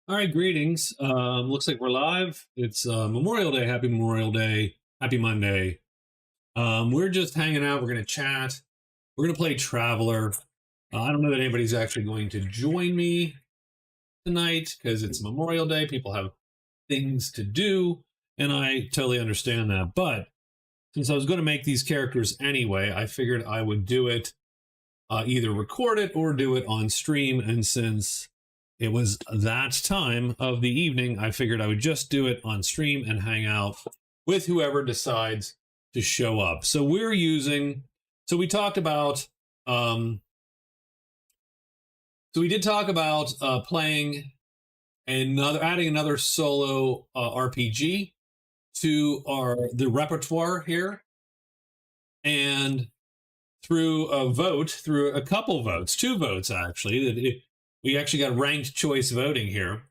All right, greetings. Looks like we're live. It's Memorial Day. Happy Memorial Day. Happy Monday. We're just hanging out. We're going to chat. We're going to play Traveler. I don't know that anybody's actually going to join me tonight because it's Memorial Day. People have things to do, and I totally understand that. But since I was going to make these characters anyway, I figured I would do it, either record it or do it on stream. And since it was that time of the evening, I figured I would just do it on stream and hang out with whoever decides to show up. So we talked about, we did talk about playing adding another solo RPG to the repertoire here. And through a couple votes, 2 votes actually, we actually got ranked choice voting here.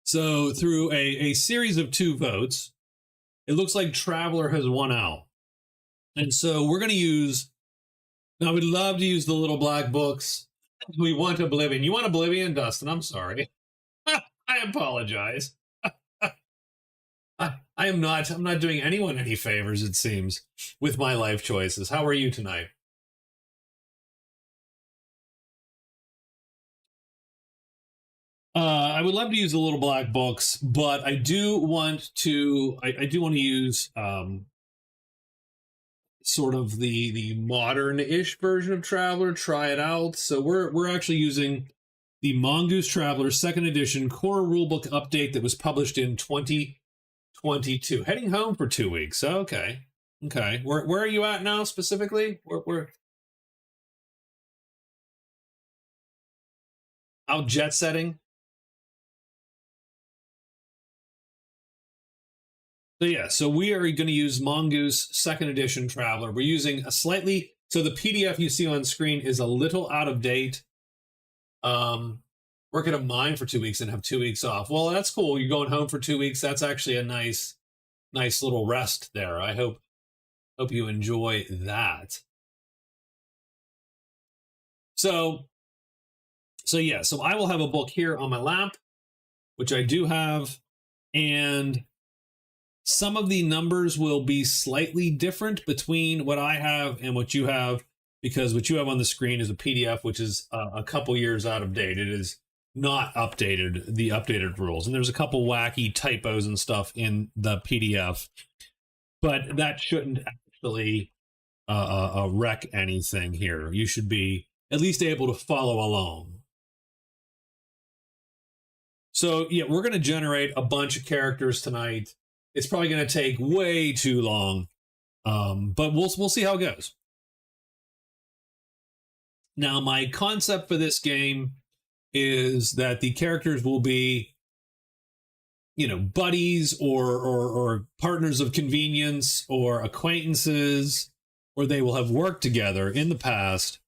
So through a series of 2 votes, it looks like Traveler has won out. And so we're going to use, now we'd love to use the little black books. We want Oblivion. You want Oblivion, Dustin? I'm sorry. I apologize. I'm not doing anyone any favors, it seems, with my life choices. How are you tonight? I would love to use the little black books, but I do want to. I do want to use sort of the modern-ish version of Traveler. Try it out. So we're actually using the Mongoose Traveler Second Edition Core Rulebook update that was published in 2022. Heading home for 2 weeks. Okay. Where are you at now specifically? Where out jet setting? So yeah, so we are going to use Mongoose Second Edition Traveler. We're using so the PDF you see on screen is a little out of date. Work at a mine for 2 weeks and have 2 weeks off. Well, that's cool. You're going home for 2 weeks. That's actually a nice little rest there. I hope you enjoy that. So yeah, so I will have a book here on my lap, which I do have, and some of the numbers will be slightly different between what I have and what you have, because what you have on the screen is a PDF, which is a couple years out of date. It is not updated, the updated rules. And there's a couple wacky typos and stuff in the PDF, but that shouldn't actually wreck anything here. You should be at least able to follow along. So yeah, we're going to generate a bunch of characters tonight. It's probably going to take way too long, but we'll see how it goes. Now, my concept for this game is that the characters will be, buddies or partners of convenience or acquaintances, or they will have worked together in the past,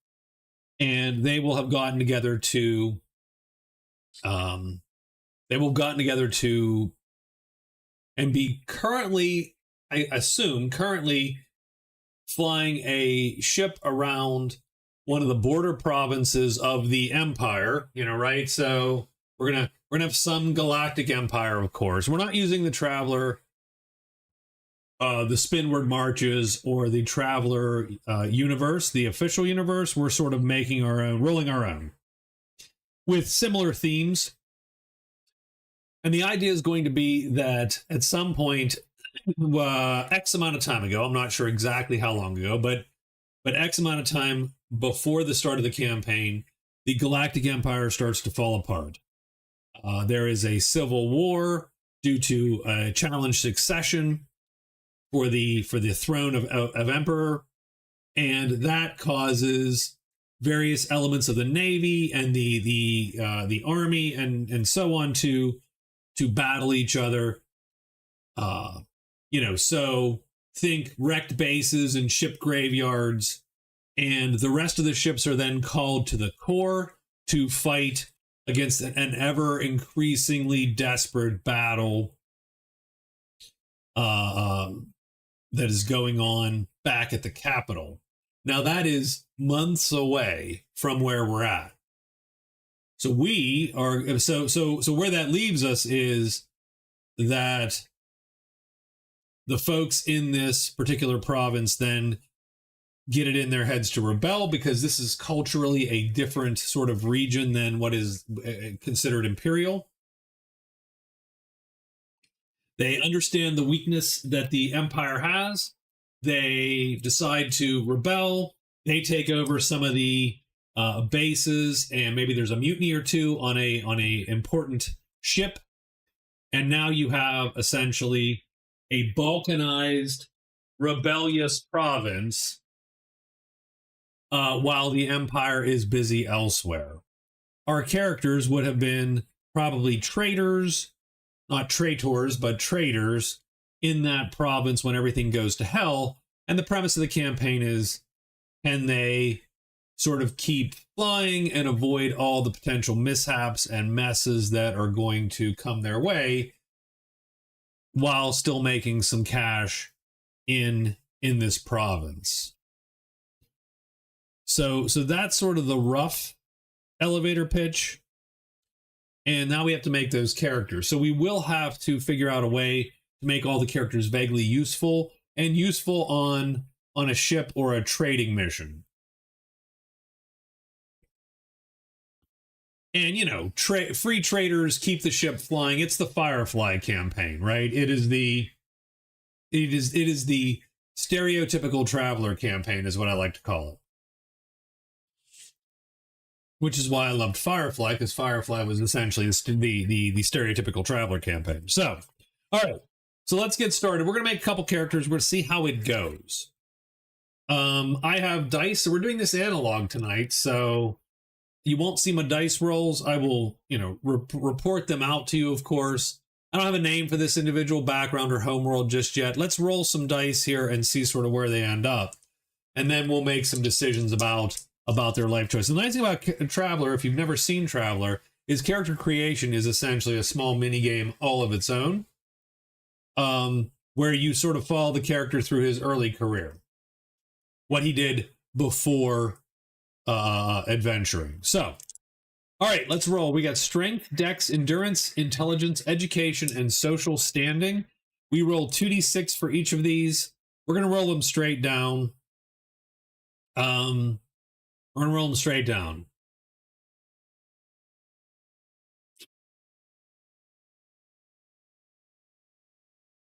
and they will have gotten together to, and be currently, I assume, flying a ship around one of the border provinces of the Empire, right? So we're gonna have some galactic empire, of course. We're not using the Traveler, the Spinward Marches, or the Traveler universe, the official universe. We're sort of making our own, rolling our own, with similar themes. And the idea is going to be that at some point, X amount of time ago, I'm not sure exactly how long ago, but X amount of time before the start of the campaign, the Galactic Empire starts to fall apart. There is a civil war due to a challenged succession for the throne of Emperor, and that causes various elements of the Navy and the Army and so on to battle each other. So think wrecked bases and ship graveyards, and the rest of the ships are then called to the core to fight against an ever increasingly desperate battle that is going on back at the capital. Now, that is months away from where we're at. So we are so where that leaves us is that the folks in this particular province then get it in their heads to rebel because this is culturally a different sort of region than what is considered imperial. They understand the weakness that the empire has. They decide to rebel. They take over some of the bases, and maybe there's a mutiny or two on a important ship. And now you have essentially a balkanized, rebellious province while the empire is busy elsewhere. Our characters would have been probably traitors, not traitors, but traitors in that province when everything goes to hell. And the premise of the campaign is, can they sort of keep flying and avoid all the potential mishaps and messes that are going to come their way while still making some cash in this province. So that's sort of the rough elevator pitch. And now we have to make those characters. So we will have to figure out a way to make all the characters vaguely useful and useful on a ship or a trading mission. And, you know, free traders keep the ship flying. It's the Firefly campaign, right? It is the stereotypical traveler campaign is what I like to call it. Which is why I loved Firefly, because Firefly was essentially the stereotypical traveler campaign. So, all right. So let's get started. We're going to make a couple characters. We're going to see how it goes. I have dice, so we're doing this analog tonight, so you won't see my dice rolls. I will, you know, report them out to you, of course. I don't have a name for this individual background or homeworld just yet. Let's roll some dice here and see sort of where they end up. And then we'll make some decisions about their life choice. The nice thing about Traveler, if you've never seen Traveler, is character creation is essentially a small mini game all of its own, where you sort of follow the character through his early career, what he did before adventuring. So, all right, let's roll. We got strength, dex, endurance, intelligence, education, and social standing. We roll 2d6 for each of these. We're going to roll them straight down. We're going to roll them straight down.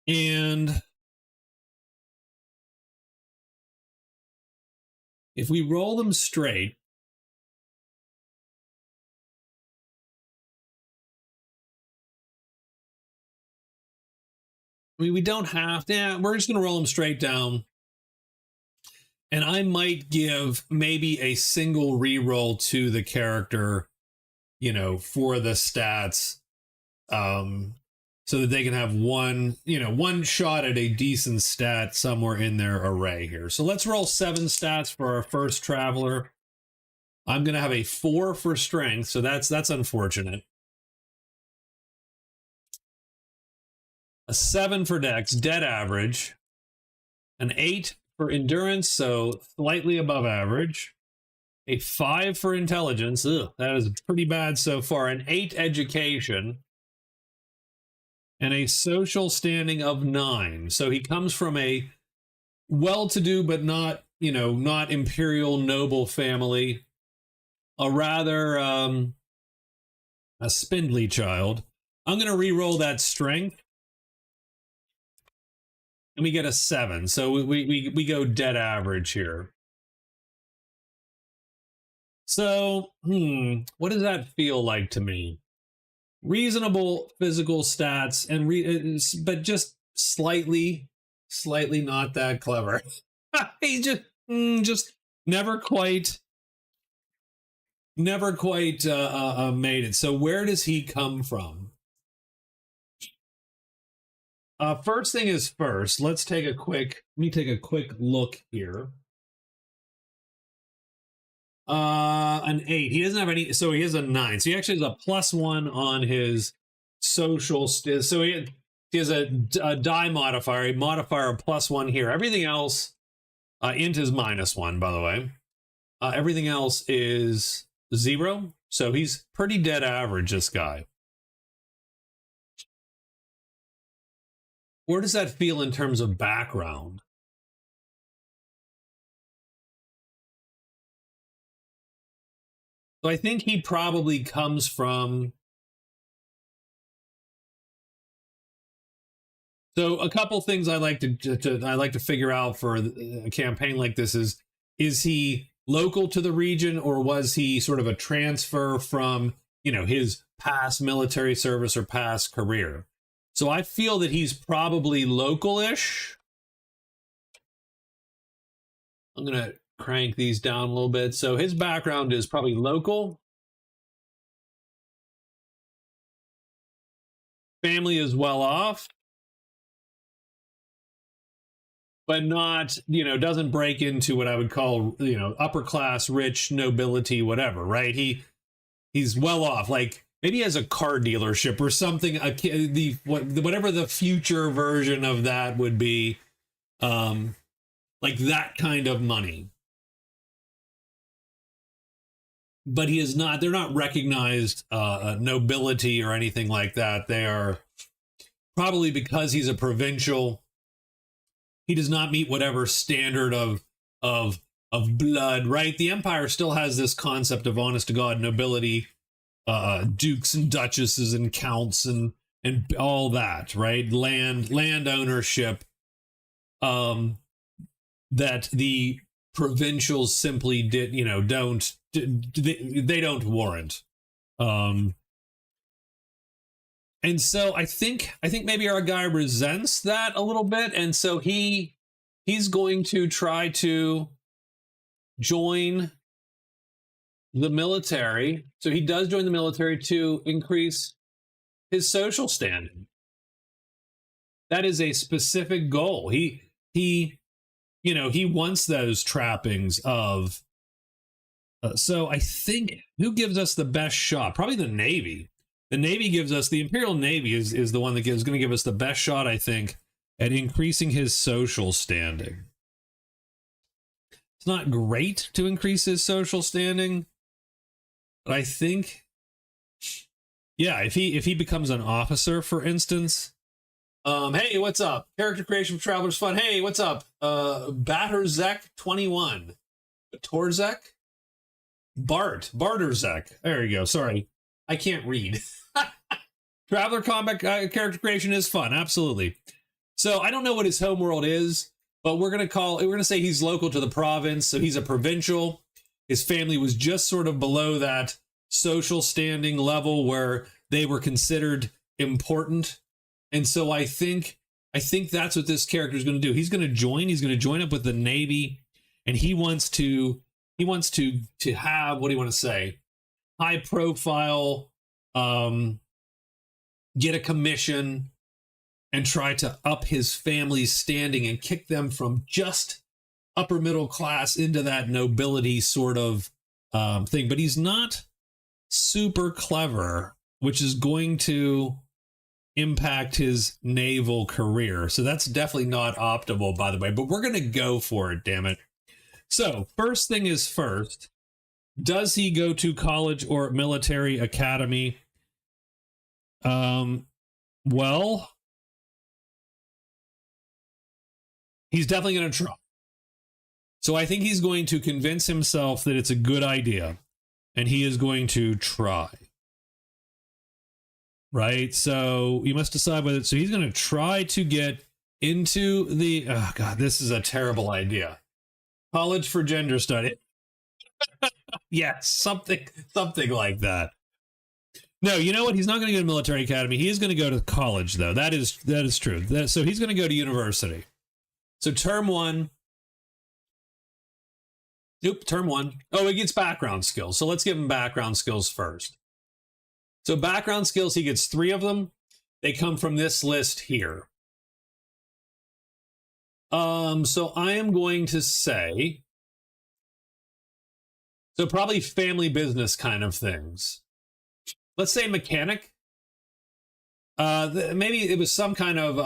And if we roll them straight, I mean, we don't have to, yeah, we're just going to roll them straight down. And I might give maybe a single reroll to the character, you know, for the stats, so that they can have one shot at a decent stat somewhere in their array here. So let's roll 7 stats for our first traveler. I'm going to have a 4 for strength, so that's unfortunate. A 7 for dex, dead average. An 8 for endurance, so slightly above average. A 5 for intelligence. Ugh, that is pretty bad so far. An 8 education. And a social standing of 9. So he comes from a well-to-do but not, you know, not imperial noble family. A rather a spindly child. I'm going to re-roll that strength. And we get a 7. So we go dead average here. So, what does that feel like to me? Reasonable physical stats, and but just slightly not that clever. He just never quite made it. So where does he come from? First thing is first. Let me take a quick look here. An 8. He doesn't have any, so he has a 9. So he actually has a +1 on his social. So he has a die modifier, a modifier of +1 here. Everything else, int is -1, by the way. Everything else is 0. So he's pretty dead average, this guy. Where does that feel in terms of background? So I think he probably comes from. So a couple things I like to figure out for a campaign like this is he local to the region, or was he sort of a transfer from, you know, his past military service or past career? So I feel that he's probably local-ish. I'm going to crank these down a little bit. So his background is probably local. Family is well off, but not, you know, doesn't break into what I would call, you know, upper class, rich, nobility, whatever, right? He's well off, like maybe he has a car dealership or something, whatever the future version of that would be, like that kind of money. But he is not, they're not recognized nobility or anything like that. They are probably, because he's a provincial, he does not meet whatever standard of blood, right? The empire still has this concept of honest to God nobility, dukes and duchesses and counts and all that, right? Land ownership, that the provincials simply they don't warrant. And so I think maybe our guy resents that a little bit, and so he's going to try to join the military. So he does join the military to increase his social standing. That is a specific goal. He wants those trappings of. So I think, who gives us the best shot? Probably the Navy. The Navy gives us, the Imperial Navy is the one that is going to give us the best shot, I think, at increasing his social standing. It's not great to increase his social standing, but I think, yeah, if he becomes an officer, for instance. Hey, what's up? Character creation for Travelers Fun. Hey, what's up? Batterzek 21. Torzek? Barterzek. There you go. Sorry, I can't read. Traveler combat character creation is fun, absolutely. So I don't know what his homeworld is, but we're gonna say he's local to the province, so he's a provincial. His family was just sort of below that social standing level where they were considered important, and so I think that's what this character is going to do. He's going to join up with the Navy, and he wants to have, what do you want to say, high profile, get a commission, and try to up his family's standing and kick them from just upper middle class into that nobility sort of thing. But he's not super clever, which is going to impact his naval career. So that's definitely not optimal, by the way, but we're going to go for it, damn it. So first thing is first, does he go to college or military academy? Well, he's definitely going to try. So I think he's going to convince himself that it's a good idea, and he is going to try. Right? So you must decide whether, so he's going to try to get into the, oh God, this is a terrible idea. College for gender study. Yes, something like that. No, you know what? He's not going to go to military academy. He is going to go to college, though. That is true. So he's going to go to university. So term one. Term one. Oh, he gets background skills. So let's give him background skills first. So background skills, he gets 3 of them. They come from this list here. So I am going to say, so probably family business kind of things. Let's say mechanic. Maybe it was some kind of,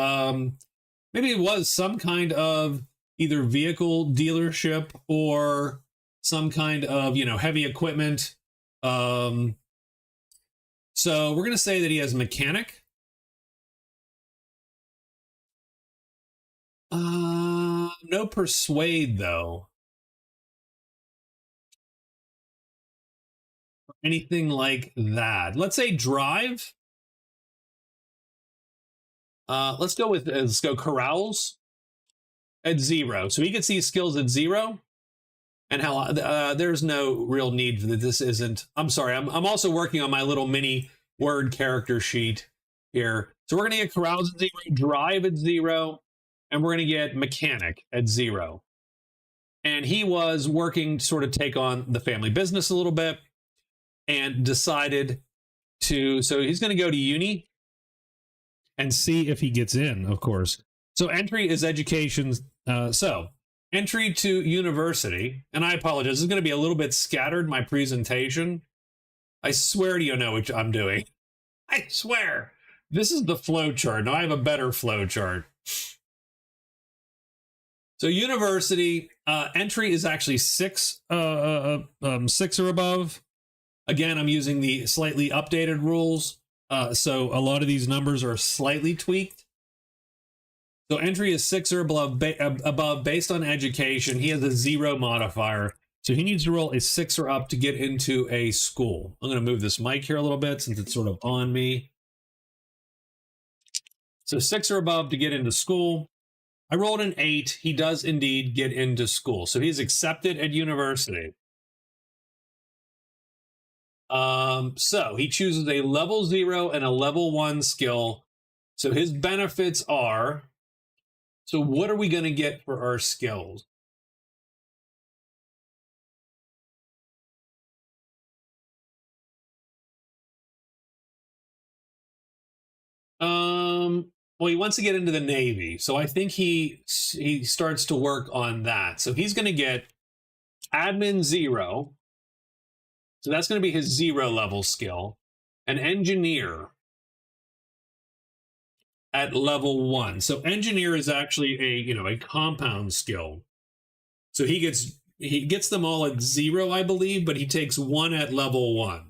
either vehicle dealership or some kind of, heavy equipment So we're going to say that he has mechanic. No persuade though. Anything like that. Let's say drive. Let's go carouse at 0. So he gets these skills at 0. And how there's no real need that this isn't. I'm sorry. I'm also working on my little mini word character sheet here. So we're going to get carouse at 0, drive at 0, and we're going to get mechanic at 0. And he was working to sort of take on the family business a little bit and decided to, so he's going to go to uni and see if he gets in, of course. So entry is education. So entry to university, and I apologize, this is going to be a little bit scattered, my presentation. I swear to you know what I'm doing. I swear. This is the flow chart. Now I have a better flow chart. So university entry is actually 6 or above. Again, I'm using the slightly updated rules. So a lot of these numbers are slightly tweaked. So entry is 6 or above based on education. He has a 0 modifier. So he needs to roll a 6 or up to get into a school. I'm going to move this mic here a little bit since it's sort of on me. So 6 or above to get into school. I rolled an 8. He does indeed get into school. So he's accepted at university. So he chooses a level 0 and a level 1 skill. So his benefits are, so what are we going to get for our skills? Well, he wants to get into the Navy. So I think he starts to work on that. So he's going to get admin 0. So that's going to be his 0 level skill. An engineer at level 1. So engineer is actually a compound skill. So he gets them all at 0, I believe, but he takes 1 at level 1.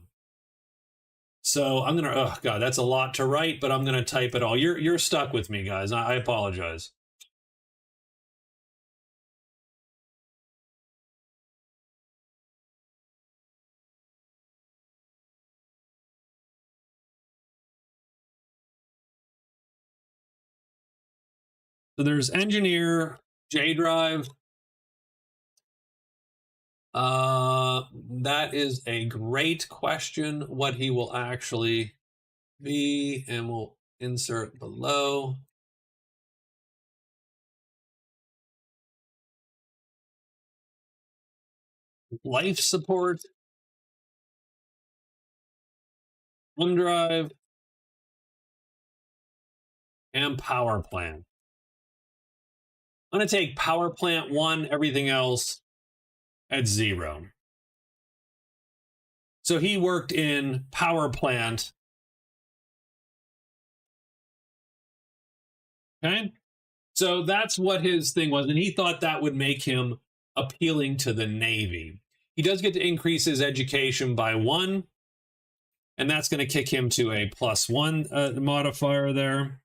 So I'm gonna, oh god, that's a lot to write, but I'm gonna type it all. You're stuck with me, guys. I apologize. So there's engineer, J drive. That is a great question, what he will actually be, and we'll insert below. Life support, OneDrive, and power plant. I'm going to take power plant 1, everything else at 0. So he worked in power plant. Okay. So that's what his thing was. And he thought that would make him appealing to the Navy. He does get to increase his education by 1. And that's going to kick him to a +1 modifier there.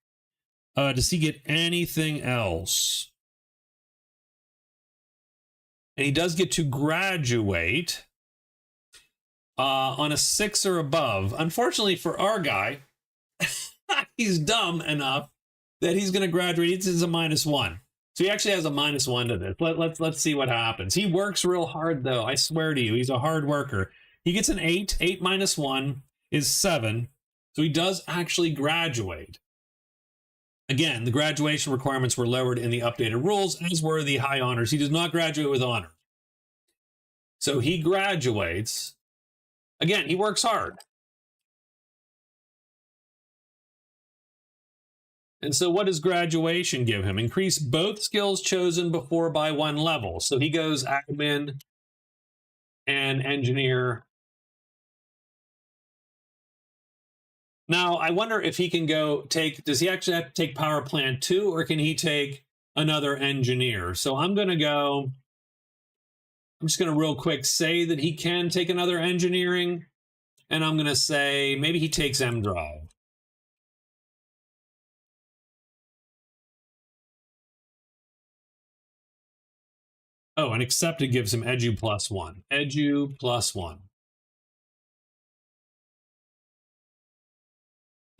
Does he get anything else? And he does get to graduate on a 6 or above. Unfortunately for our guy, he's dumb enough that he's going to graduate. It's a -1. So he actually has a -1 to this. Let's see what happens. He works real hard, though. I swear to you, he's a hard worker. He gets an 8. 8 minus 1 is 7. So he does actually graduate. Again, the graduation requirements were lowered in the updated rules, as were the high honors. He does not graduate with honor. So he graduates. Again, he works hard. And so what does graduation give him? Increase both skills chosen before by 1 level. So he goes admin and engineer. Now, I wonder if he can does he actually have to take power plant 2, or can he take another engineer? So I'm just going to real quick say that he can take another engineering. And I'm going to say maybe he takes M drive. Oh, and accepted gives him edu +1. Edu +1.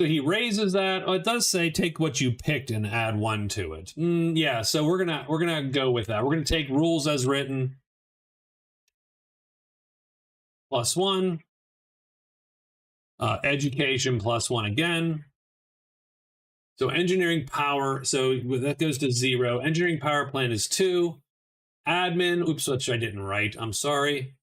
So he raises that. Oh, it does say take what you picked and add 1 to it. Yeah, so we're gonna go with that. We're gonna take rules as written. +1. Education +1 again. So engineering power, so that goes to 0. Engineering power plant is 2. Admin, oops, which I didn't write, I'm sorry.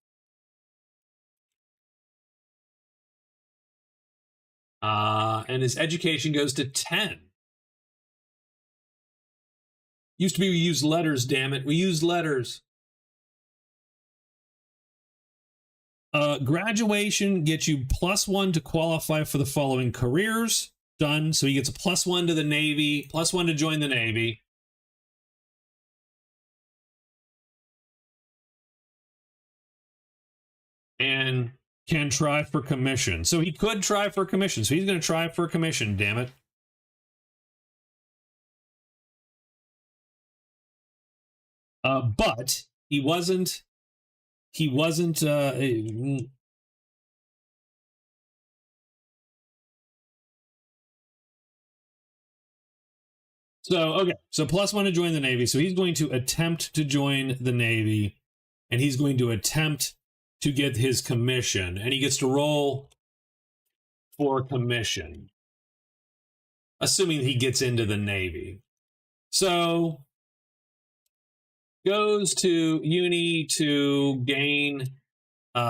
And his education goes to 10. Used to be we used letters, damn it. We used letters. Graduation gets you +1 to qualify for the following careers. Done. So he gets a +1 to the Navy, +1 to join the Navy. And can try for commission. So he could try for commission. So he's going to try for commission, damn it. But he wasn't. So, okay. So +1 to join the Navy. So he's going to attempt to join the Navy, and he's going to attempt to get his commission, and he gets to roll for commission, assuming he gets into the Navy. So goes to uni to gain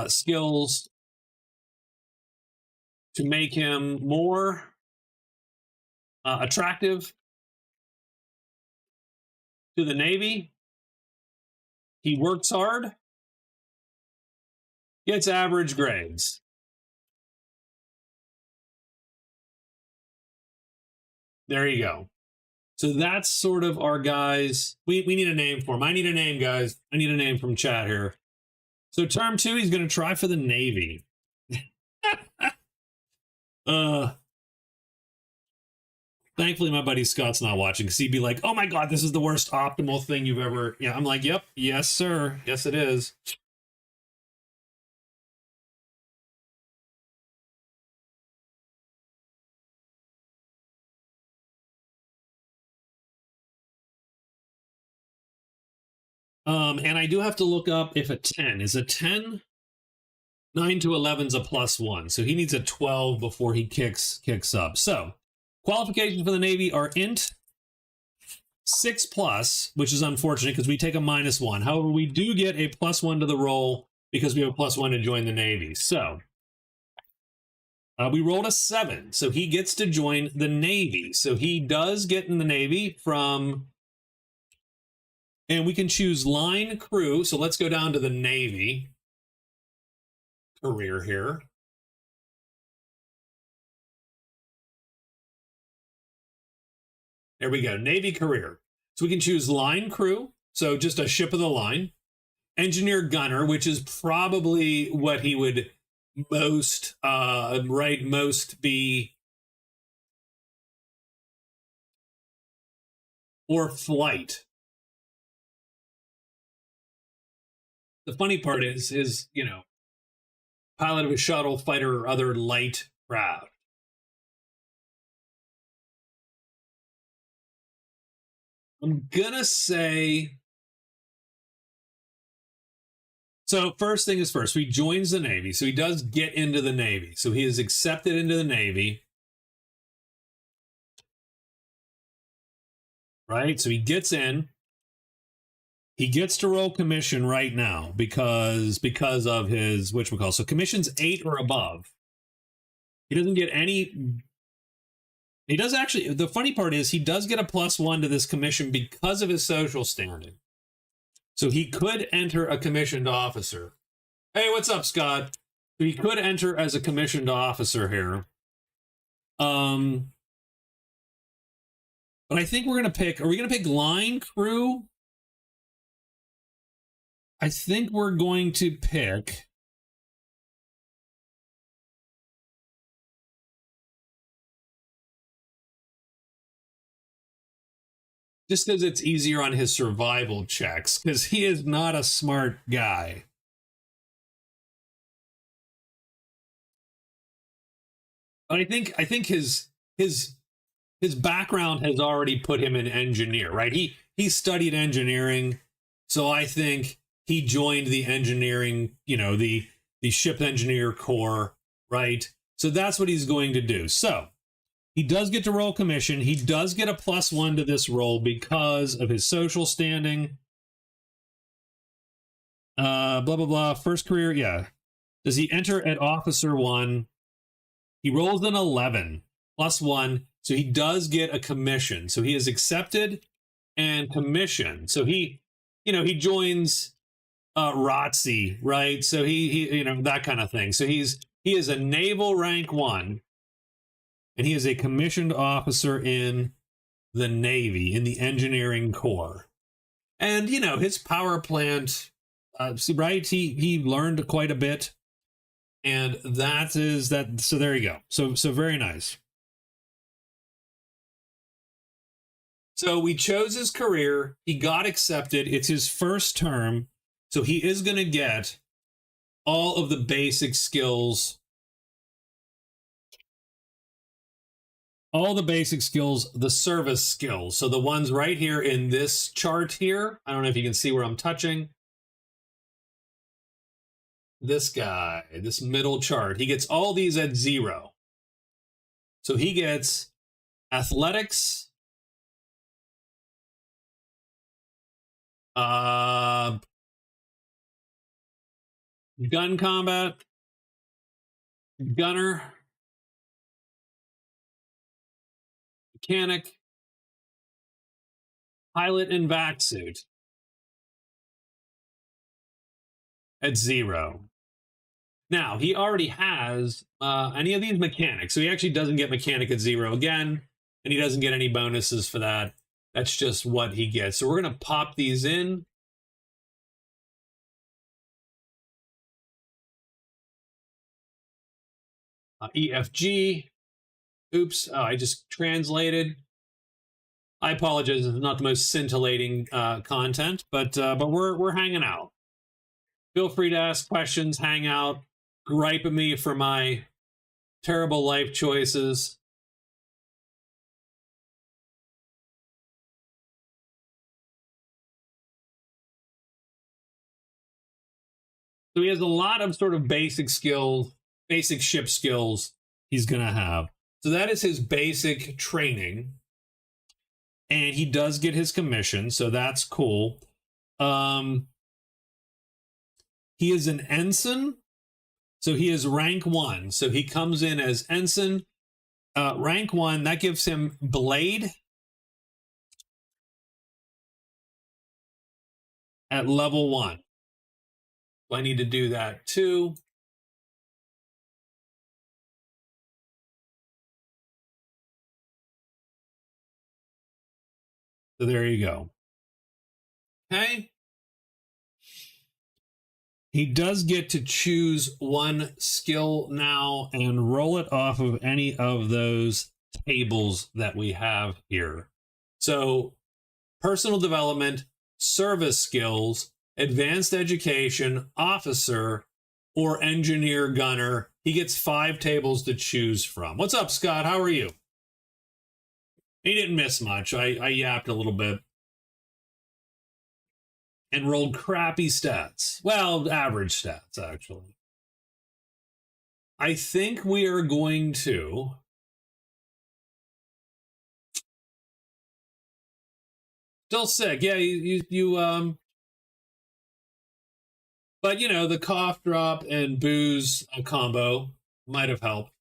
skills to make him more attractive to the Navy. He works hard, gets average grades. There you go. So that's sort of our guys. We need a name for him. I need a name, guys. I need a name from chat here. So term 2, he's going to try for the Navy. Thankfully, my buddy Scott's not watching because he'd be like, oh my God, this is the worst optimal thing you've ever. Yeah, I'm like, yep, yes, sir. Yes, it is. And I do have to look up if a 10 is a 10. 9 to 11 is a +1. So he needs a 12 before he kicks up. So qualifications for the Navy are int 6+, which is unfortunate because we take a -1. However, we do get a +1 to the roll because we have a +1 to join the Navy. So we rolled a 7. So he gets to join the Navy. So he does get in the Navy from... And we can choose line crew. So let's go down to the Navy career here. There we go, Navy career. So we can choose line crew, so just a ship of the line. Engineer gunner, which is probably what he would most be. Or flight. The funny part is, you know, pilot of a shuttle, fighter, or other light craft. I'm gonna say... So first thing is first, he joins the Navy. So he does get into the Navy. So he is accepted into the Navy. Right? So he gets in. He gets to roll commission right now because of his whatchamacallit. So commission's 8 or above. He doesn't get any. He does actually. The funny part is he does get a +1 to this commission because of his social standing. So he could enter a commissioned officer. Hey, what's up, Scott? So he could enter as a commissioned officer here. But I think we're gonna pick. Are we gonna pick line crew? I think we're going to pick just because it's easier on his survival checks, because he is not a smart guy. But I think his background has already put him in engineer, right? He studied engineering, so I think he joined the engineering, the ship engineer corps, right? So that's what he's going to do. So he does get to roll commission. He does get a +1 to this roll because of his social standing. Blah blah blah. First career, yeah. Does he enter at officer 1? He rolls an 11 +1, so he does get a commission. So he is accepted and commissioned. So he joins ROTC, right? So he that kind of thing. So he is a naval rank 1, and he is a commissioned officer in the Navy, in the engineering corps. And his power plant, right? He learned quite a bit. And that is that. So there you go. So very nice. So we chose his career. He got accepted. It's his first term. So he is going to get all of the basic skills. All the basic skills, the service skills. So the ones right here in this chart here. I don't know if you can see where I'm touching. This guy, this middle chart, he gets all these at 0. So he gets athletics, gun combat, gunner, mechanic, pilot, and vac suit at 0. Now, he already has any of these mechanics, so he actually doesn't get mechanic at 0 again, and he doesn't get any bonuses for that. That's just what he gets. So we're going to pop these in. EFG. Oops, I just translated. I apologize, it's not the most scintillating content, but we're hanging out. Feel free to ask questions, hang out, gripe at me for my terrible life choices. So he has a lot of sort of basic skills, basic ship skills he's going to have. So that is his basic training. And he does get his commission, so that's cool. He is an ensign, so he is rank 1. So he comes in as ensign, rank 1. That gives him blade at level 1. So I need to do that too. So there you go. Okay. He does get to choose one skill now and roll it off of any of those tables that we have here. So personal development, service skills, advanced education, officer, or engineer gunner. He gets 5 tables to choose from. What's up, Scott? How are you? He didn't miss much. I yapped a little bit. And rolled crappy stats. Well, average stats, actually. I think we are going to... Still sick. Yeah, you but the cough drop and booze combo might have helped.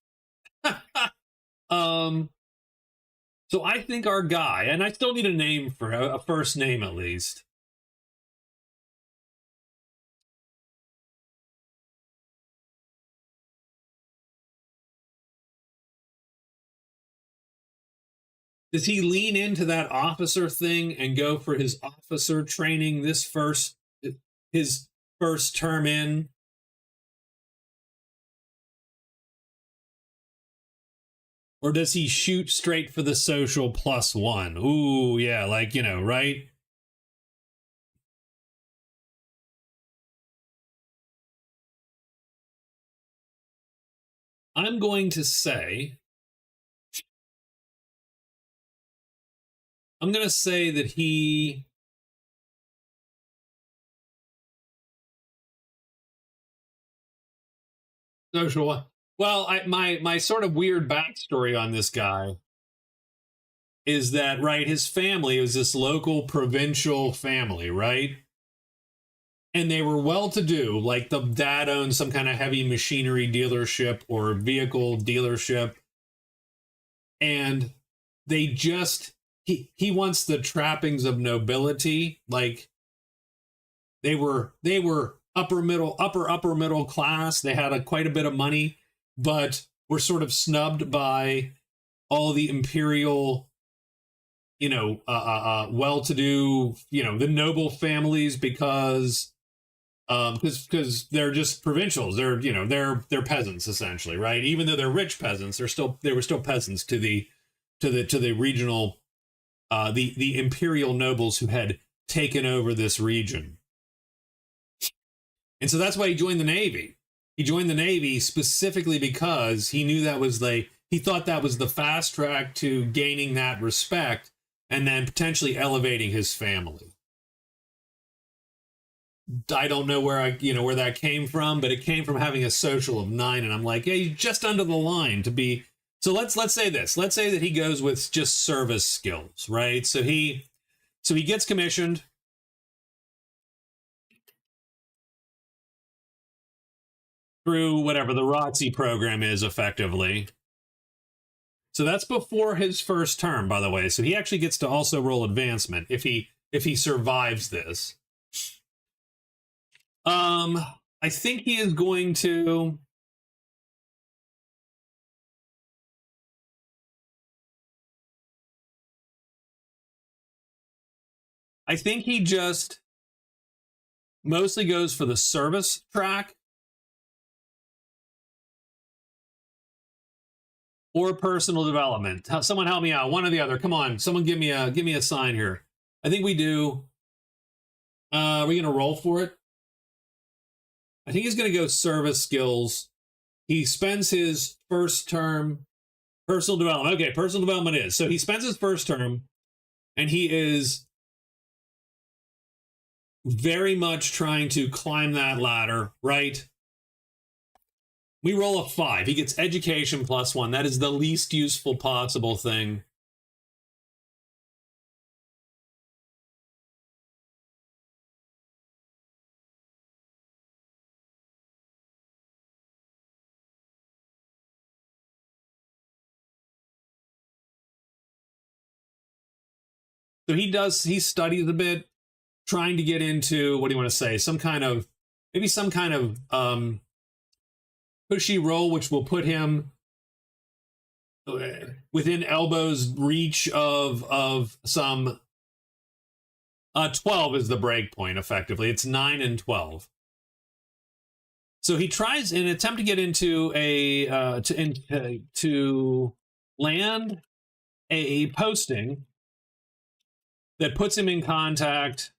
So I think our guy, and I still need a name for a first name at least. Does he lean into that officer thing and go for his officer training his first term in? Or does he shoot straight for the social +1? Ooh, yeah, like, right? I'm going to say that he social. Well, my sort of weird backstory on this guy is that, right, his family was this local provincial family, right? And they were well to do. Like the dad owned some kind of heavy machinery dealership or vehicle dealership. And they just he wants the trappings of nobility. Like they were upper middle class. They had quite a bit of money, but were sort of snubbed by all the imperial, well-to-do, the noble families because they're just provincials. They're peasants essentially, right? Even though they're rich peasants, they were still peasants to the regional, the imperial nobles who had taken over this region. And so that's why he joined the Navy. He joined the Navy specifically because he knew he thought that was the fast track to gaining that respect and then potentially elevating his family. I don't know where where that came from, but it came from having a social of 9, and I'm like, yeah, he's just under the line to be. So let's say this. Let's say that he goes with just service skills, right? So he gets commissioned. Through whatever the ROTC program is, effectively. So that's before his first term, by the way. So he actually gets to also roll advancement if he survives this. I think he is going to. I think he just mostly goes for the service track or personal development. Someone help me out. One or the other. Come on, someone give me a sign here. I think we do. Are we gonna roll for it? I think he's gonna go service skills. He spends his first term personal development. Okay, personal development is. So he spends his first term and he is very much trying to climb that ladder, right? We roll a 5. He gets education +1. That is the least useful possible thing. So he studies a bit, trying to get into, what do you want to say, some kind of pushy role, which will put him within elbow's reach of some. 12 is the break point, effectively. It's 9 and 12. So he tries in an attempt to get into to land a posting that puts him in contact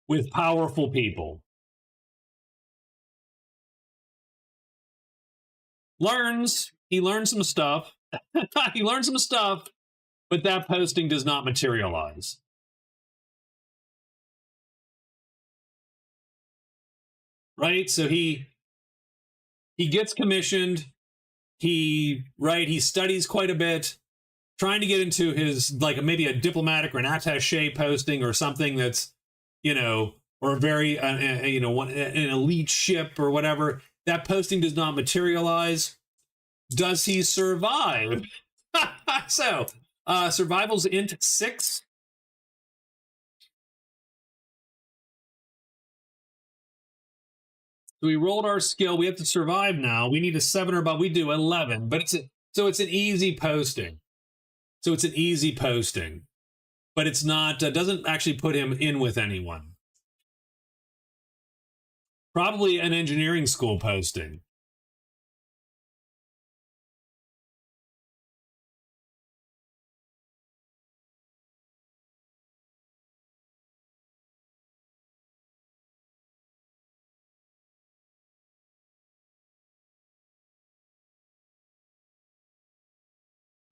with powerful people. He learns some stuff. He learns some stuff, but that posting does not materialize. Right? So he gets commissioned. He studies quite a bit, trying to get into his, like, maybe a diplomatic or an attaché posting or something that's, or a very, an elite ship or whatever. That posting does not materialize. Does he survive? So, survival's int 6. So we rolled our skill. We have to survive now. We need a 7 or above. We do 11, but it's an easy posting. But it's not, doesn't actually put him in with anyone. Probably an engineering school posting.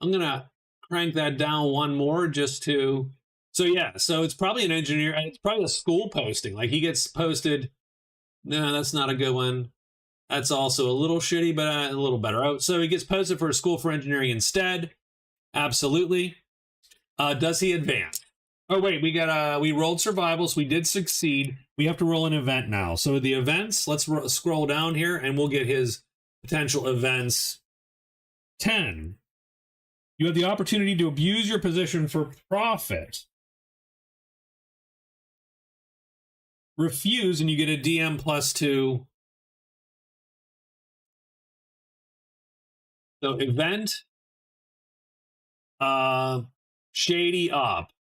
I'm going to crank that down one more just to, so yeah, so it's probably an engineer, it's probably a school posting. Like he gets posted. No, that's not a good one. That's also a little shitty, but a little better. Oh, so he gets posted for a school for engineering instead. Absolutely. Does he advance? Oh wait, we rolled survival, so we did succeed. We have to roll an event now. So the events, let's scroll down here, and we'll get his potential events. 10. You have the opportunity to abuse your position for profit. Refuse, and you get a DM +2. So event, shady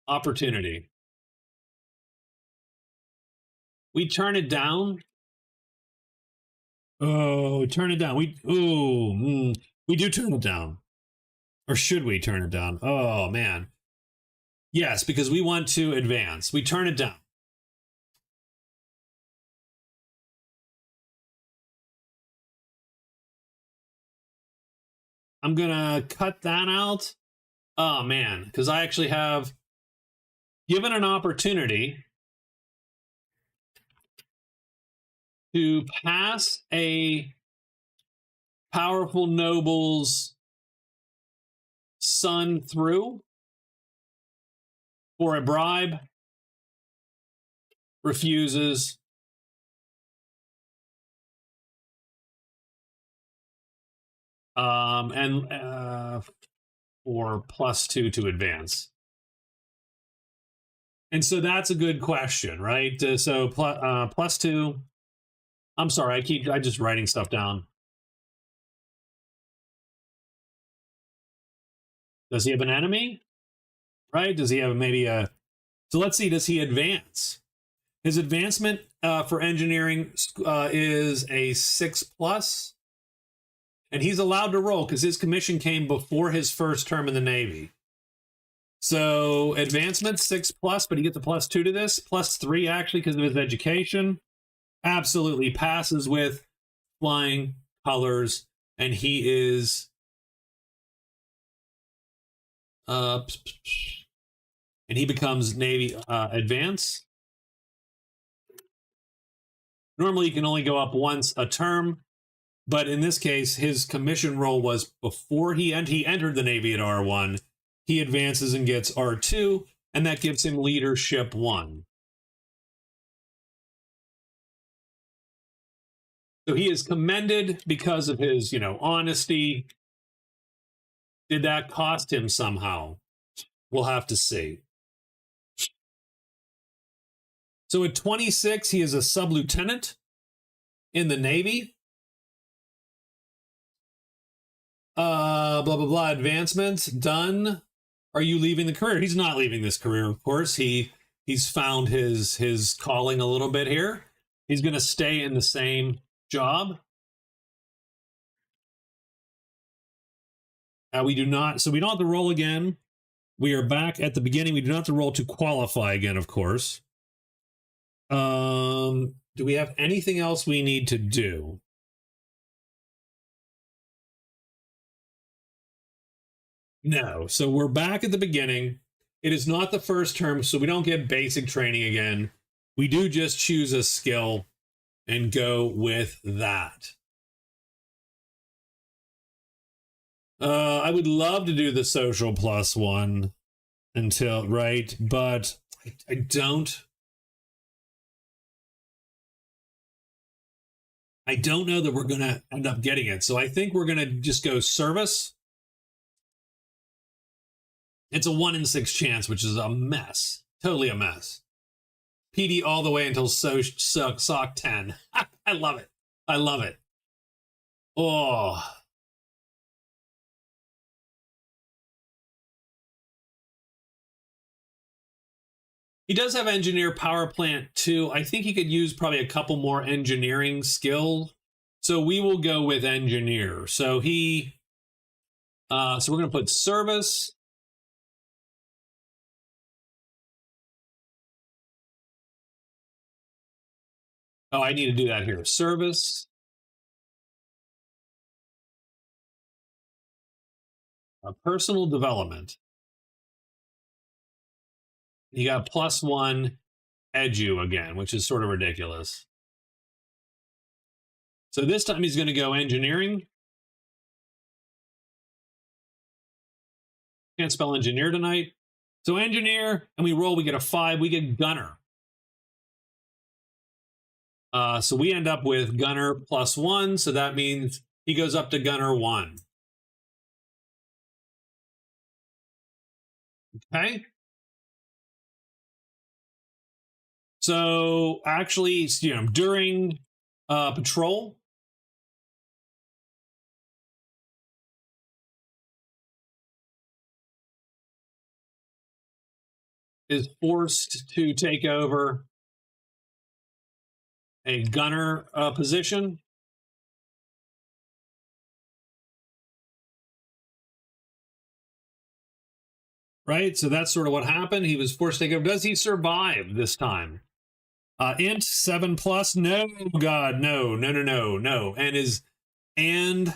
opportunity. We turn it down. Oh, turn it down. We do turn it down. Or should we turn it down? Oh man. Yes, because we want to advance. We turn it down. I'm gonna cut that out. Oh man, because I actually have given an opportunity to pass a powerful noble's son through for a bribe. Refuses. Or +2 to advance. And so that's a good question, right? So +2. I'm sorry, I just writing stuff down. Does he have an enemy? Right? Does he have maybe a... So let's see, does he advance? His advancement for engineering is a 6+. And he's allowed to roll because his commission came before his first term in the Navy. So advancement 6+, but he gets a +2 to this, +3 actually because of his education. Absolutely passes with flying colors, and he is and he becomes Navy advance. Normally you can only go up once a term, but in this case his commission roll was before he entered the Navy at R1. He advances and gets R2, and that gives him leadership 1. So he is commended because of his, honesty. Did that cost him somehow? We'll have to see. So at 26, he is a sub-lieutenant in the Navy. Blah, blah, blah, advancements, done. Are you leaving the career? He's not leaving this career, of course. He's found his calling a little bit here. He's going to stay in the same job. We do not, so we don't have to roll again. We are back at the beginning. We do not have to roll to qualify again, of course. Do we have anything else we need to do? No. So we're back at the beginning. It is not the first term, so we don't get basic training again. We do just choose a skill and go with that. I would love to do the social +1 until, right? But I don't know that we're going to end up getting it. So I think we're going to just go service. It's a 1 in 6 chance, which is a mess. Totally a mess. PD all the way until SOC 10. I love it. I love it. Oh. He does have engineer power plant too. I think he could use probably a couple more engineering skill. So we will go with engineer. So he, so we're going to put service. Oh, I need to do that here. Service. Personal development. You got +1 edu again, which is sort of ridiculous. So this time he's going to go engineering. Can't spell engineer tonight. So engineer, and we roll, we get a 5, we get gunner. So we end up with gunner +1, so that means he goes up to gunner 1. Okay. So actually, during patrol, is forced to take over a gunner position. Right? So that's sort of what happened. He was forced to take over. Does he survive this time? Int 7+? No, God, no. And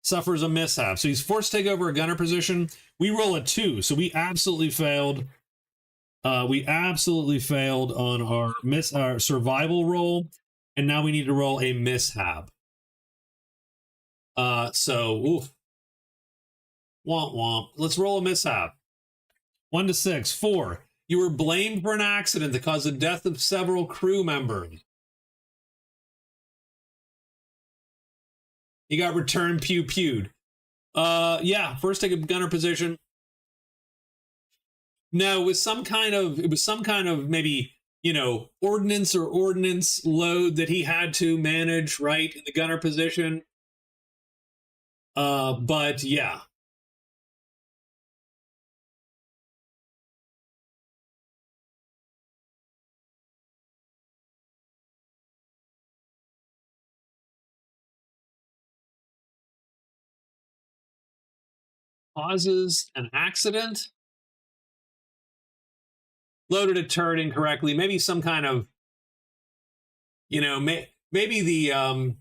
suffers a mishap. So he's forced to take over a gunner position. We roll a 2, so we absolutely failed. We absolutely failed on our survival roll, and now we need to roll a mishap. So oof. Womp womp. Let's roll a mishap. 1 to 6. 4. You were blamed for an accident that caused the death of several crew members. You got returned pew-pewed. Yeah, first take a gunner position. No, it was some kind of maybe, ordnance load that he had to manage, right, in the gunner position. But yeah. Causes an accident. Loaded a turret incorrectly. Maybe some kind of, maybe the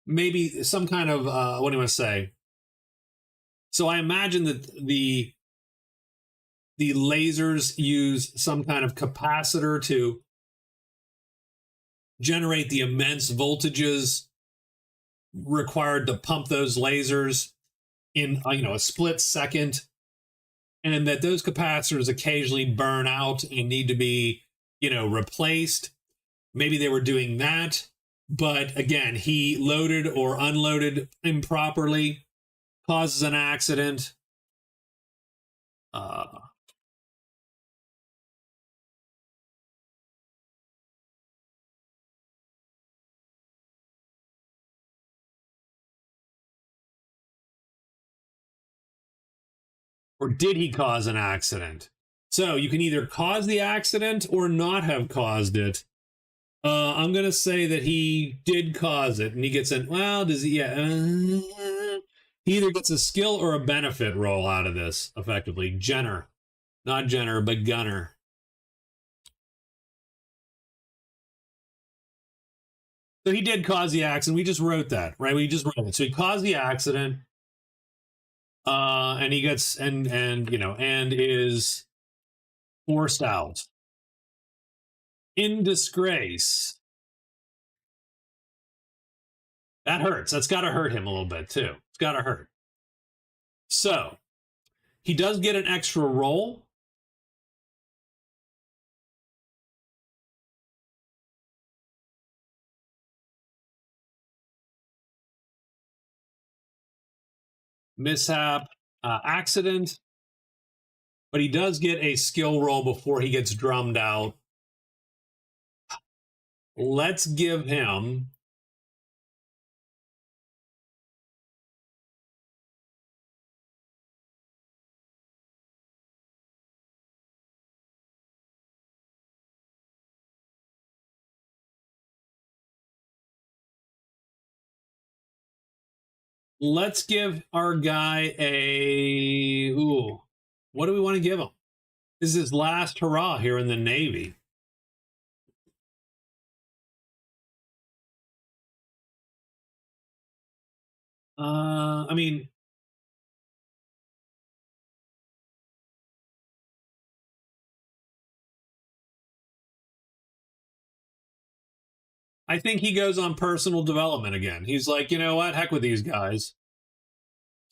maybe some kind of what do you want to say? So I imagine that the lasers use some kind of capacitor to generate the immense voltages required to pump those lasers in a split second, and that those capacitors occasionally burn out and need to be replaced. Maybe they were doing that, but again, he loaded or unloaded improperly, causes an accident. Or did he cause an accident? So you can either cause the accident or not have caused it. I'm going to say that he did cause it, and he gets an, well, does he? Yeah. He either gets a skill or a benefit roll out of this, effectively. Jenner. Not Jenner, but Gunner. So he did cause the accident. We just wrote that, right? We just wrote it. So he caused the accident. And he gets and is forced out in disgrace. That hurts. That's got to hurt him a little bit too. It's got to hurt. So he does get an extra roll. Mishap, accident, but he does get a skill roll before he gets drummed out. Let's give him our guy a what do we want to give him? This is his last hurrah here in the Navy. I mean, I think he goes on personal development again. He's like, you know what? Heck with these guys.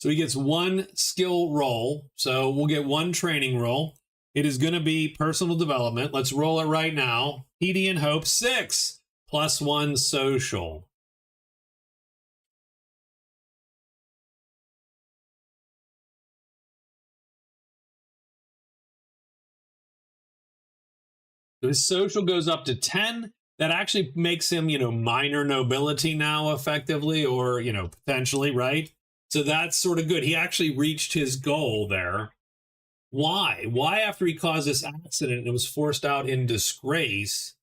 So he gets one skill roll. So we'll get one training roll. It is going to be personal development. Let's roll it right now. PD and Hope 6 +1 social. So his social goes up to 10. That actually makes him, minor nobility now, effectively, or, potentially, right? So that's sort of good. He actually reached his goal there. Why? Why, after he caused this accident and was forced out in disgrace?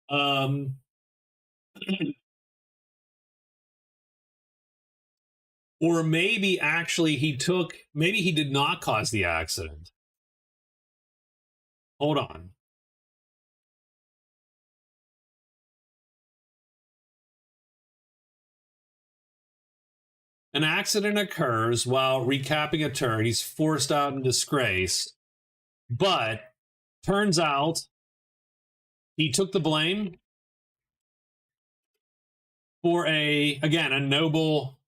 Or maybe actually maybe he did not cause the accident. Hold on. An accident occurs while recapping a turn. He's forced out in disgrace. But turns out he took the blame for a noble,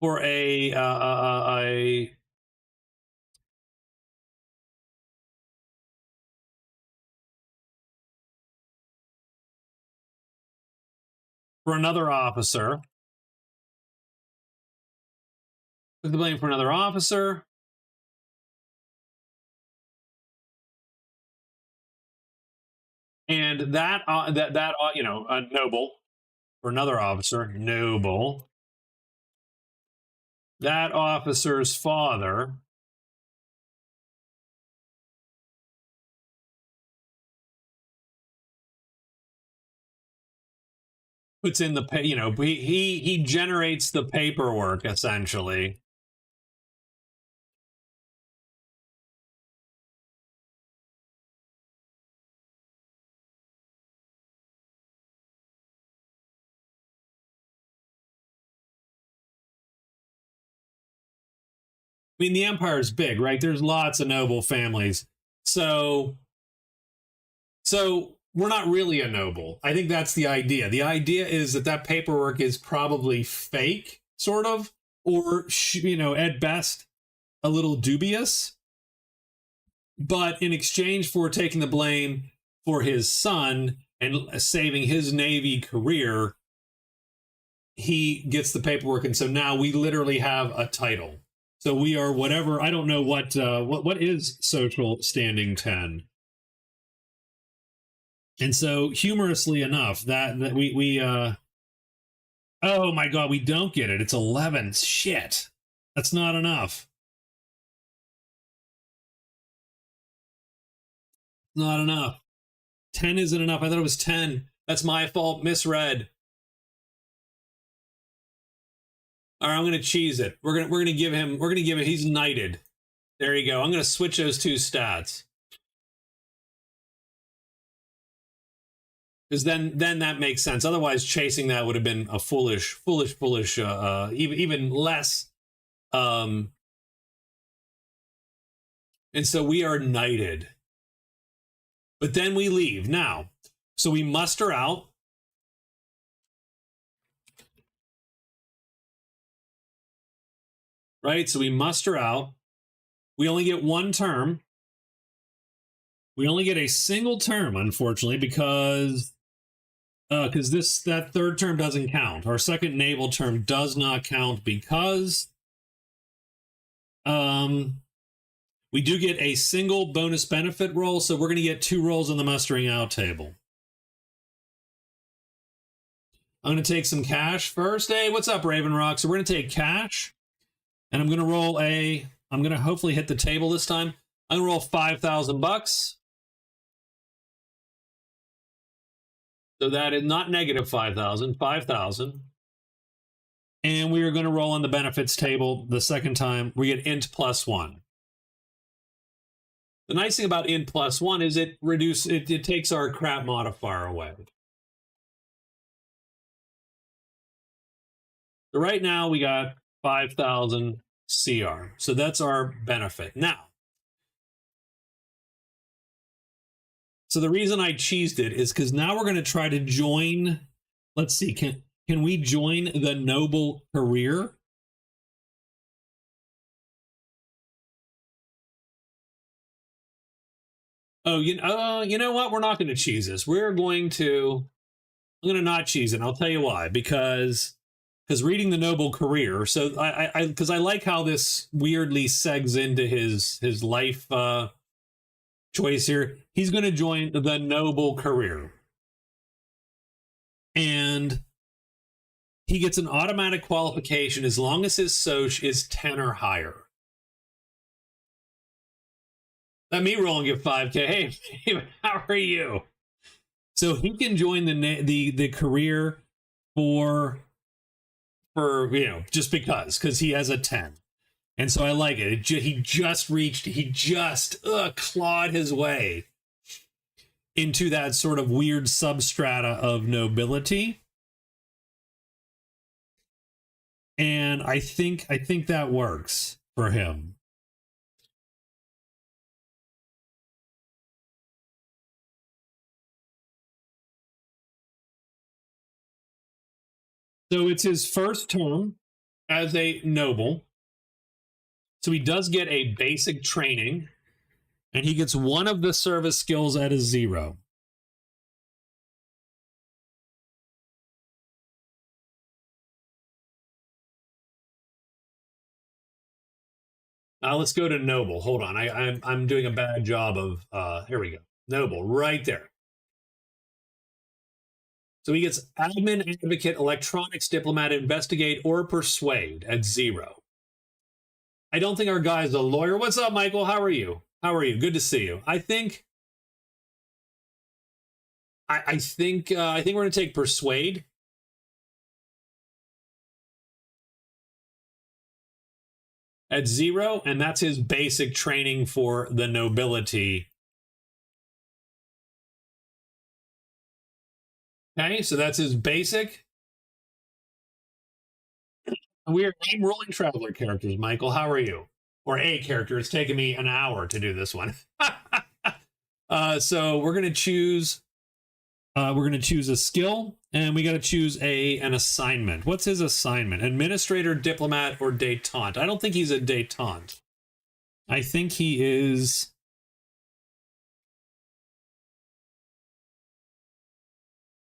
for another officer. Took the blame for another officer. And that a noble, for another officer, noble. That officer's father puts in the he generates the paperwork, essentially. I mean, the empire is big, right? There's lots of noble families. So we're not really a noble. I think that's the idea. The idea is that paperwork is probably fake, sort of, or, at best, a little dubious. But in exchange for taking the blame for his son and saving his Navy career, he gets the paperwork. And so now we literally have a title. So we are whatever. I don't know what is social standing 10. And so humorously enough, that we oh my God, we don't get it. It's 11. Shit. That's not enough. Not enough. 10 isn't enough. I thought it was 10. That's my fault. Misread. All right, I'm going to cheese it. We're going to give him, he's knighted. There you go. I'm going to switch those two stats. Because then that makes sense. Otherwise, chasing that would have been a foolish, even less. And so we are knighted. But then we leave. Now, so we muster out. Right? So we muster out. We only get one term. We only get a single term, unfortunately, because that third term doesn't count. Our second naval term does not count because we do get a single bonus benefit roll, so we're going to get 2 rolls on the mustering out table. I'm going to take some cash first. Hey, what's up, Raven Rock? So we're going to take cash, and I'm going to roll I'm going to hopefully hit the table this time. I'm going to roll $5,000. So that is not negative 5,000, 5,000. And we are going to roll on the benefits table the second time. We get int +1. The nice thing about int +1 is it takes our crap modifier away. So right now we got 5,000 CR. So that's our benefit. Now, so the reason I cheesed it is because now we're going to try to join. Let's see, can we join the noble career? Oh, you know what? We're not going to cheese this. I'm going to not cheese it. And I'll tell you why. Because reading the noble career. So because I like how this weirdly segs into his life choice here. He's going to join the noble career, and he gets an automatic qualification as long as his Soch is 10 or higher. Let me roll and get 5K. Hey, how are you? So he can join the career for just because he has a 10. And so I like it. He just clawed his way into that sort of weird substrata of nobility. And I think that works for him. So it's his first term as a noble. So he does get a basic training, and he gets one of the service skills at a 0. Now let's go to noble. Hold on, I'm doing a bad job of. Here we go, noble right there. So he gets admin, advocate, electronics, diplomat, investigate, or persuade at 0. I don't think our guy's a lawyer. What's up, Michael? How are you? Good to see you. I think we're going to take persuade. At 0, and that's his basic training for the nobility. Okay, so that's his basic. I'm rolling traveler characters, Michael. How are you? Or a character. It's taken me an hour to do this one. So we're gonna choose. A skill, and we got to choose an assignment. What's his assignment? Administrator, diplomat, or détente? I don't think he's a détente. I think he is.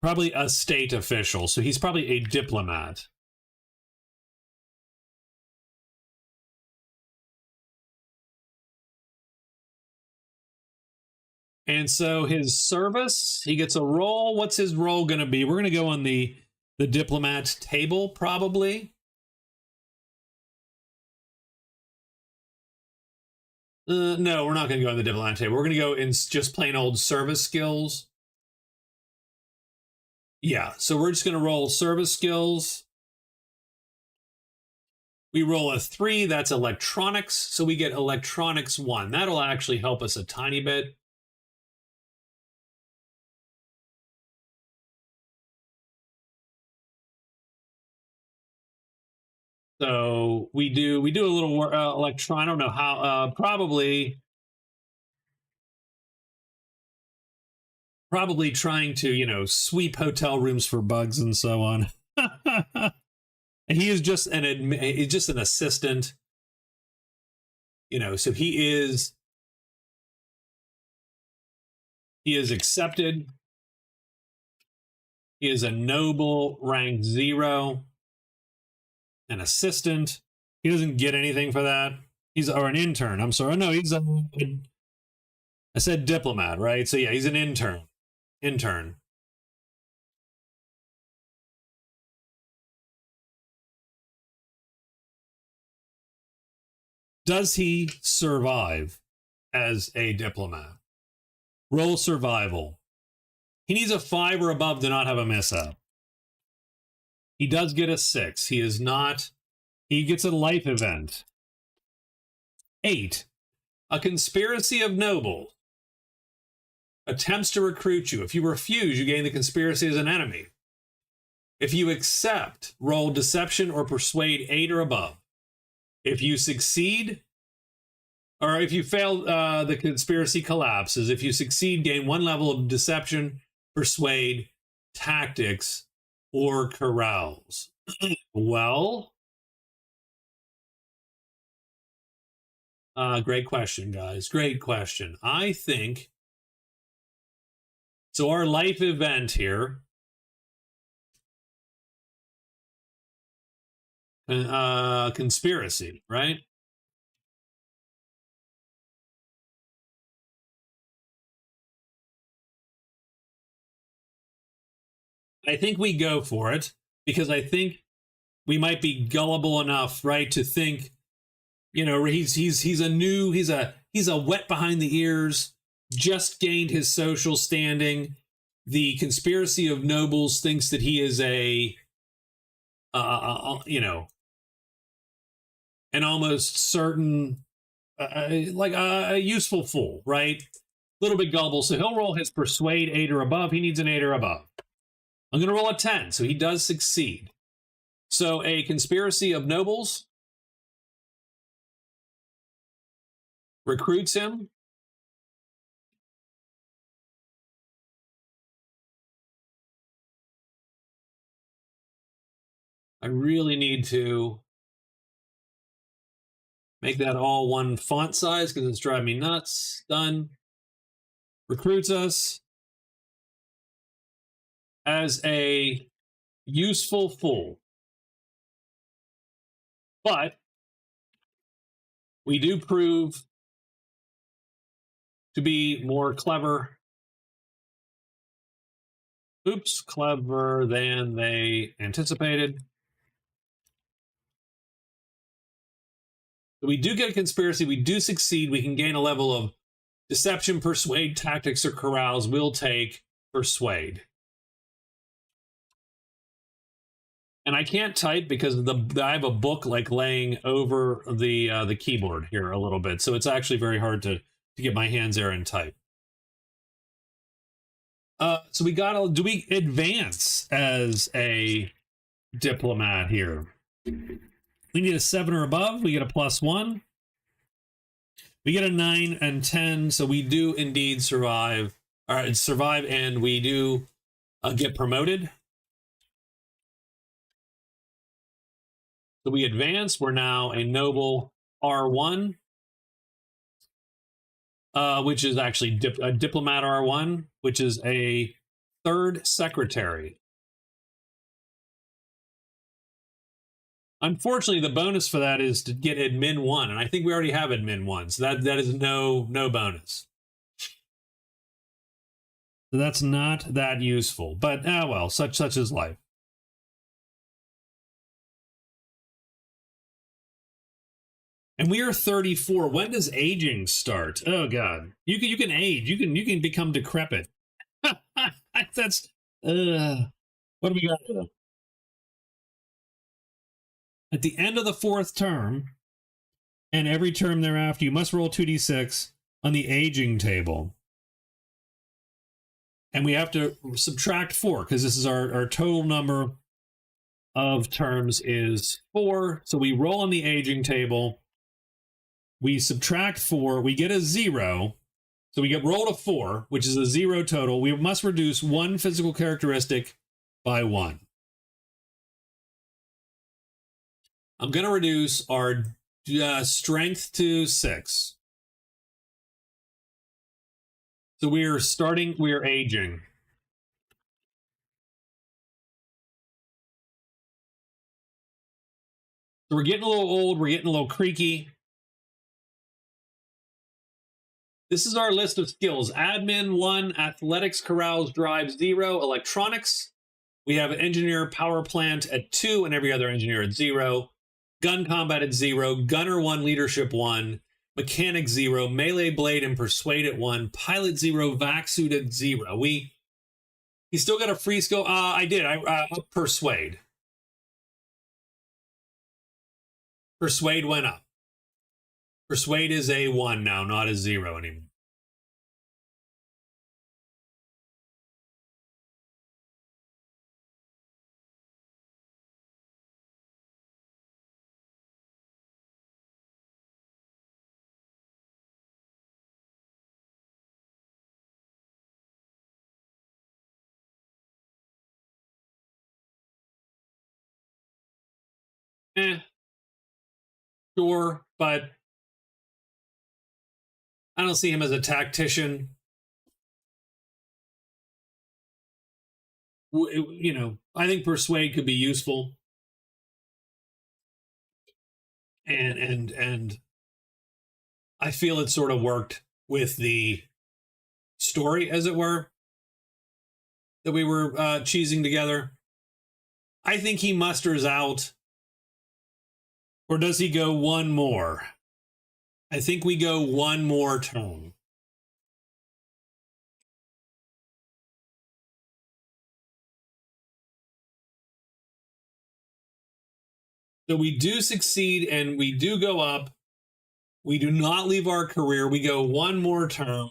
Probably a state official, so he's probably a diplomat. And so his service, he gets a role. What's his role going to be? We're going to go on the diplomat table, probably. No, we're not going to go on the diplomat table. We're going to go in just plain old service skills. Yeah, so we're just going to roll service skills. We roll a 3, that's electronics. So we get electronics 1. That'll actually help us a tiny bit. So we do a little electron. I don't know how. Probably trying to sweep hotel rooms for bugs and so on. He is just he's just an assistant. So he is accepted. He is a noble, rank 0. An assistant. He doesn't get anything for that. Or an intern. I'm sorry. No, he's I said diplomat, right? So yeah, he's an intern. Does he survive as a diplomat? Roll survival. He needs a 5 or above to not have a mishap. He does get a 6. He gets a life event. 8. A conspiracy of nobles attempts to recruit you. If you refuse, you gain the conspiracy as an enemy. If you accept, roll deception or persuade 8 or above. If you succeed, or if you fail, the conspiracy collapses. If you succeed, gain 1 level of deception, persuade, tactics, or carouse. Well, great question, guys. Great question. I think so. Our life event here, conspiracy, right? I think we go for it because I think we might be gullible enough, right, to think, you know, he's a wet behind the ears, just gained his social standing. The conspiracy of nobles thinks that he is a you know, an almost certain like a useful fool, right? A little bit gullible, so he'll roll his persuade 8 or above. He needs an 8 or above. I'm going to roll a 10, so he does succeed. So a conspiracy of nobles recruits him. I really need to make that all one font size because it's driving me nuts. Done. Recruits us as a useful fool. But we do prove to be more clever. Oops, clever than they anticipated. So we do get a conspiracy. We do succeed. We can gain a level of deception, persuade, tactics, or carouse. We'll take persuade. And I can't type because I have a book like laying over the keyboard here a little bit, so it's actually very hard to get my hands there and type. So we got. Do we advance as a diplomat here? We need a 7 or above. We get a +1. We get a 9 and 10, so we do indeed survive. All right, survive, and we do get promoted. So we advance. We're now a noble R1, which is actually a diplomat R1, which is a 3rd secretary. Unfortunately, the bonus for that is to get admin 1, and I think we already have admin 1, so that is no bonus. So that's not that useful, but well, such is life. And we are 34. When does aging start? Oh God, you can age. You can become decrepit. That's what do we got here? At the end of the 4th term, and every term thereafter, you must roll 2d6 on the aging table. And we have to subtract 4 because this is our total number of terms is 4. So we roll on the aging table. We subtract 4. We get a 0. So we get rolled a 4, which is a 0 total. We must reduce 1 physical characteristic by 1. I'm going to reduce our strength to 6. So we are aging. So we're getting a little old, we're getting a little creaky. This is our list of skills. Admin 1, athletics, carouse, drive 0, electronics. We have engineer power plant at 2 and every other engineer at 0. Gun combat at 0, gunner 1, leadership 1, mechanic 0, melee blade and persuade at 1, pilot 0, vac suit at 0. He still got a free skill. I did. I persuade. Persuade went up. Persuade is a 1 now, not a 0 anymore. Sure, but I don't see him as a tactician. You know, I think persuade could be useful, and I feel it sort of worked with the story, as it were, that we were cheesing together. I think he musters out, or does he go one more? I think we go one more turn. So we do succeed and we do go up. We do not leave our career. We go one more term.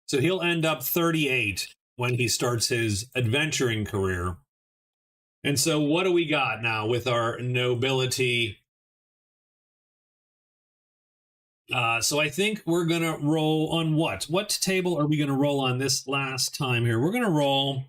So he'll end up 38 when he starts his adventuring career. And so what do we got now with our nobility? So I think we're going to roll on what? What table are we going to roll on this last time here? We're going to roll...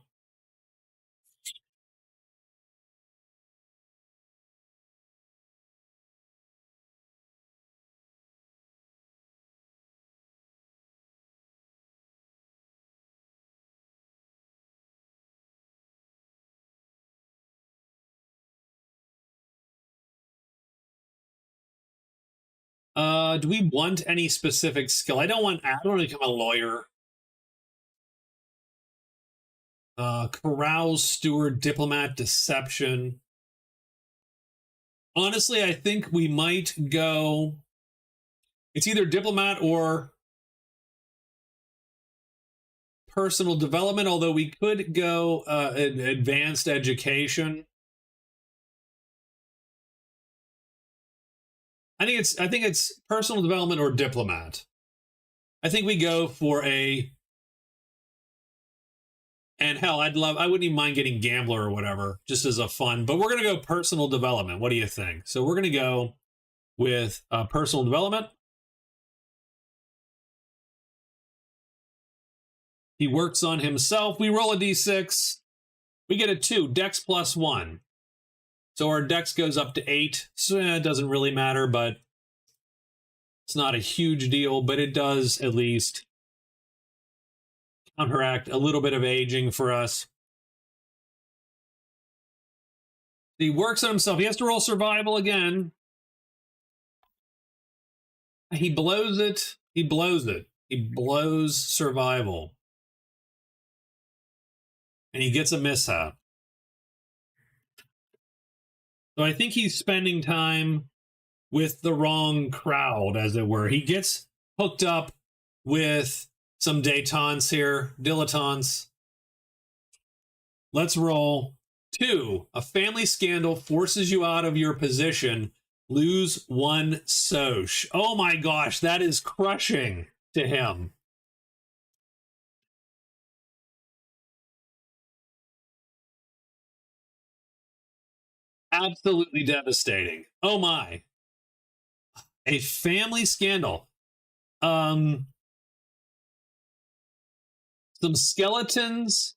do we want any specific skill? I don't want to become a lawyer. Carouse, steward, diplomat, deception. Honestly, I think we might go... It's either diplomat or personal development, although we could go advanced education. I think it's personal development or diplomat. I think we go for a... And hell, I wouldn't even mind getting gambler or whatever, just as a fun. But we're going to go personal development. What do you think? So we're going to go with personal development. He works on himself. We roll a d6. We get a 2, dex +1. So our dex goes up to 8. So it doesn't really matter, but it's not a huge deal, but it does at least counteract a little bit of aging for us. He works on himself. He has to roll survival again. He blows it. He blows it. He blows survival. And he gets a mishap. So I think he's spending time with the wrong crowd, as it were. He gets hooked up with some dilettantes here. Let's roll 2. A family scandal forces you out of your position. Lose 1 soch. Oh my gosh, that is crushing to him. Absolutely devastating. Oh my. A family scandal. Some skeletons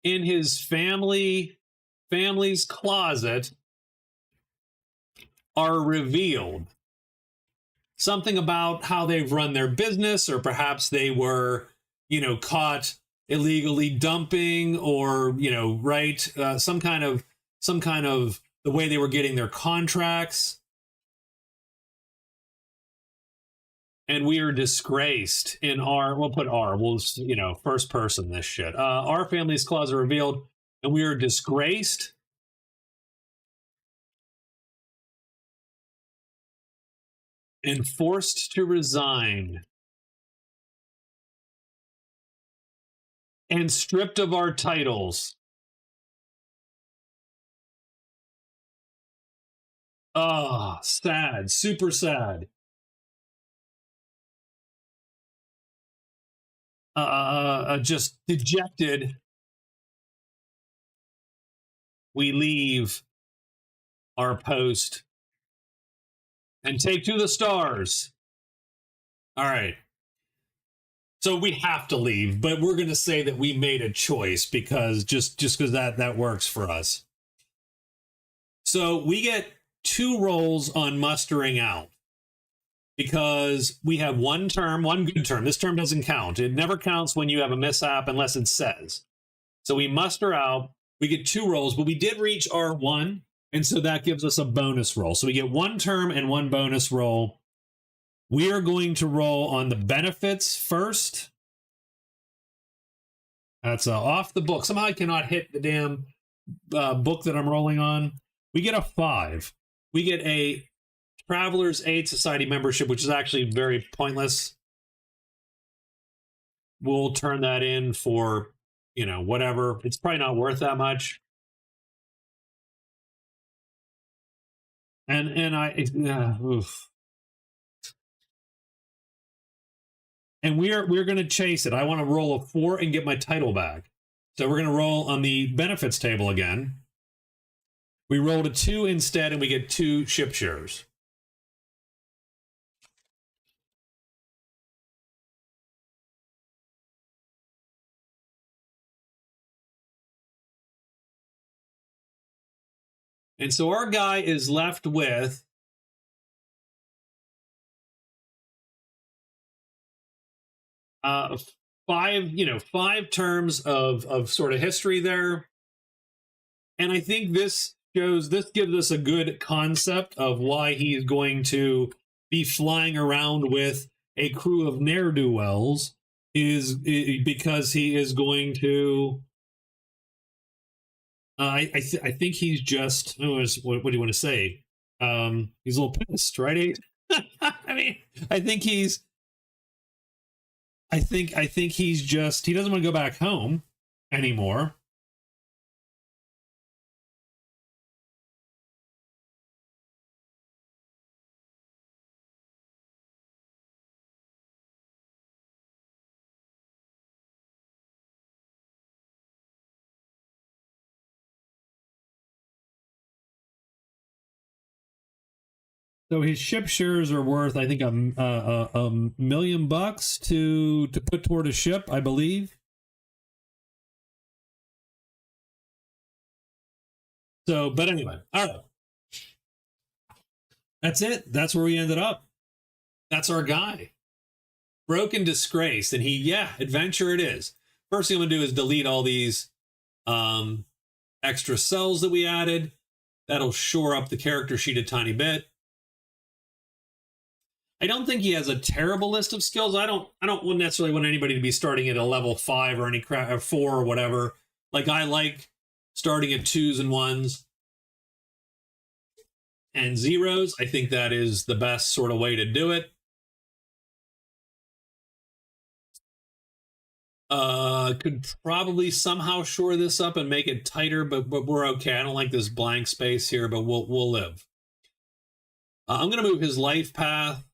in his family's closet are revealed. Something about how they've run their business, or perhaps they were, caught illegally dumping, or, some kind of the way they were getting their contracts. And we are disgraced in we'll put R, first person this shit. Our family's closet revealed, and we are disgraced. And forced to resign. And stripped of our titles. Oh, sad, super sad. Just dejected. We leave our post and take to the stars. All right. So we have to leave, but we're going to say that we made a choice because just because that works for us. So we get 2 rolls on mustering out because we have one good term. This term doesn't count. It never counts when you have a mishap unless it says. So we muster out, we get 2 rolls, but we did reach R1, and so that gives us a bonus roll. So we get 1 term and 1 bonus roll. We are going to roll on the benefits first. That's off the book. Somehow I cannot hit the damn book that I'm rolling on. We get a 5. We get a Traveler's Aid Society membership, which is actually very pointless. We'll turn that in for, you know, whatever. It's probably not worth that much. And oof. And we're going to chase it. I want to roll a 4 and get my title back. So we're going to roll on the benefits table again. We rolled a 2 instead, and we get 2 ship shares. And so our guy is left with five terms of sort of history there. And I think this gives us a good concept of why he's going to be flying around with a crew of ne'er-do-wells is because he is going to I think he's just what do you want to say? He's a little pissed, right? I mean, I think he's just, he doesn't want to go back home anymore. So his ship shares are worth, I think, a $1 million to put toward a ship, I believe. So, but anyway, all right. That's it. That's where we ended up. That's our guy. Broken Disgrace. And adventure it is. First thing I'm going to do is delete all these extra cells that we added. That'll shore up the character sheet a tiny bit. I don't think he has a terrible list of skills. I don't necessarily want anybody to be starting at a level 5 or any or 4 or whatever. Like, I like starting at 2s and 1s and 0s. I think that is the best sort of way to do it. Could probably somehow shore this up and make it tighter, but we're okay. I don't like this blank space here, but we'll live. I'm going to move his life path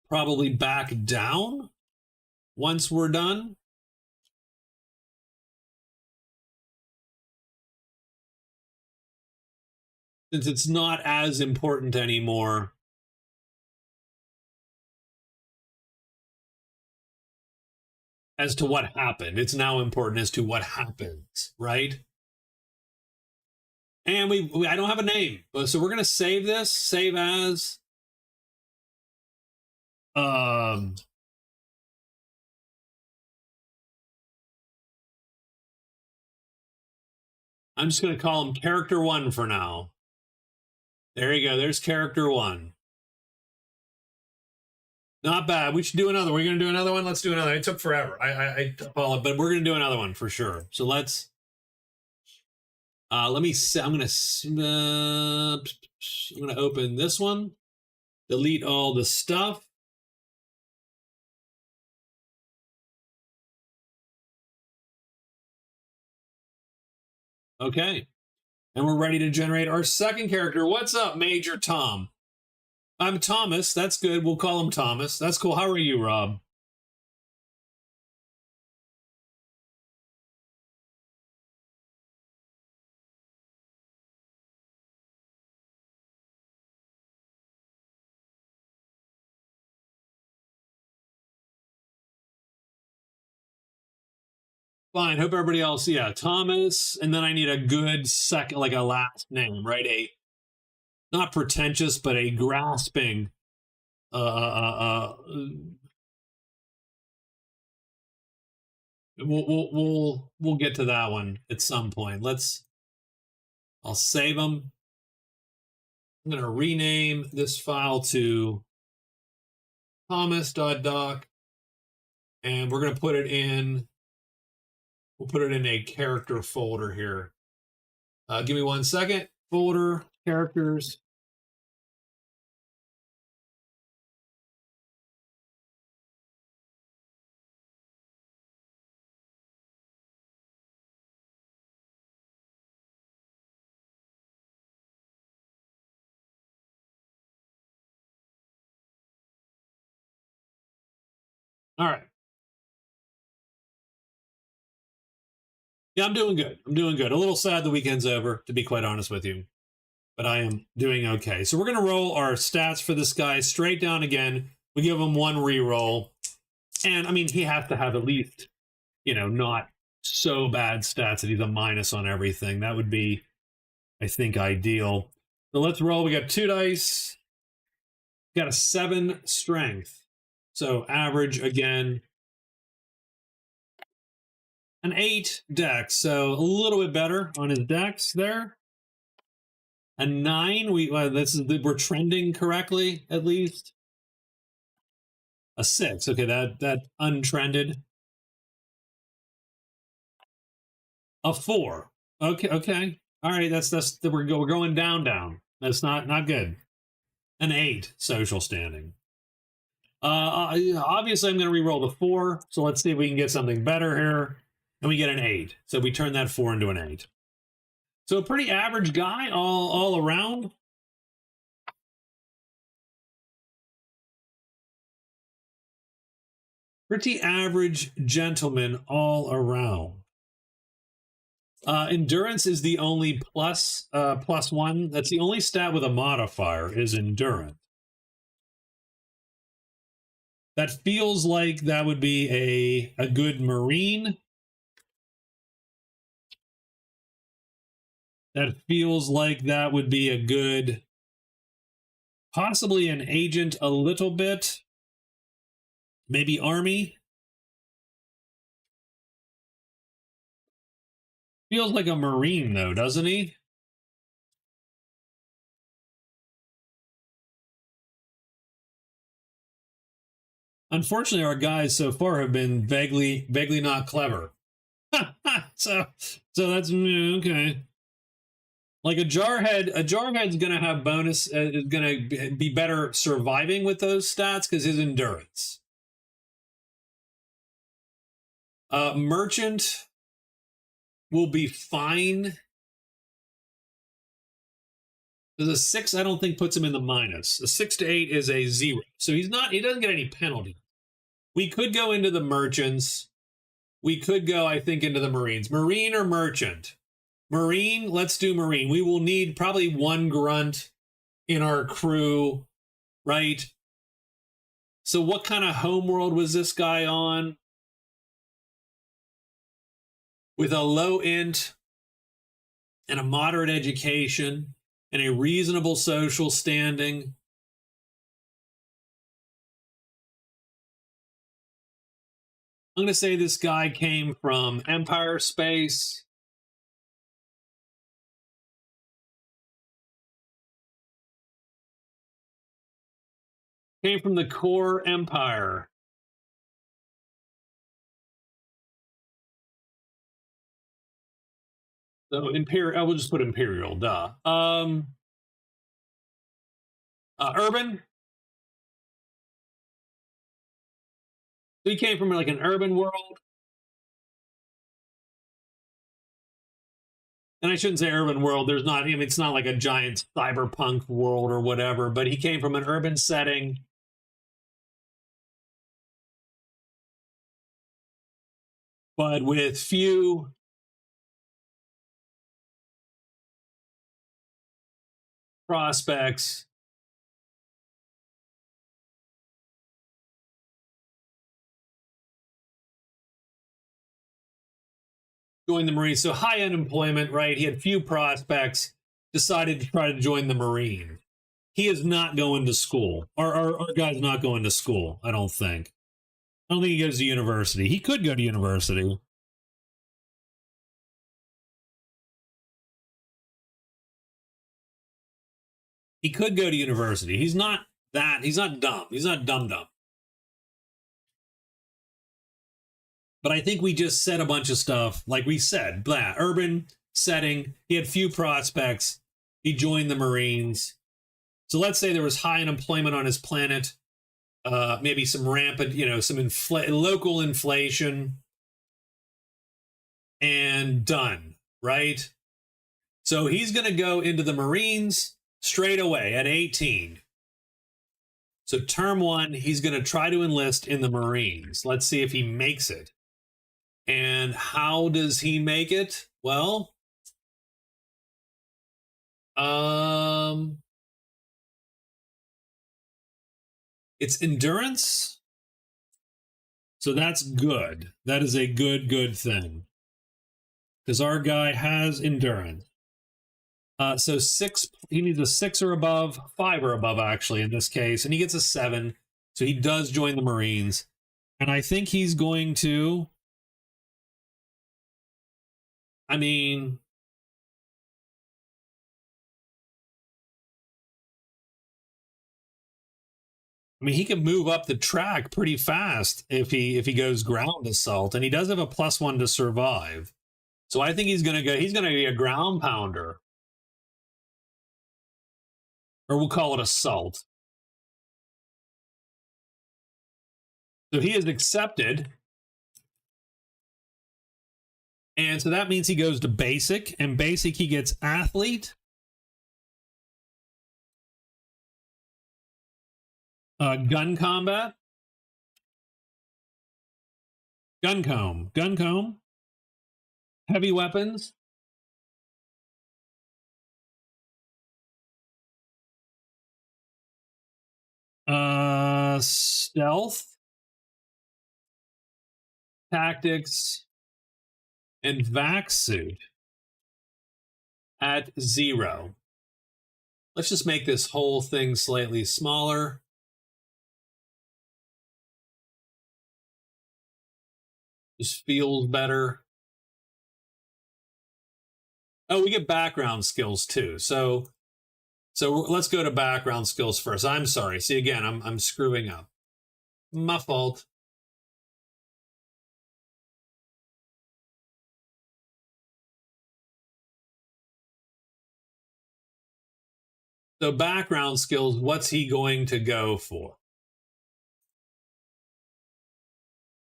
probably back down once we're done. Since it's not as important anymore. As to what happened. It's now important as to what happens, right? And I don't have a name, so we're going to save this. Save as. I'm just going to call him Character 1 for now. There you go. There's Character 1. Not bad. We should do another. We're going to do another one. Let's do another. It took forever. I follow, but we're going to do another one for sure. So let's. Let me. I'm going to open this one. Delete all the stuff. Okay. And we're ready to generate our second character. What's up, Major Tom? I'm Thomas. That's good. We'll call him Thomas. That's cool. How are you, Rob? Fine. Hope everybody else. Yeah, Thomas. And then I need a good second, like a last name, right? not pretentious, but a grasping we'll get to that one at some point. I'll save them. I'm going to rename this file to thomas.doc, and we're going to put it in, we'll put it in a character folder here. Give me 1 second. Folder, characters. All right. Yeah, I'm doing good. I'm doing good. A little sad the weekend's over, to be quite honest with you, but I am doing okay. So we're going to roll our stats for this guy straight down again. We give him 1 reroll. And I mean, he has to have at least, not so bad stats that he's a minus on everything. That would be, I think, ideal. So let's roll. We got 2 dice. Got a 7 strength. So average again. An 8 dex. So a little bit better on his dex there. A 9. We're trending correctly at least. A 6. Okay, that untrended. A 4. Okay. All right, we're going down. That's not good. An 8 social standing. Obviously, I'm going to re-roll the 4. So let's see if we can get something better here. And we get an 8. So we turn that 4 into an 8. So a pretty average guy all around. Pretty average gentleman all around. Endurance is the only plus 1. That's the only stat with a modifier is endurance. That feels like that would be a good Marine. That feels like that would be a good, possibly an agent a little bit. Maybe Army. Feels like a Marine, though, doesn't he? Unfortunately, our guys so far have been vaguely not clever. so that's okay. Like a jarhead's gonna have bonus, is gonna be better surviving with those stats because his endurance. Merchant will be fine. There's a 6, I don't think puts him in the minus. A 6 to 8 is a 0. So he doesn't get any penalty. We could go into the merchants. We could go, I think, into the Marines. Marine or merchant? Marine, let's do Marine. We will need probably 1 grunt in our crew, right? So what kind of homeworld was this guy on? With a low int and a moderate education and a reasonable social standing. I'm going to say this guy came from Empire Space. Came from the core Empire. So Imperial, I will just put Imperial, duh. Urban. So he came from like an urban world. And I shouldn't say urban world. There's not, it's not like a giant cyberpunk world or whatever, but he came from an urban setting. But with few prospects. Join the Marines. So high unemployment, right? He had few prospects, decided to try to join the Marines. he is not going to school. Our guy's not going to school, I don't think. I don't think he goes to university. He could go to university. He could go to university. He's not dumb. He's not dumb. But I think we just said a bunch of stuff. Like we said, blah, urban setting. He had few prospects. He joined the Marines. So let's say there was high unemployment on his planet. Maybe some rampant, some local inflation. And done, right? So he's going to go into the Marines straight away at 18. So term 1, he's going to try to enlist in the Marines. Let's see if he makes it. And how does he make it? Well, it's endurance. So that's good. That is a good thing. Because our guy has endurance. So 6, he needs a 6 or above, 5 or above, actually, in this case. And he gets a 7. So he does join the Marines. And I think he's going to, I mean, he can move up the track pretty fast if he goes ground assault, and he does have a +1 to survive. So I think he's gonna be a ground pounder. Or we'll call it assault. So he is accepted. And so that means he goes to basic, and basic he gets athlete. Gun combat. Guncombe. Heavy weapons. Stealth. Tactics. And vac suit at 0. Let's just make this whole thing slightly smaller. Just feels better. Oh, we get background skills too. So let's go to background skills first. I'm sorry. See, again, I'm screwing up. My fault. So background skills, what's he going to go for?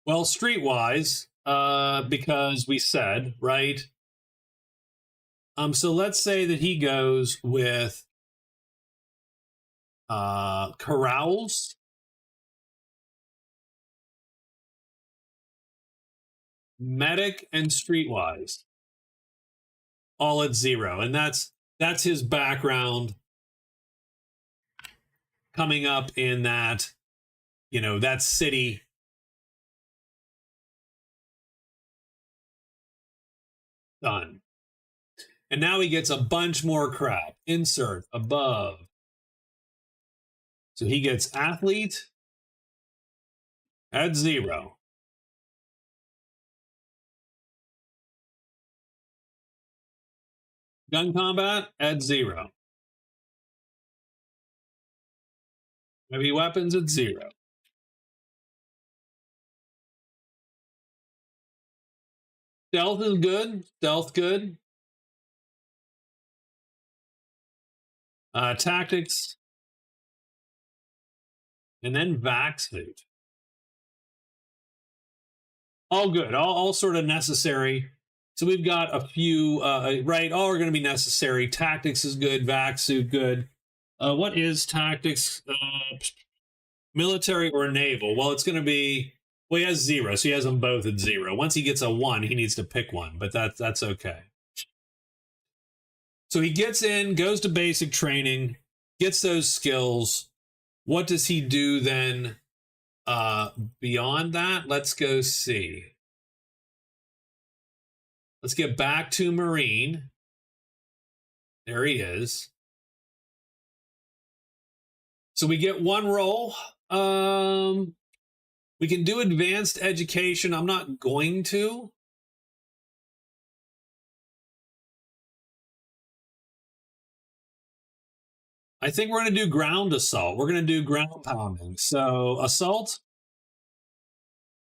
Well, streetwise, because we said, right? So let's say that he goes with corrals, medic, and streetwise, all at 0. And that's his background coming up in that, that city. Done. And now he gets a bunch more crap. Insert above. So he gets athlete at 0. Gun combat at 0. Heavy weapons at 0. Stealth is good. Stealth good. Tactics. And then vac suit. All good. All sort of necessary. So we've got a few, right? All are going to be necessary. Tactics is good. Vac suit good. What is tactics? Military or naval? Well, it's going to be, well, he has 0, so he has them both at 0. Once he gets a 1, he needs to pick one, but that's okay. So he gets in, goes to basic training, gets those skills. What does he do then beyond that? Let's go see. Let's get back to Marine. There he is. So we get one roll. We can do advanced education. I'm not going to. I think we're going to do ground assault. We're going to do ground pounding. So assault.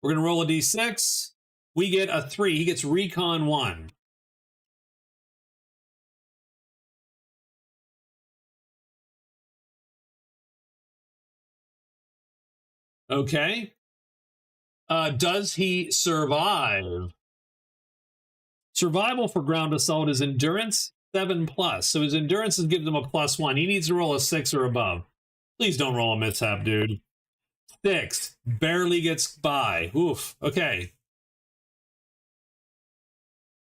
We're going to roll a d6. We get a 3. He gets recon 1. Okay. Does he survive? Survival for ground assault is endurance 7+. So his endurance gives him a +1. He needs to roll a 6 or above. Please don't roll a mishap, dude. 6. Barely gets by. Oof. Okay.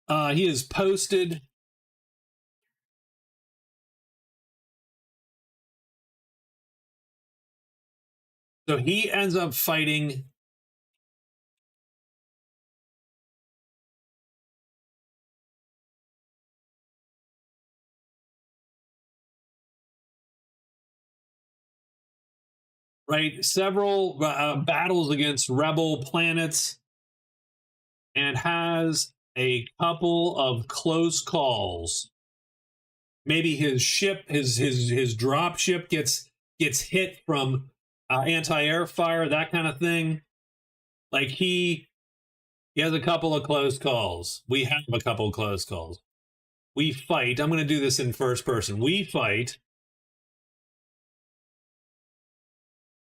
He is posted. So he ends up fighting. Right, several battles against rebel planets, and has a couple of close calls. Maybe his ship, his drop ship gets hit from anti-air fire, that kind of thing. Like he has a couple of close calls. We have a couple of close calls. We fight. I'm going to do this in first person. We fight.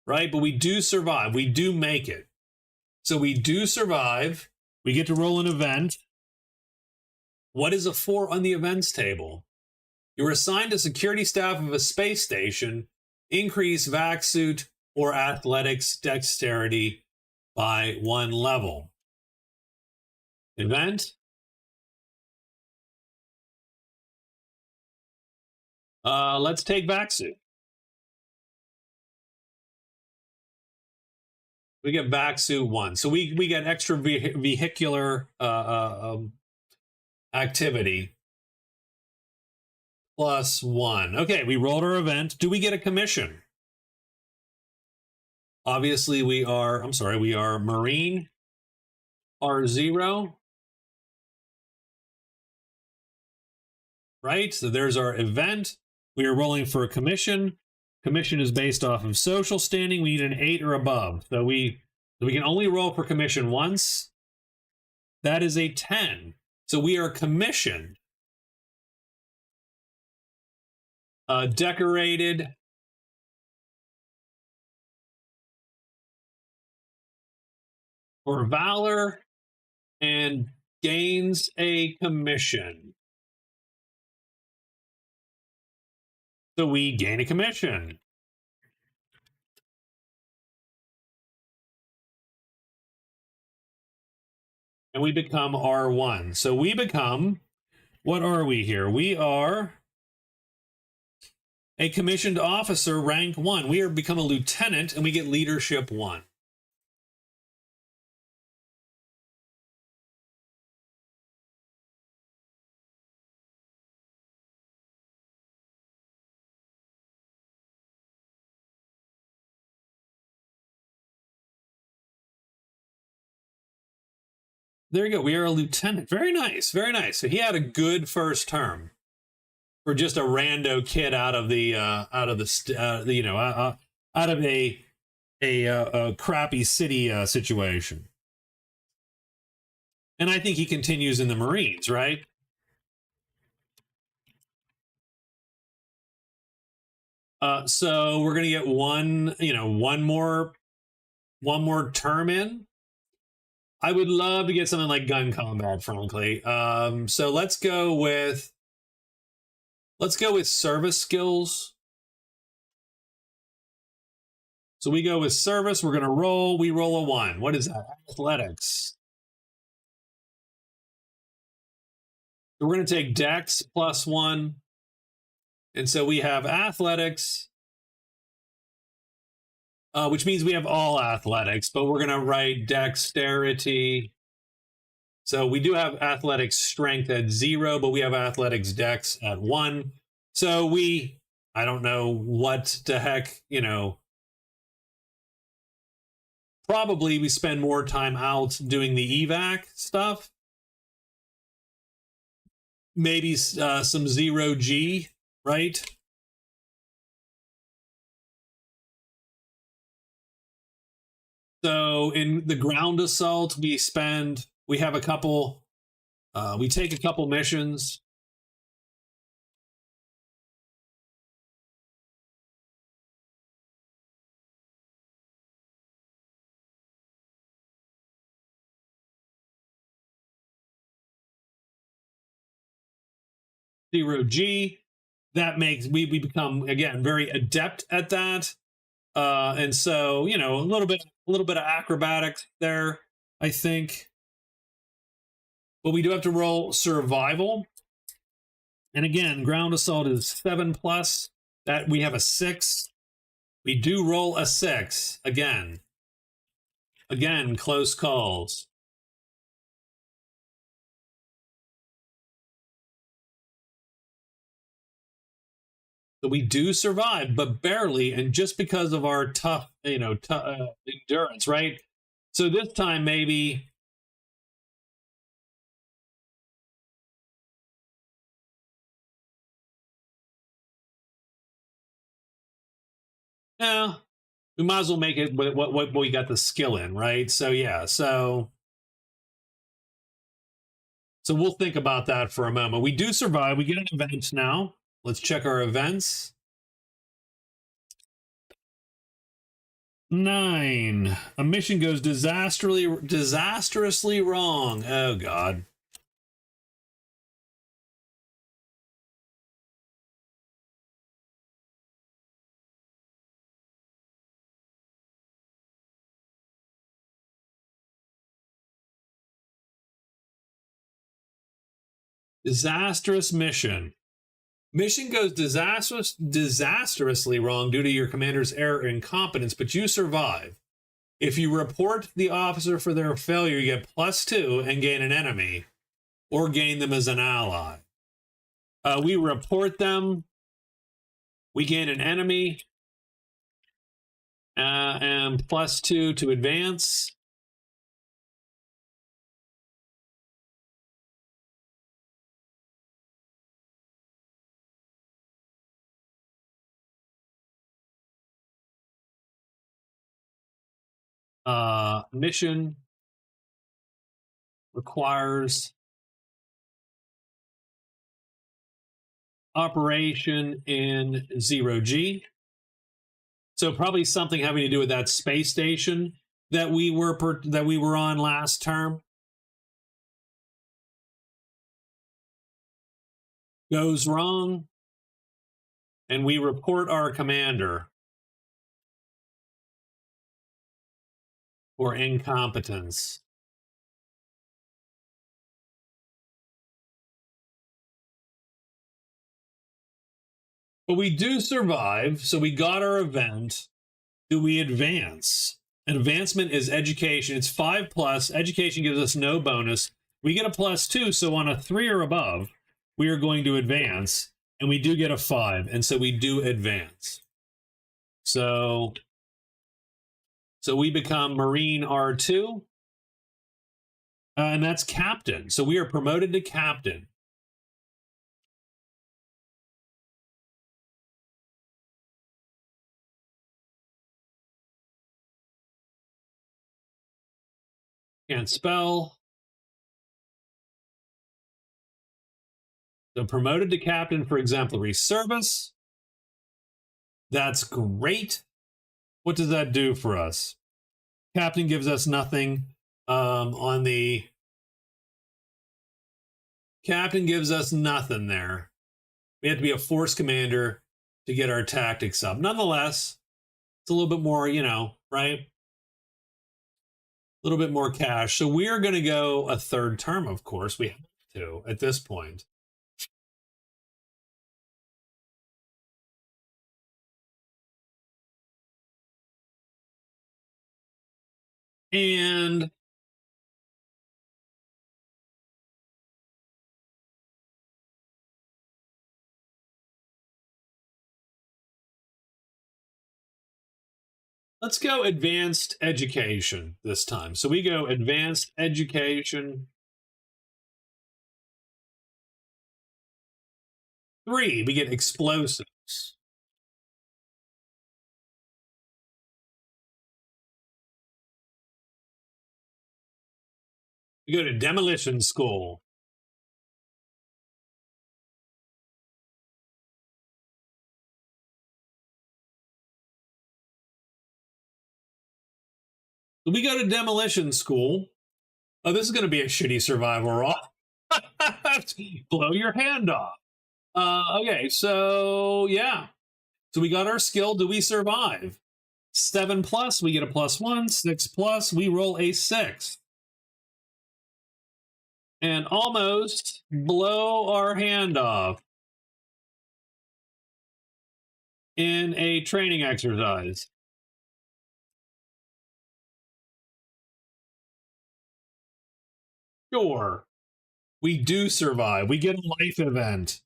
Right? But we do survive. We do make it. So we do survive. We get to roll an event. What is a 4 on the events table? You're assigned to security staff of a space station. Increase vac suit or athletics dexterity by 1 level. Event. Let's take vac suit. We get vac suit 1. So we get extra vehicular activity. +1. Okay, we rolled our event. Do we get a commission? Obviously, we are Marine R0. Right? So there's our event. We are rolling for a commission. Commission is based off of social standing. We need an 8 or above. So we can only roll for commission once. That is a 10. So we are commissioned. Decorated. For valor and gains a commission. So we gain a commission. And we become R1. So we become, what are we here? We are a commissioned officer, rank 1. We are become a lieutenant, and we get leadership 1. There you go. We are a lieutenant. Very nice. Very nice. So he had a good first term for just a rando kid out of a crappy city situation. And I think he continues in the Marines, right? So we're gonna get one more term in. I would love to get something like gun combat, frankly. So let's go with service skills. So we go with service. We're gonna roll. We roll a 1. What is that? Athletics. So we're gonna take Dex +1, and so we have athletics. Which means we have all athletics, but we're going to write dexterity. So we do have athletics strength at 0, but we have athletics dex at 1. So we I don't know what the heck, you know. Probably we spend more time out doing the evac stuff. Maybe some 0G, right? So in the ground assault, we have a couple, we take a couple missions. Zero G, that makes we become again very adept at that, and so you know a little bit of acrobatics there, I think. But we do have to roll survival, and again, ground assault is 7+. That we have a 6. We do roll a 6 again. Again, close calls. So we do survive, but barely, and just because of our tough, you know, endurance, right? So this time maybe. Yeah, we might as well make it what we got the skill in, right? So yeah, so we'll think about that for a moment. We do survive. We get an event now. Let's check our events. 9. A mission goes disastrously wrong. Oh God. Disastrous mission. Mission goes disastrously wrong due to your commander's error or incompetence, but you survive. If you report the officer for their failure, you get +2 and gain an enemy, or gain them as an ally. We report them. We gain an enemy, and +2 to advance. Mission requires operation in 0G. So probably something having to do with that space station that we were on last term. Goes wrong, and we report our commander for incompetence. But we do survive, so we got our event. Do we advance? An advancement is education. It's 5+. Education gives us no bonus. We get a +2, so on a 3 or above, we are going to advance, and we do get a 5, and so we do advance. So we become Marine R2, and that's captain. So we are promoted to captain. Can't spell. So promoted to captain for exemplary service. That's great. What does that do for us? Captain gives us nothing. On the captain gives us nothing there. We have to be a force commander to get our tactics up. Nonetheless, it's a little bit more, you know, right? A little bit more cash. So we are going to go a 3rd term, of course. We have to at this point. And Let's go advanced education this time. So we go advanced education. 3, we get explosives. We go to demolition school. We go to demolition school. Oh, this is going to be a shitty survival roll. Blow your hand off. Okay, so yeah. So we got our skill. Do we survive? 7 plus, we get a +1. 6 plus, we roll a 6. And almost blow our hand off in a training exercise. Sure. We do survive. We get a life event.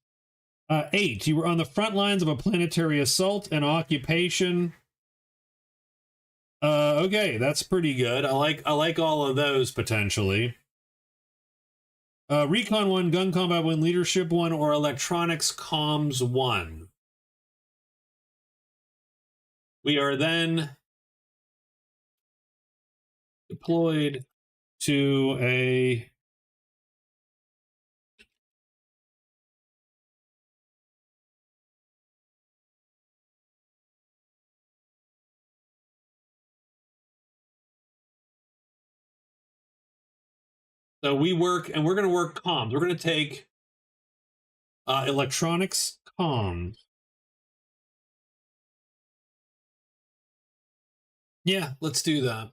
8. You were on the front lines of a planetary assault and occupation. Okay, that's pretty good. I like all of those potentially. Recon 1, gun combat 1, leadership 1, or electronics comms 1. We are then deployed to a so we work, and we're going to work comms. We're going to take electronics comms. Yeah, let's do that.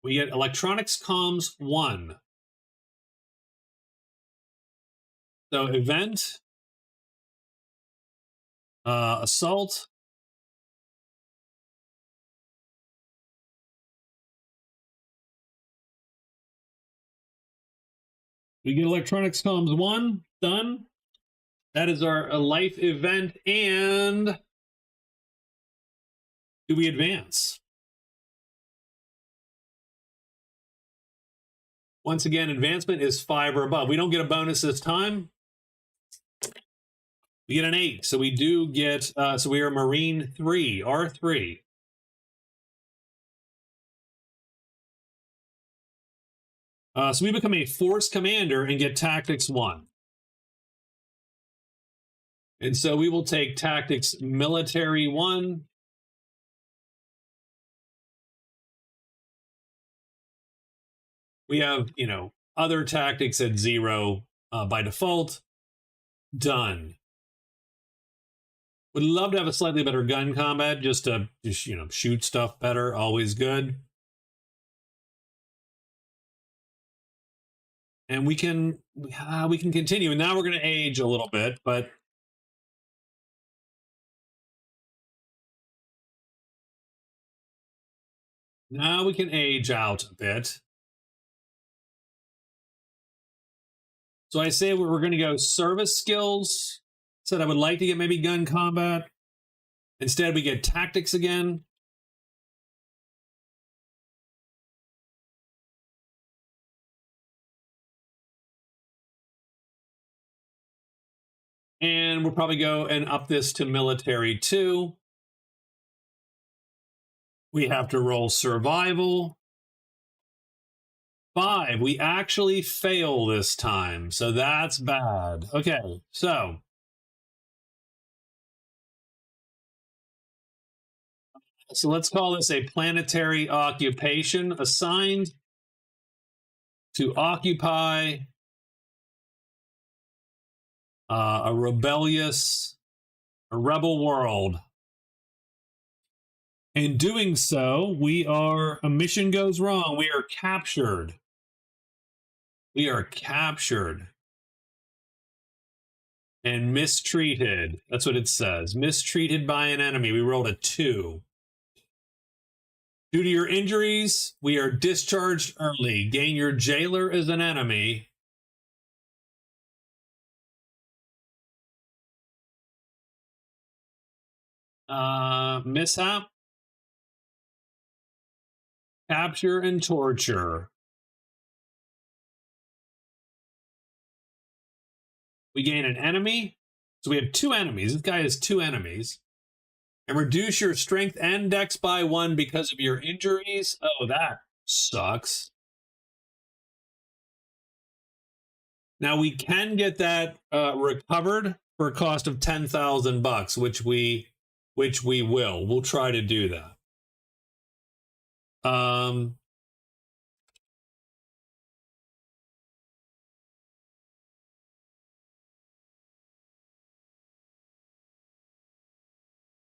We get electronics comms 1. So event, assault. We get electronics comms 1, done. That is our life event. And do we advance? Once again, advancement is 5 or above. We don't get a bonus this time. We get an 8. So we do get, so we are Marine 3, R3. So we become a force commander and get tactics 1. And so we will take tactics military 1. We have, other tactics at 0 by default. Done. Would love to have a slightly better gun combat just to shoot stuff better. Always good. And we can continue. And now we're going to age a little bit, but now we can age out a bit. So I say we're going to go service skills. Said I would like to get maybe gun combat. Instead, we get tactics again. And we'll probably go and up this to military 2. We have to roll survival. 5. We actually fail this time, so that's bad. Okay, so let's call this a planetary occupation assigned to occupy a rebel world. In doing so, a mission goes wrong. We are captured. We are captured and mistreated. That's what it says. Mistreated by an enemy. We rolled a 2. Due to your injuries, we are discharged early. Gain your jailer as an enemy. Mishap, capture, and torture. We gain an enemy. So we have 2 enemies. This guy has 2 enemies. And reduce your strength and dex by 1 because of your injuries. Oh, that sucks. Now we can get that recovered for a cost of $10,000, which we will. We'll try to do that.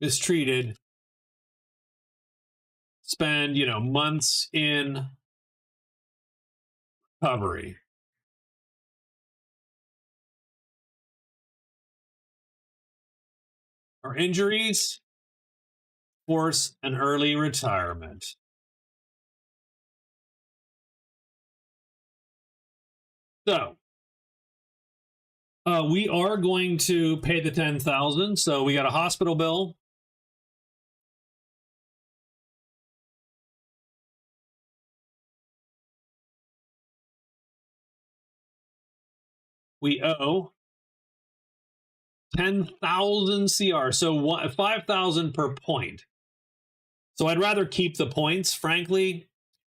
Mistreated. Spend, months in recovery. Our injuries force an early retirement. So we are going to pay the 10,000. So we got a hospital bill. We owe 10,000 CR, so 5,000 per point. So I'd rather keep the points, frankly,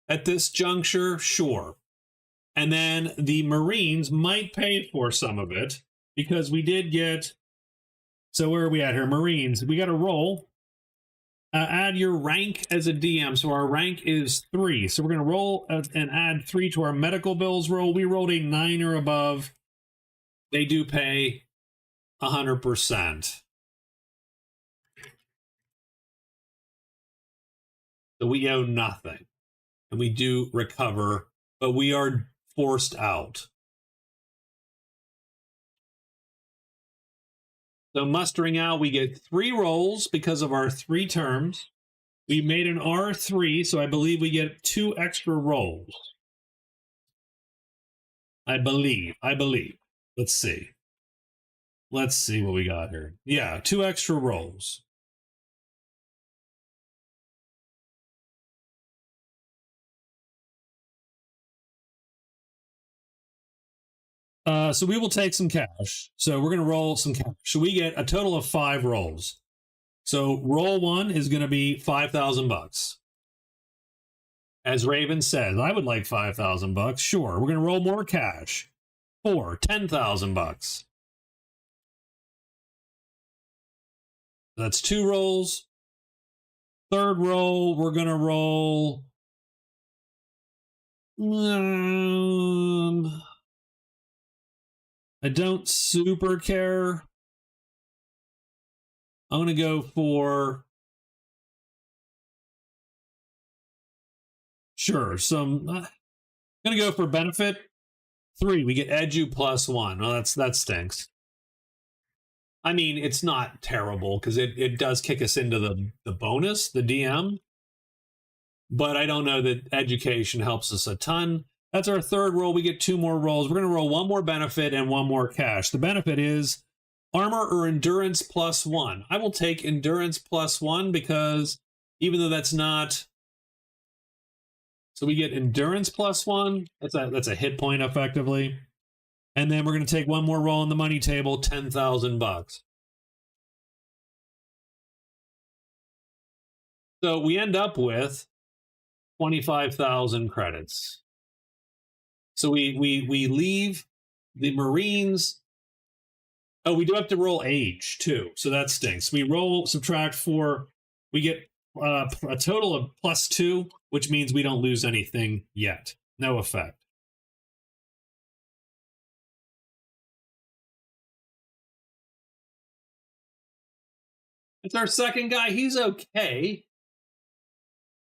at this juncture, sure. And then the Marines might pay for some of it because we did get. So where are we at here? Marines, we got a roll. Add your rank as a DM. So our rank is 3. So we're going to roll and add 3 to our medical bills roll. We rolled a 9 or above. They do pay 100%. So we owe nothing. And we do recover, but we are forced out. So mustering out, we get 3 rolls because of our 3 terms. We made an R3, so I believe we get 2 extra rolls. I believe. Let's see. Let's see what we got here. Yeah, 2 extra rolls. So we will take some cash. So we're going to roll some cash. So we get a total of 5 rolls. So roll 1 is going to be $5,000. As Raven says, I would like $5,000. Sure. We're going to roll more cash. 4, $10,000. That's 2 rolls. Third roll, we're going to roll. I don't super care. I'm going to go for. Sure. I'm going to go for benefit. 3. We get edu +1. Well, that stinks. I mean, it's not terrible because it does kick us into the bonus, the DM. But I don't know that education helps us a ton. That's our third roll. We get 2 more rolls. We're going to roll 1 more benefit and 1 more cash. The benefit is armor or endurance +1. I will take endurance +1 because even though that's not. So we get endurance +1. That's a hit point effectively. And then we're going to take 1 more roll on the money table, $10,000. So we end up with 25,000 credits. So we leave the Marines. Oh, we do have to roll age too, so that stinks. We roll subtract 4. We get a total of +2, which means we don't lose anything yet. No effect. It's our second guy. He's okay.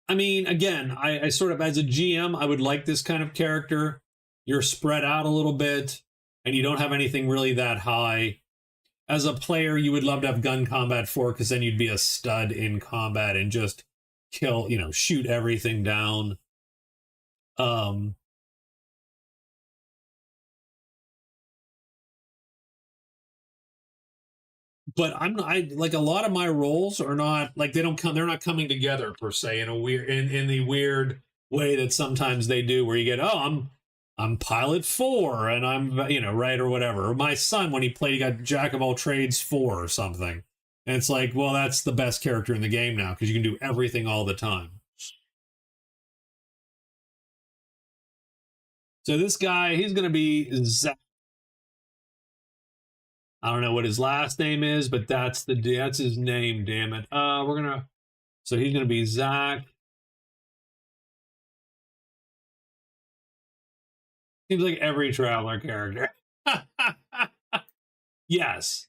I mean, again, I sort of, as a GM, I would like this kind of character. You're spread out a little bit, and you don't have anything really that high. As a player, you would love to have gun combat 4, because then you'd be a stud in combat and just kill, shoot everything down. but I like a lot of my roles are not like they're not coming together per se in a weird in the weird way that sometimes they do where you get, oh, I'm pilot 4 and I'm right or whatever. Or my son, when he played, he got jack of all trades 4 or something. And it's like, well, that's the best character in the game now because you can do everything all the time. So this guy, he's going to be Zach. I don't know what his last name is, but that's his name. Damn it. So he's gonna be Zach. Seems like every Traveler character. Yes,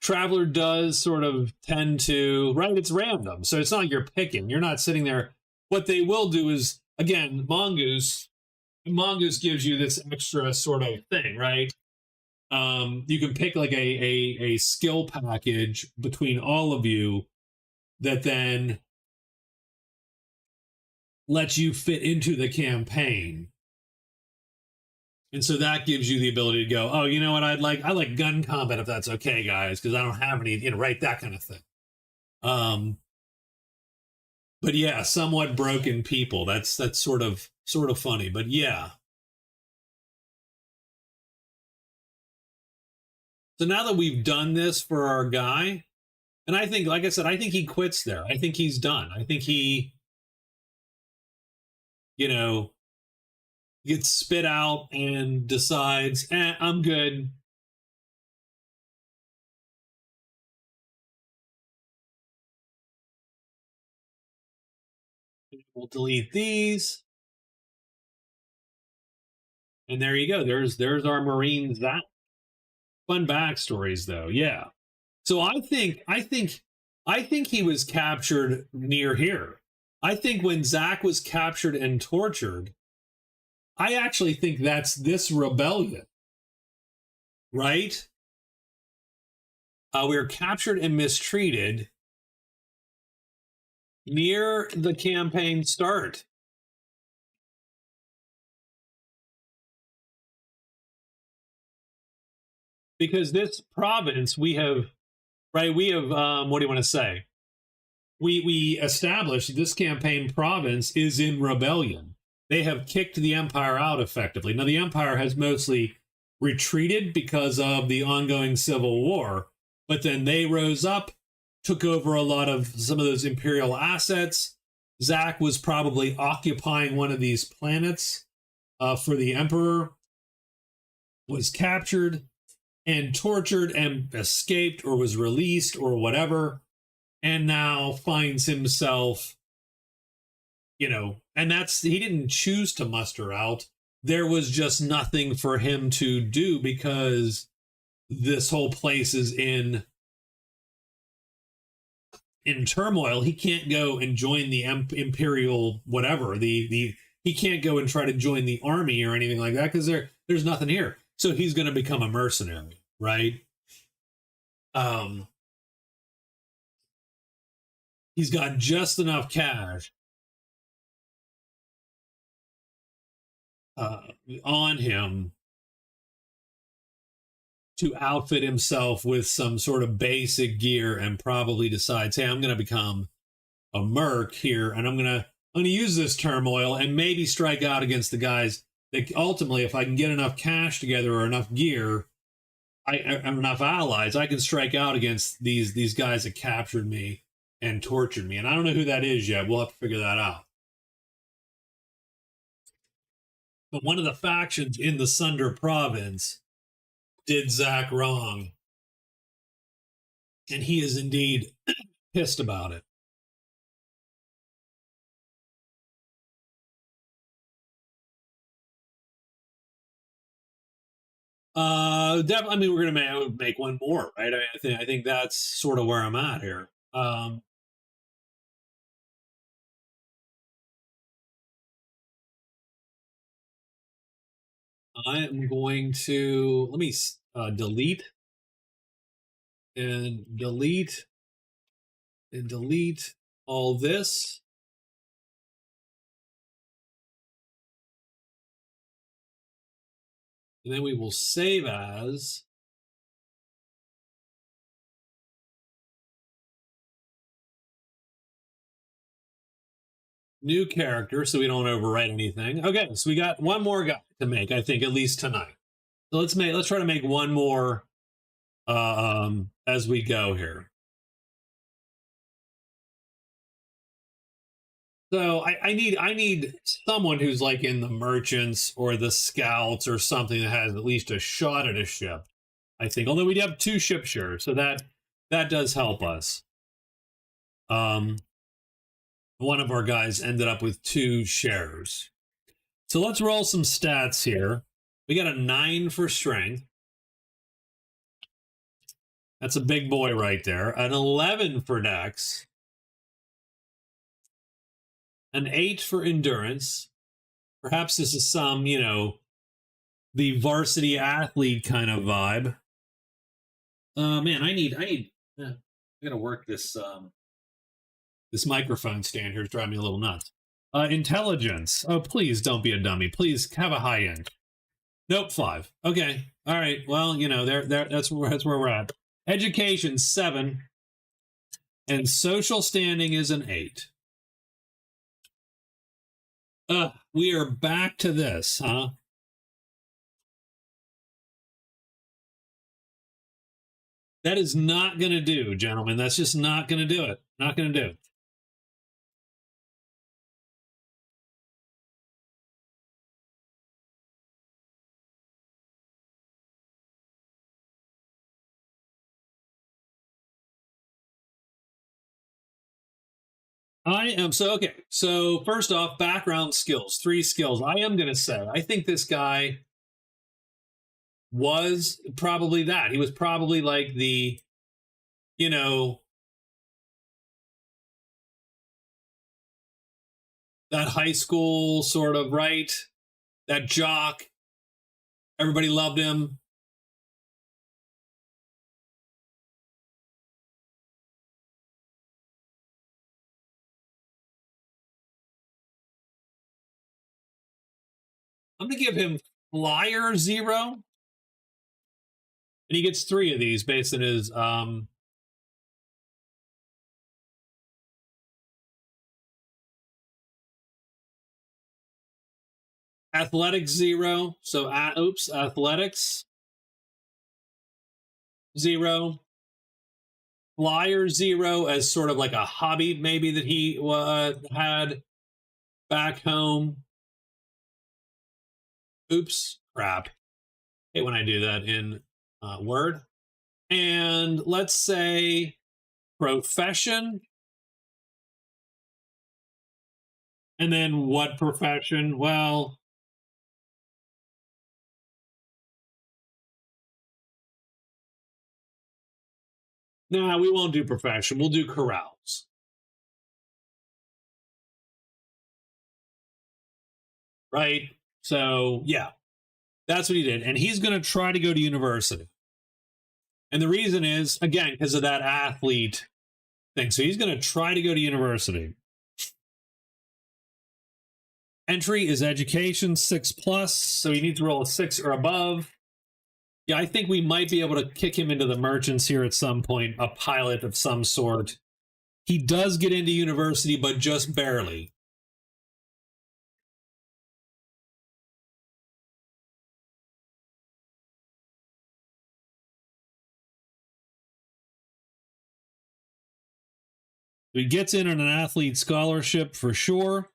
Traveler does sort of tend to, right? It's random, so it's not like you're picking. You're not sitting there. What they will do is, again, Mongoose. Mongoose gives you this extra sort of thing, right? You can pick like a skill package between all of you that then lets you fit into the campaign. And so that gives you the ability to go, oh, you know what? I like gun combat if that's okay, guys, because I don't have any, right, that kind of thing. But yeah, somewhat broken people. That's sort of funny, but yeah. So now that we've done this for our guy, and I think, like I said, I think he quits there. I think he's done. I think he, gets spit out and decides, I'm good. We'll delete these. And there you go. There's our Marines. That fun backstories though. Yeah. So I think he was captured near here. I think when Zach was captured and tortured, I actually think that's this rebellion. Right? We were captured and mistreated near the campaign start. Because this province, we have, what do you want to say? We established this campaign province is in rebellion. They have kicked the Empire out effectively. Now, the Empire has mostly retreated because of the ongoing civil war, but then they rose up, took over a lot of some of those Imperial assets. Zach was probably occupying one of these planets for the Emperor, was captured and tortured and escaped or was released or whatever, and now finds himself, and he didn't choose to muster out. There was just nothing for him to do because this whole place is in turmoil. He can't go and join the Imperial whatever. He can't go and try to join the army or anything like that because there's nothing here. So he's going to become a mercenary, right? He's got just enough cash on him to outfit himself with some sort of basic gear and probably decides, hey, I'm going to become a merc here and I'm going to use this turmoil and maybe strike out against the guys that ultimately, if I can get enough cash together or enough gear, enough allies, I can strike out against these guys that captured me and tortured me. And I don't know who that is yet. We'll have to figure that out. But one of the factions in the Sunder province did Zach wrong. And he is indeed pissed about it. Definitely. I mean, we're gonna make one more, right? I think that's sort of where I'm at here. I am going to let me delete and delete and delete all this. And then we will save as. New character, so we don't overwrite anything. Okay, so we got one more guy to make, I think, at least tonight. So let's try to make one more as we go here. So I need someone who's like in the merchants or the scouts or something that has at least a shot at a ship. I think, although we have 2 ship shares, so that does help us. One of our guys ended up with 2 shares. So let's roll some stats here. We got a 9 for strength. That's a big boy right there. An 11 for dex. An 8 for endurance. Perhaps this is some, the varsity athlete kind of vibe. Man, I gotta work this this microphone stand here is driving me a little nuts. Intelligence. Oh, please don't be a dummy. Please have a high end. Nope, 5. Okay. All right. Well, that's where we're at. Education 7. And social standing is an 8. We are back to this, huh? That is not going to do, gentlemen. That's just not going to do it. Not going to do. I am so okay. So first off, background skills, 3 skills. I am going to say, I think this guy was probably that. He was probably like the, that high school sort of, right? That jock. Everybody loved him. I'm going to give him flyer 0. And he gets 3 of these based on his athletics 0. So athletics 0. Flyer 0 as sort of like a hobby maybe that he had back home. Oops, crap. Hate when I do that in Word. And let's say profession. And then what profession? Well, nah, we won't do profession. We'll do corrals. Right? So, yeah, that's what he did. And he's going to try to go to university. And the reason is, again, because of that athlete thing. So he's going to try to go to university. Entry is education 6+, so you need to roll a 6 or above. Yeah, I think we might be able to kick him into the merchants here at some point, a pilot of some sort. He does get into university, but just barely. He gets in on an athlete scholarship for sure.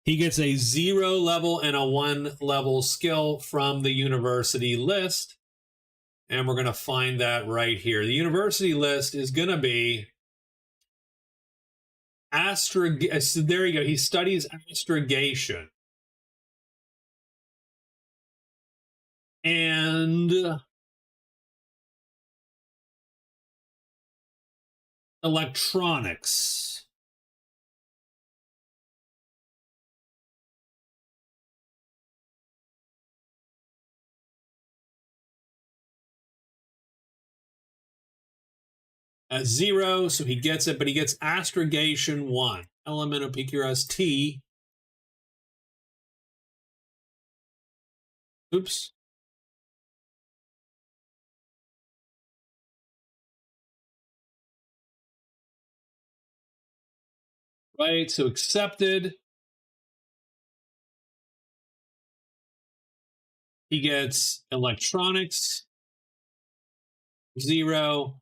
He gets a 0 level and a 1 level skill from the university list. And we're going to find that right here. The university list is going to be so there you go. He studies astrogation. And electronics. A 0, so he gets it, but he gets astrogation 1. Element of PQRS T. Oops. Right, so accepted. He gets electronics, 0,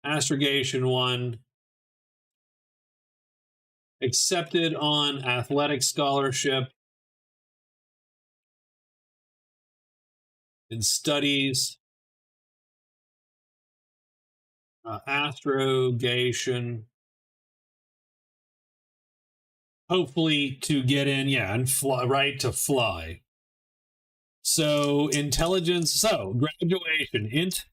astrogation 1, accepted on athletic scholarship in studies, astrogation, hopefully to get in, yeah, and fly, right, to fly. So intelligence, so graduation, int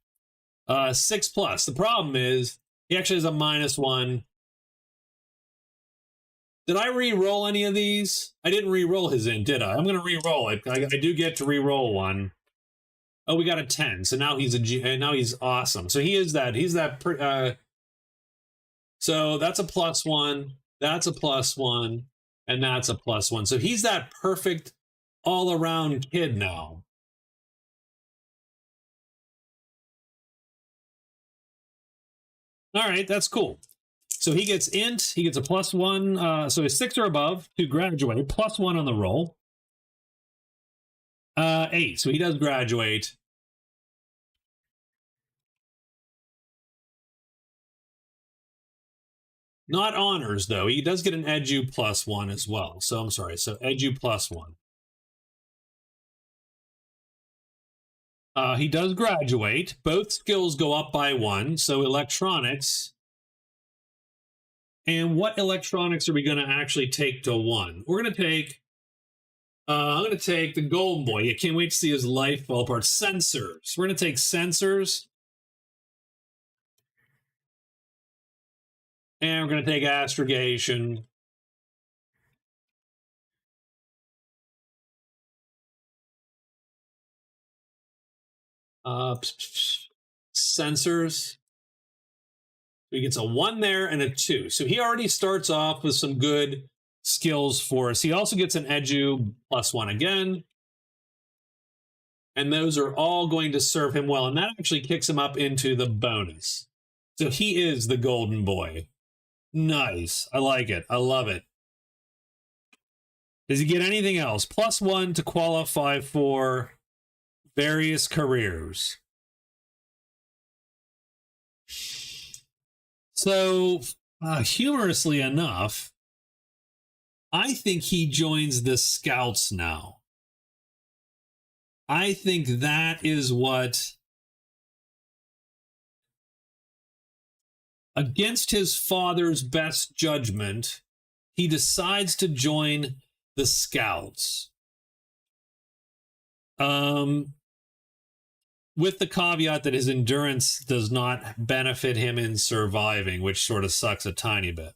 6+. The problem is he actually has a -1. Did I re-roll any of these? I didn't re-roll his int, did I? I'm going to re-roll it. I do get to re-roll one. Oh, we got a 10. So now he's now he's awesome. So he is that. He's that. So that's a +1. That's a +1, and that's a +1. So he's that perfect all-around kid now. All right, that's cool. So he gets int, he gets a +1. So he's 6 or above to graduate, +1 on the roll. 8, so he does graduate. Not honors, though. He does get an edu +1 as well. So I'm sorry, so edu +1. He does graduate. Both skills go up by 1. So electronics. And what electronics are we going to actually take to 1? We're going to take, I'm going to take the Golden Boy. I can't wait to see his life fall apart. Sensors. We're going to take sensors. And we're going to take astrogation. Sensors. He gets a 1 there and a 2. So he already starts off with some good skills for us. He also gets an edu +1 again. And those are all going to serve him well. And that actually kicks him up into the bonus. So he is the Golden Boy. Nice. I like it. I love it. Does he get anything else? +1 to qualify for various careers. So, humorously enough, I think he joins the Scouts now. I think that is what, against his father's best judgment, he decides to join the Scouts. With the caveat that his endurance does not benefit him in surviving, which sort of sucks a tiny bit.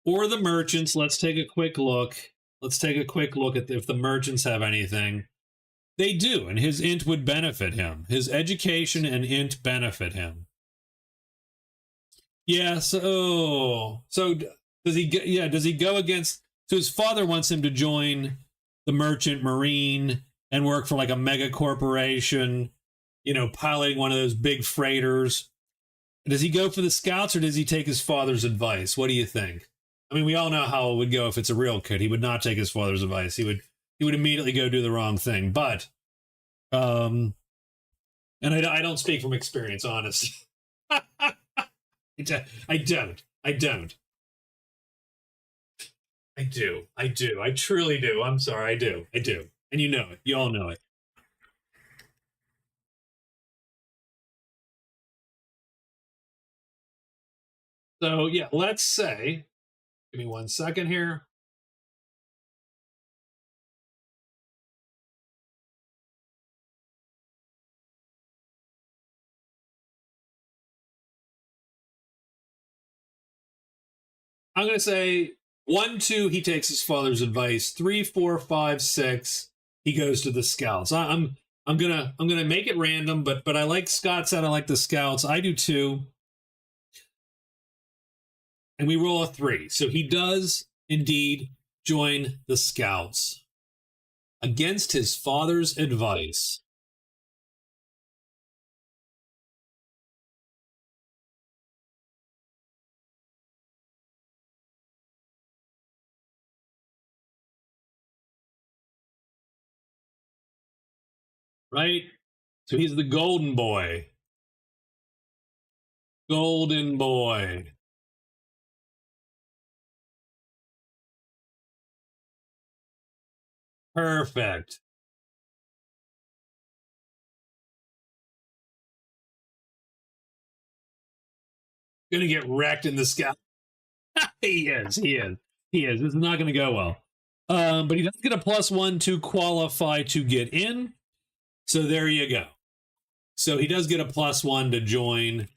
Or the merchants. Let's take a quick look. Let's take a quick look at if the merchants have anything. They do, and his int would benefit him. His education and int benefit him. Yeah, so does he does he go against, so his father wants him to join the merchant marine and work for like a mega corporation, piloting one of those big freighters. Does he go for the Scouts or does he take his father's advice? What do you think? I mean, we all know how it would go if it's a real kid. He would not take his father's advice. He would immediately go do the wrong thing. But and I don't speak from experience, honestly. I don't. I do. I truly do. I'm sorry. I do. And you know it. You all know it. So, yeah, let's say, give me 1 second here. I'm going to say 1, 2, he takes his father's advice. 3, 4, 5, 6, he goes to the Scouts. I'm gonna make it random, but I like Scott said I like the Scouts. I do too. And we roll a 3. So he does indeed join the Scouts against his father's advice. right? So he's the golden boy. Golden boy. Perfect. Gonna get wrecked in the sky. He is. This is not gonna go well. But he does get a +1 to qualify to get in. So there you go. So he does get a +1 to join.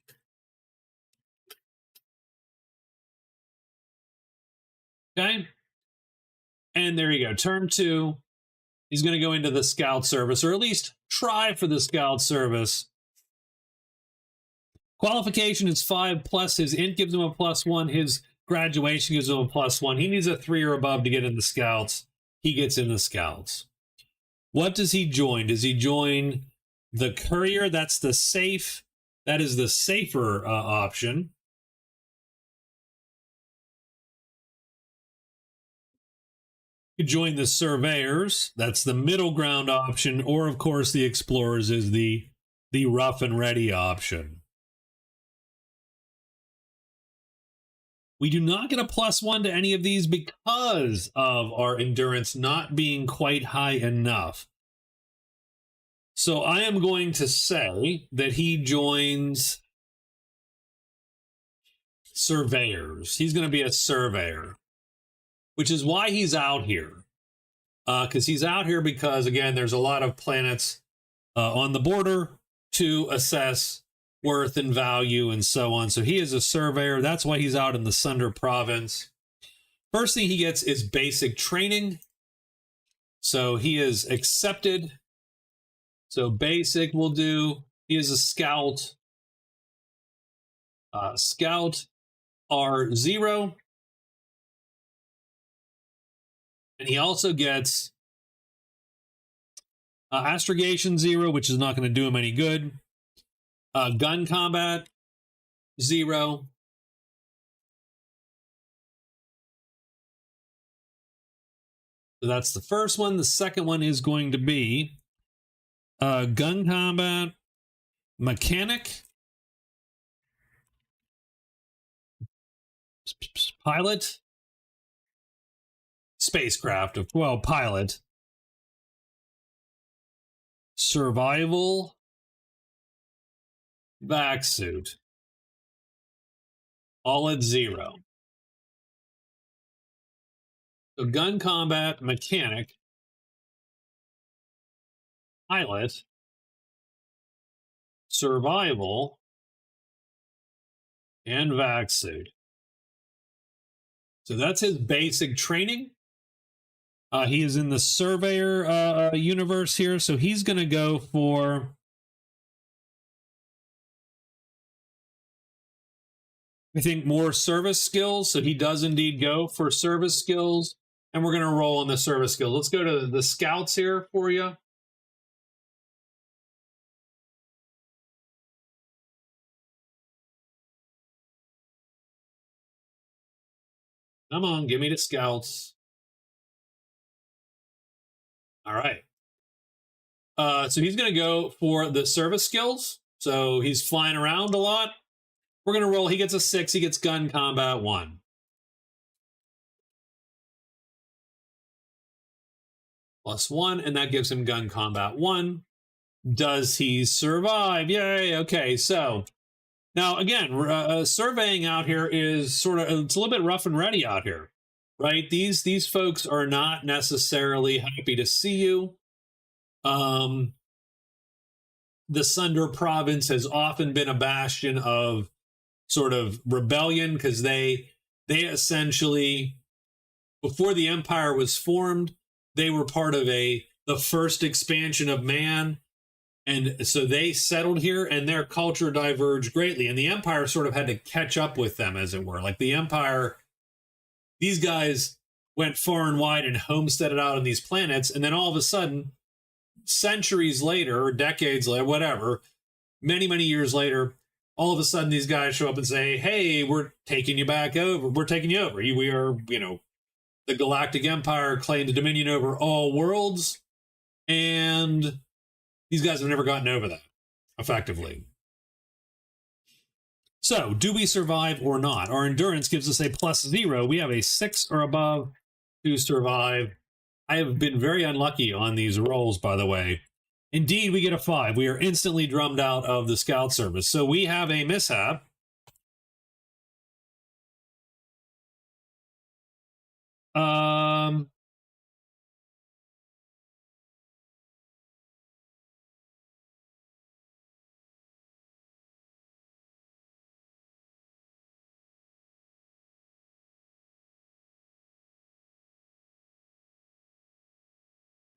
Okay. And there you go. Turn 2. He's going to go into the scout service, or at least try for the scout service. Qualification is 5 plus his int gives him a +1. His graduation gives him a +1. He needs a 3 or above to get in the scouts. He gets in the scouts. What does he join? Does he join the courier? That's the safe. That is the safer option. You join the surveyors. That's the middle ground option. Or, of course, the explorers is the rough and ready option. We do not get a +1 to any of these because of our endurance not being quite high enough. So I am going to say that he joins surveyors. He's going to be a surveyor, which is why he's out here. Because he's out here because, again, there's a lot of planets on the border to assess worth and value and so on. So he is a surveyor. That's why he's out in the Sunder province. First thing he gets is basic training. So he is accepted. So basic will do. He is a scout. Scout R0. And he also gets astrogation 0, which is not going to do him any good. Gun combat 0. So that's the first one. The second one is going to be gun combat mechanic, pilot, spacecraft, well, pilot, survival, vac suit, all at 0. So gun combat mechanic, pilot, survival, and vac suit. So that's his basic training. He is in the surveyor universe here, so he's going to go for, I think, more service skills. So he does indeed go for service skills, and we're going to roll on the service skills. Let's go to the scouts here for you. Come on, give me the scouts. All right. So he's going to go for the service skills. So he's flying around a lot. We're going to roll. He gets a 6. He gets gun combat 1. +1, and that gives him gun combat 1. Does he survive? Yay. Okay, so now again, surveying out here is sort of, it's a little bit rough and ready out here, right? These folks are not necessarily happy to see you. The Sunder province has often been a bastion of sort of rebellion because they essentially, before the empire was formed, they were part of the first expansion of man. And so they settled here and their culture diverged greatly. And the empire sort of had to catch up with them, as it were. Like the empire, these guys went far and wide and homesteaded out on these planets. And then all of a sudden, centuries later, or decades later, whatever, many, many years later, all of a sudden these guys show up and say, hey, we're taking you back over. We're taking you over. We are, the Galactic Empire claimed dominion over all worlds. And These guys have never gotten over that effectively. So, do we survive or not? Our endurance gives us a +0. We have a 6 or above to survive. I have been very unlucky on these rolls, by the way. Indeed, we get a 5. We are instantly drummed out of the scout service. So we have a mishap.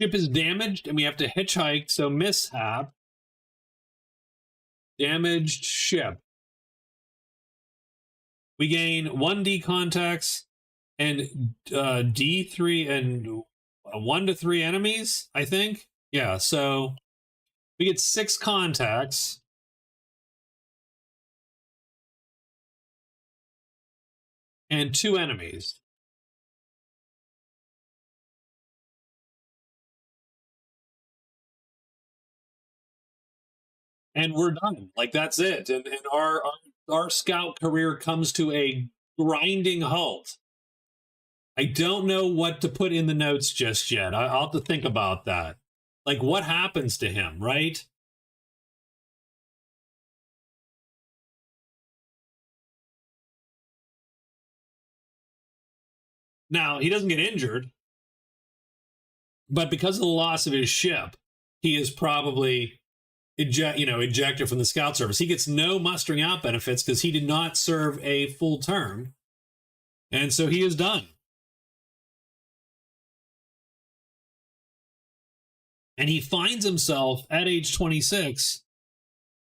Ship is damaged, and we have to hitchhike, so mishap. Damaged ship. We gain 1D contacts and D3 and 1 to 3 enemies, I think. Yeah, so we get 6 contacts. And 2 enemies. And we're done. Like, that's it. And our scout career comes to a grinding halt. I don't know what to put in the notes just yet. I'll have to think about that. Like, what happens to him, right? Now, he doesn't get injured, but because of the loss of his ship, he is probably ejected from the scout service. He gets no mustering out benefits because he did not serve a full term. And so he is done. And he finds himself at age 26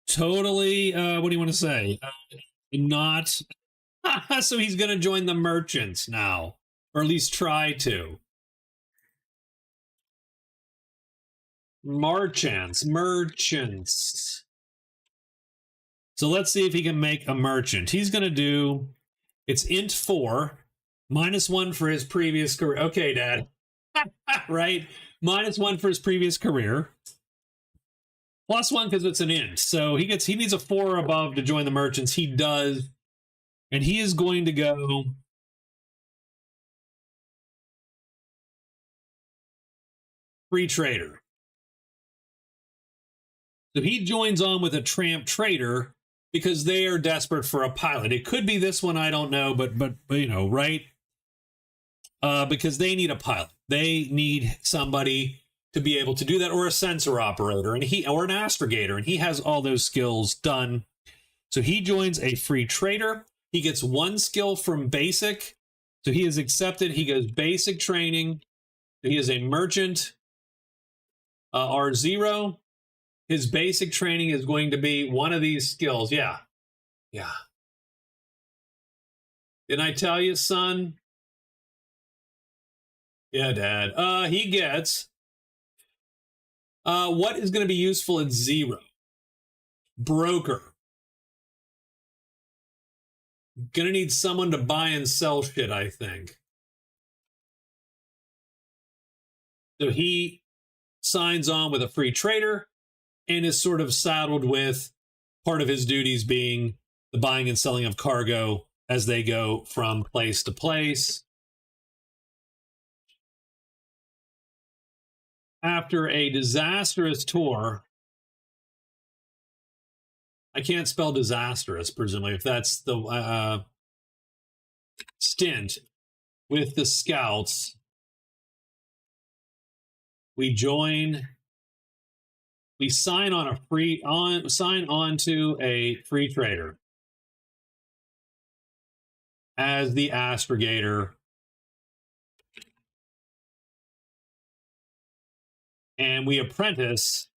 totally, what do you want to say? Not. So he's going to join the merchants now, or at least try to. Merchants. So let's see if he can make a merchant. He's going to do, it's int 4, -1 for his previous career. Okay, Dad. Right? -1 for his previous career. +1 because it's an int. So he needs a 4 or above to join the merchants. He does. And he is going to go free trader. So he joins on with a tramp trader because they are desperate for a pilot. It could be this one, I don't know, but right? Because they need a pilot. They need somebody to be able to do that, or a sensor operator, or an astrogator, and he has all those skills done. So he joins a free trader. He gets 1 skill from basic. So he is accepted. He goes basic training. He is a merchant. R0. His basic training is going to be one of these skills. Yeah. Didn't I tell you, son? Yeah, Dad. He gets what is going to be useful at 0? Broker. Gonna need someone to buy and sell shit, I think. So he signs on with a free trader and is sort of saddled with part of his duties being the buying and selling of cargo as they go from place to place. After a disastrous tour, I can't spell disastrous, presumably, if that's the stint with the scouts, we sign on to a free trader as the astrogator, and we apprentice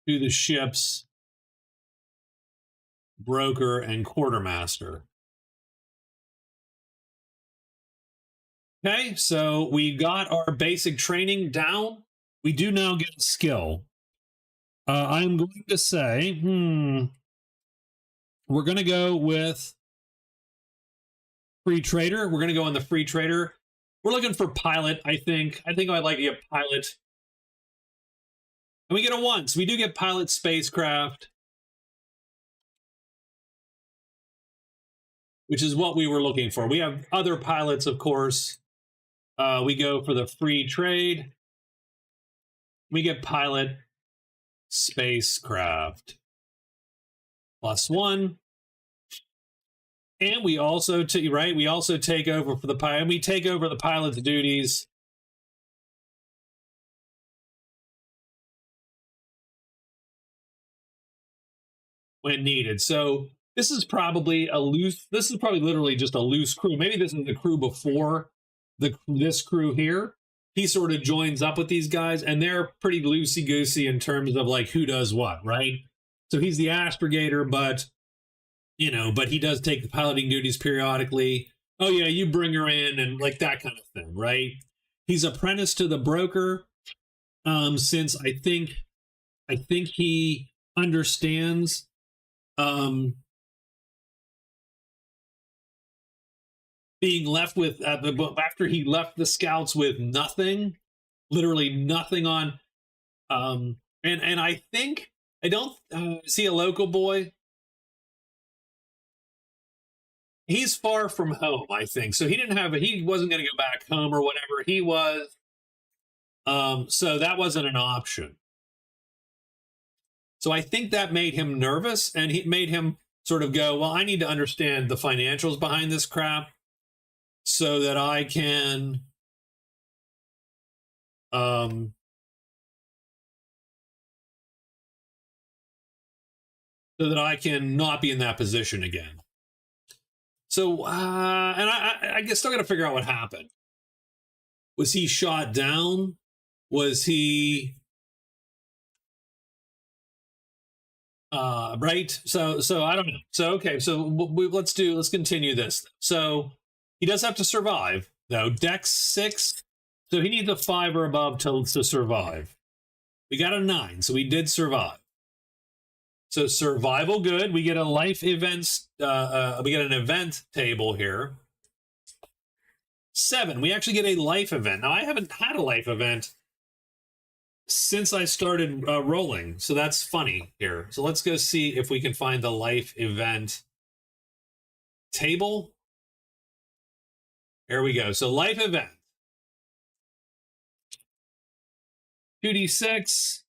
to the ship's broker and quartermaster. Okay, so we got our basic training down. We do now get a skill. I'm going to say, we're going to go with free trader. We're going to go on the free trader. We're looking for pilot, I think. I think I'd like to get pilot. And we get a 1. So we do get pilot spacecraft, which is what we were looking for. We have other pilots, of course. We go for the free trade. We get pilot spacecraft +1. And we also, we also take over for the pilot. And we take over the pilot's duties. When needed. So this is probably literally just a loose crew. Maybe this is the crew before this crew here. He sort of joins up with these guys, and they're pretty loosey-goosey in terms of like who does what, right? So he's the astrogator, but he does take the piloting duties periodically. Oh yeah, you bring her in and like that kind of thing, right? He's apprenticed to the broker, since I think he understands being left with after he left the scouts with nothing, literally nothing on, and I think I don't see a local boy. He's far from home, I think, so he wasn't going to go back home or whatever he was, so that wasn't an option. So I think that made him nervous, and he made him sort of go, well, I need to understand the financials behind this crap so that I can not be in that position again. So, and I guess still got to figure out what happened. Was he shot down? Was he... right? So I don't know. So, okay. So let's continue this. So he does have to survive, though. Dex 6. So he needs a 5 or above to survive. We got a 9. So we did survive. So survival, good. We get a life events. We get an event table here. 7. We actually get a life event. Now I haven't had a life event since I started rolling, so that's funny here. So let's go see if we can find the life event table. There we go. So life event. 2d6.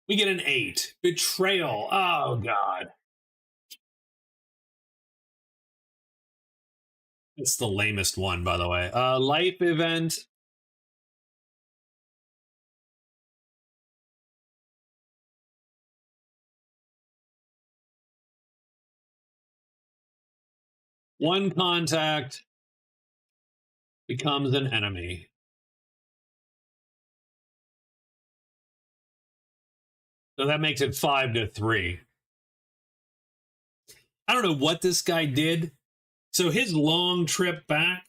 We get an 8. Betrayal. Oh, God. It's the lamest one, by the way. Life event. One contact becomes an enemy. So that makes it 5-3. I don't know what this guy did. So his long trip back.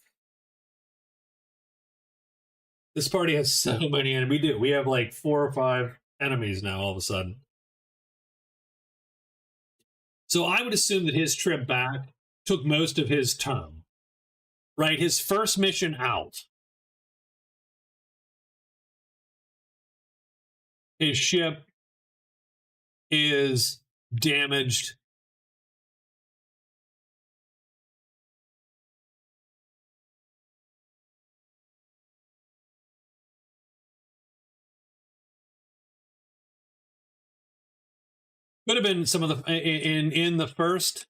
This party has so many enemies. We have like 4 or 5 enemies now all of a sudden. So I would assume that his trip back took most of his term. Right? His first mission out. His ship is damaged. Could have been some of the in the first.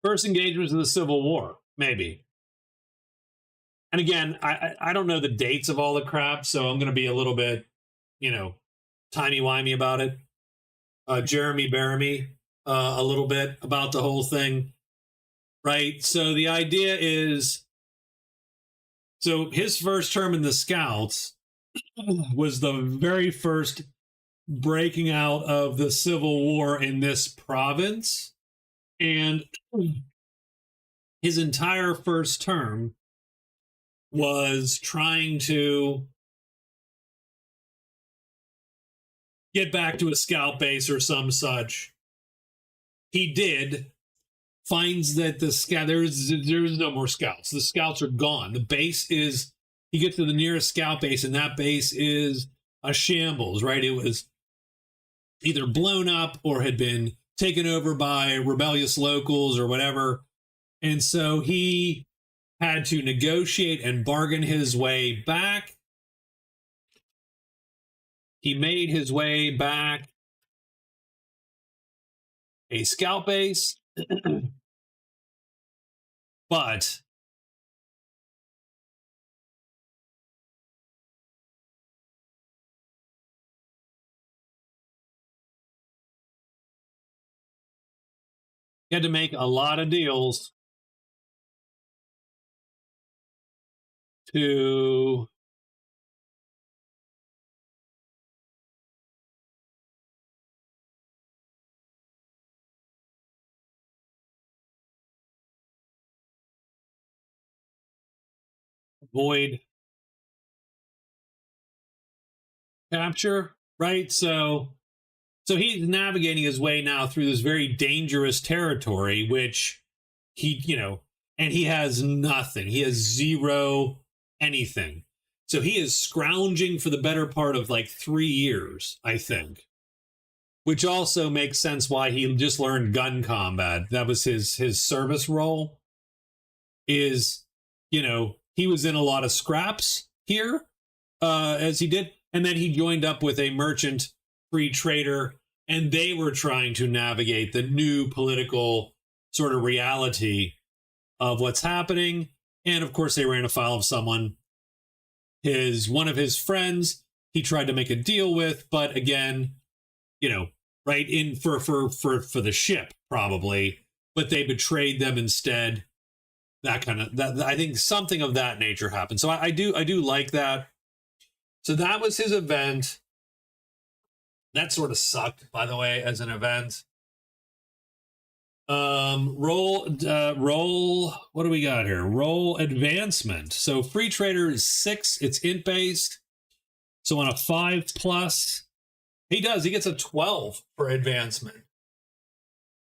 First engagements of the Civil War, maybe. And again, I don't know the dates of all the crap, so I'm going to be a little bit, timey-wimey about it. Jeremy Bearimy a little bit about the whole thing, right? So the idea is, so his first term in the Scouts was the very first breaking out of the Civil War in this province. And his entire first term was trying to get back to a scout base or some such. He did. finds that the scout there's no more scouts. The scouts are gone. The base is he gets to the nearest scout base, and that base is a shambles, right? It was either blown up or had been taken over by rebellious locals or whatever. And so he had to negotiate and bargain his way back. He made his way back a scout base, but he had to make a lot of deals to avoid capture, right? So he's navigating his way now through this very dangerous territory, which he, and he has nothing. He has zero anything. So he is scrounging for the better part of like 3 years, I think. Which also makes sense why he just learned gun combat. That was his service role. Is, he was in a lot of scraps here, as he did. And then he joined up with a merchant free trader, and they were trying to navigate the new political sort of reality of what's happening. And of course, they ran afoul of someone, one of his friends, he tried to make a deal with, but again, right in for the ship probably, but they betrayed them instead. That I think something of that nature happened. So I do like that. So that was his event. That sort of sucked, by the way, as an event. Roll. What do we got here? Roll advancement. So free trader is 6. It's int based. So on a 5+, he gets a 12 for advancement.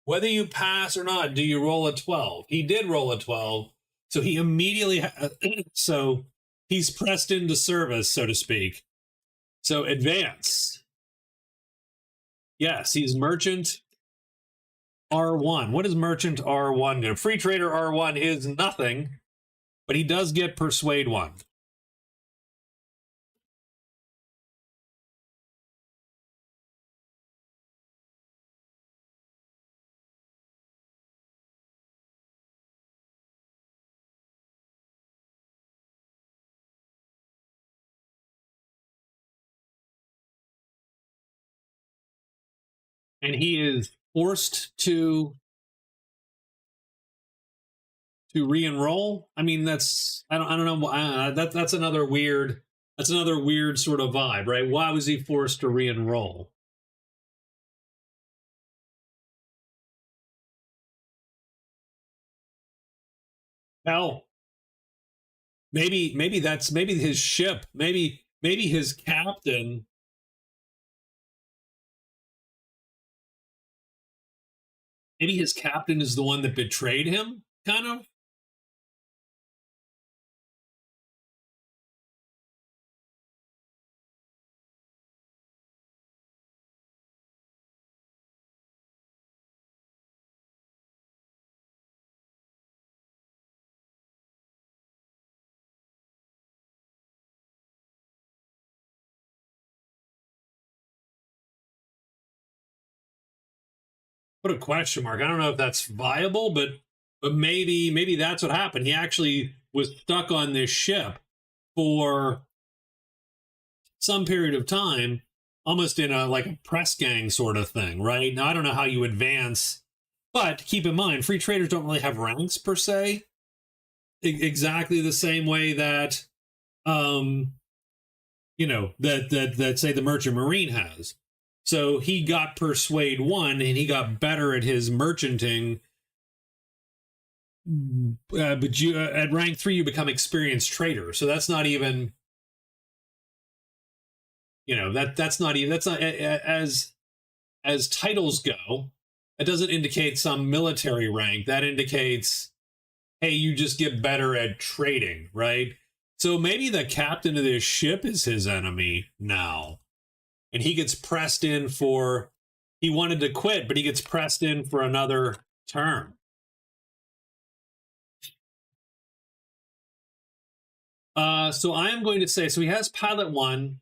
Whether you pass or not, do you roll a 12? He did roll a 12. So he immediately, so he's pressed into service, so to speak. So advance. Yes, he's merchant R1. What does merchant R1 do? Free trader R1 is nothing, but he does get persuade 1. And he is forced to re-enroll. I mean, that's I don't know. That's another weird sort of vibe, right? Why was he forced to re-enroll? Hell, maybe his ship, maybe his captain. Maybe his captain is the one that betrayed him, kind of. Put a question mark. I don't know if that's viable, but maybe that's what happened. He actually was stuck on this ship for some period of time, almost in a press gang sort of thing, right? Now I don't know how you advance, but keep in mind, free traders don't really have ranks per se. Exactly the same way that that say the merchant marine has. So he got persuade 1 and he got better at his merchanting. But you at rank 3, you become experienced trader. So that's not even, that's not as titles go. That doesn't indicate some military rank. That indicates, hey, you just get better at trading, right? So maybe the captain of this ship is his enemy now. And he gets pressed in for, he wanted to quit, but he gets pressed in for another term. So I am going to say, so he has pilot 1.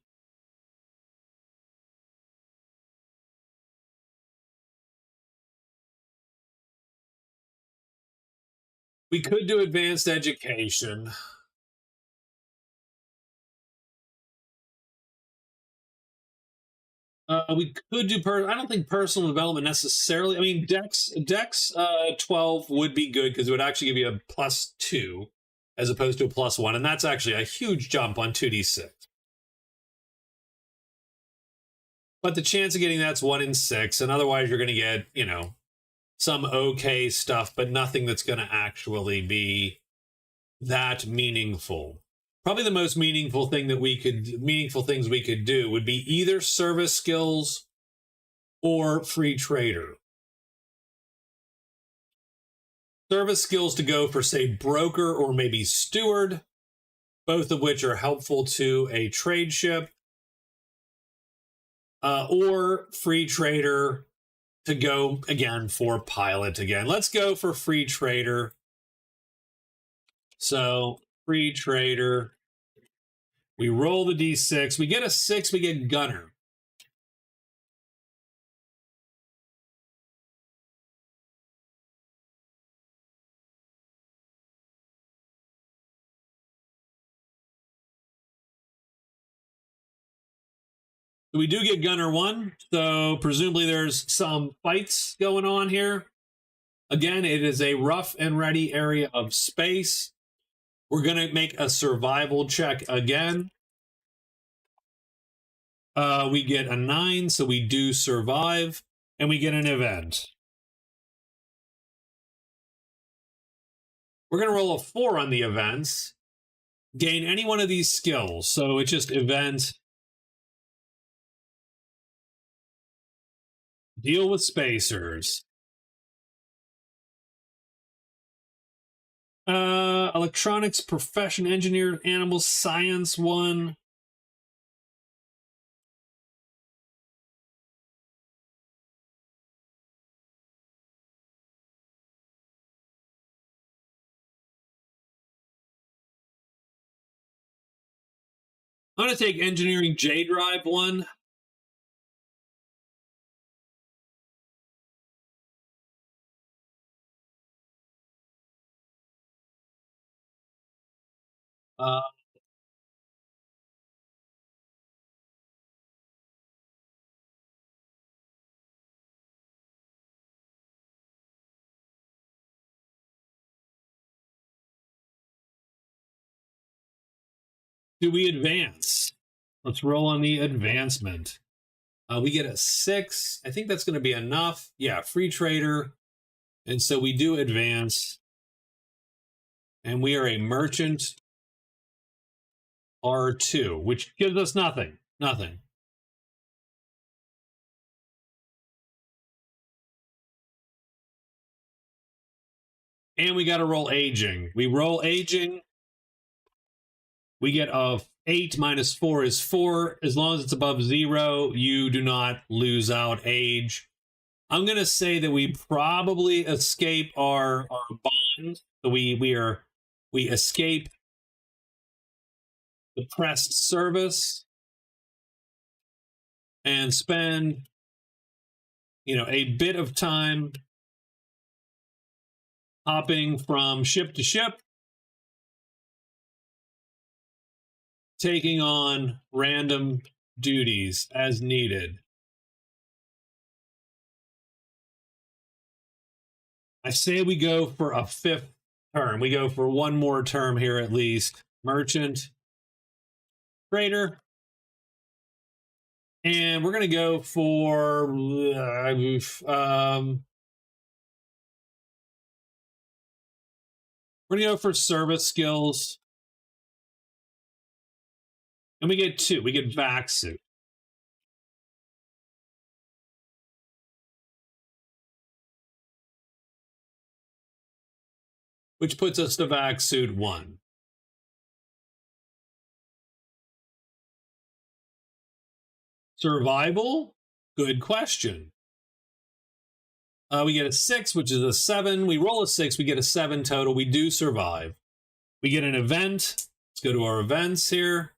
We could do advanced education. We could do I don't think personal development necessarily. I mean, Dex 12 would be good because it would actually give you a +2 as opposed to a +1, and that's actually a huge jump on 2d6. But the chance of getting that's 1 in 6, and otherwise you're going to get, you know, some okay stuff, but nothing that's going to actually be that meaningful. Probably the most meaningful things we could do would be either service skills or free trader. Service skills to go for, say, broker or maybe steward, both of which are helpful to a trade ship. Or free trader to go again for pilot again. Let's go for free trader. So free trader, we roll the d6, we get a 6, we get gunner. We do get gunner 1, so presumably there's some fights going on here. Again, it is a rough and ready area of space. We're going to make a survival check again. We get a 9, so we do survive, and we get an event. We're going to roll a 4 on the events. Gain any one of these skills. So it's just event. Deal with spacers. Electronics, profession, engineer, animal science 1. I'm going to take engineering J drive 1. Do we advance? Let's roll on the advancement. We get a 6. I think that's going to be enough. Yeah, free trader. And so we do advance. And we are a merchant R2, which gives us nothing. Nothing. And we got to roll aging. We roll aging. We get a 8 minus 4 is 4. As long as it's above 0, you do not lose out age. I'm going to say that we probably escape our bond. So we escape the pressed service and spend, you know, a bit of time hopping from ship to ship, taking on random duties as needed. I say we go for a 5th term. We go for 1 more term here at least. Merchant, trader, and we're going to go for we're going to go for service skills. And we get 2. We get vac suit. which puts us to vac suit 1. Survival? Good question. We get a 6, which is a 7. We roll a 6, we get a 7 total. We do survive. We get an event. Let's go to our events here.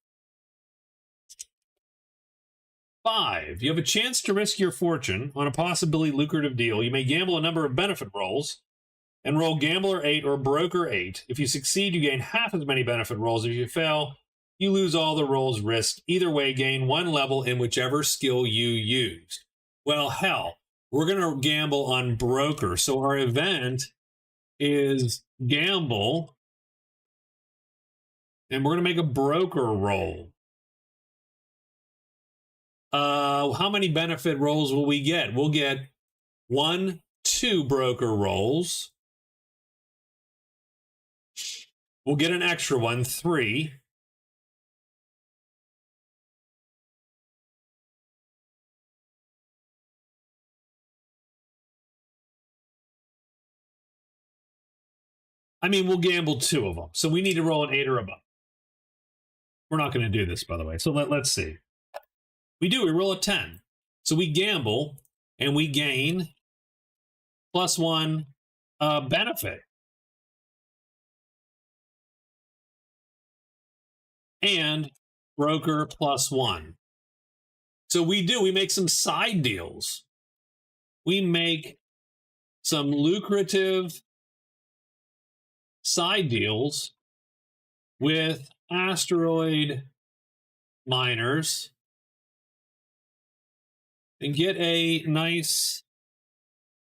5. You have a chance to risk your fortune on a possibly lucrative deal. You may gamble a number of benefit rolls and roll Gambler 8 or Broker 8. If you succeed, you gain half as many benefit rolls. If you fail, you lose all the rolls risked. Either way, gain 1 level in whichever skill you used. Well, hell, we're going to gamble on Broker. So our event is gamble, and we're going to make a Broker roll. How many benefit rolls will we get? We'll get 1, 2 Broker rolls. We'll get an extra one, 3. I mean, we'll gamble 2 of them. So we need to roll an 8 or above. We're not going to do this, by the way. So let's see. We roll a 10. So we gamble and we gain +1 benefit. And Broker +1. So we make some side deals. We make some lucrative side deals with asteroid miners and get a nice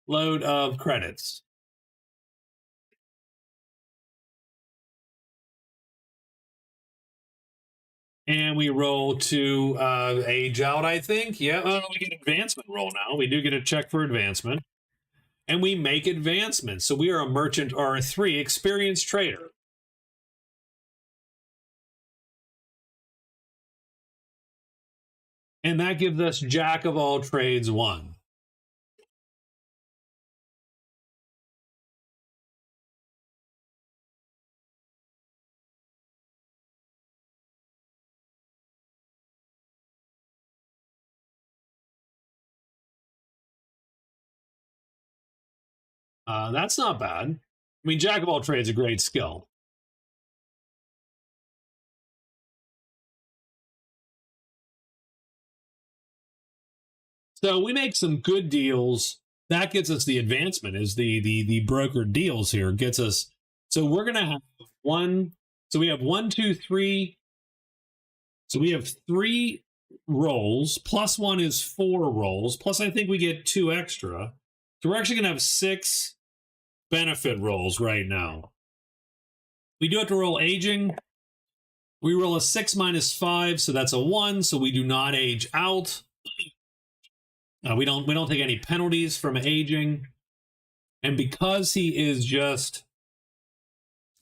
load of credits. And we roll to age out, I think. Yeah, we get advancement roll now. We do get a check for advancement. And we make advancements. So we are a merchant R3, experienced trader. And that gives us Jack of all trades 1. That's not bad. I mean, Jack of all trades is a great skill. So we make some good deals. That gets us the advancement, is the broker deals here. Gets us. So we're going to have 1. So we have 1, 2, 3. So we have 3 rolls. +1 is 4 rolls. Plus, I think we get 2 extra. So we're actually going to have 6 benefit rolls right now. We do have to roll aging. We roll a 6 minus 5, so that's a 1. So we do not age out. We don't take any penalties from aging. And because he is just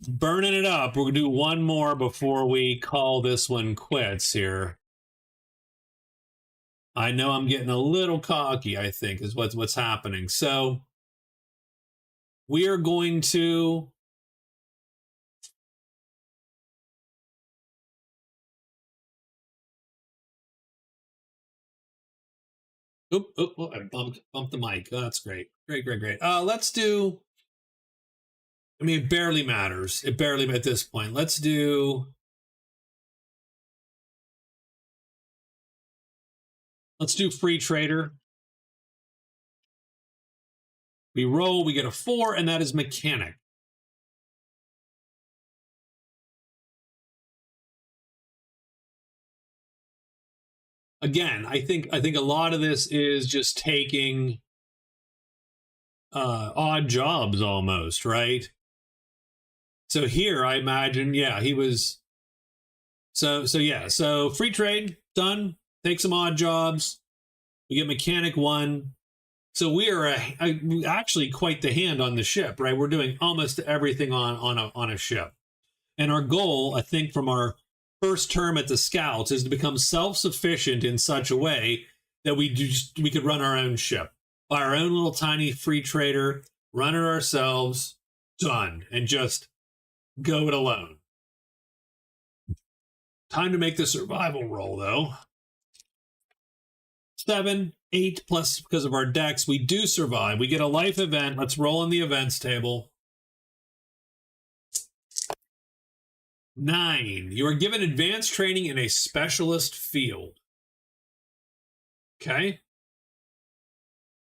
burning it up, we're going to do 1 more before we call this one quits here. I know I'm getting a little cocky, I think, is what's happening. So we are going to I bumped the mic. Oh, that's great. Great. Let's do, I mean, it barely matters. It barely at this point. Let's do free trader. We roll, we get a 4, and that is mechanic. Again, I think a lot of this is just taking odd jobs almost, right? So here, I imagine, yeah, he was. So free trade done. Take some odd jobs. We get mechanic 1. So we are actually quite the hand on the ship, right? We're doing almost everything on a ship. And our goal, I think, from our first term at the Scouts is to become self-sufficient in such a way that we could run our own ship, buy our own little tiny free trader, run it ourselves, done, and just go it alone. Time to make the survival roll, though. 7, 8 plus because of our dex. We do survive. We get a life event. Let's roll on the events table. 9. You are given advanced training in a specialist field. Okay.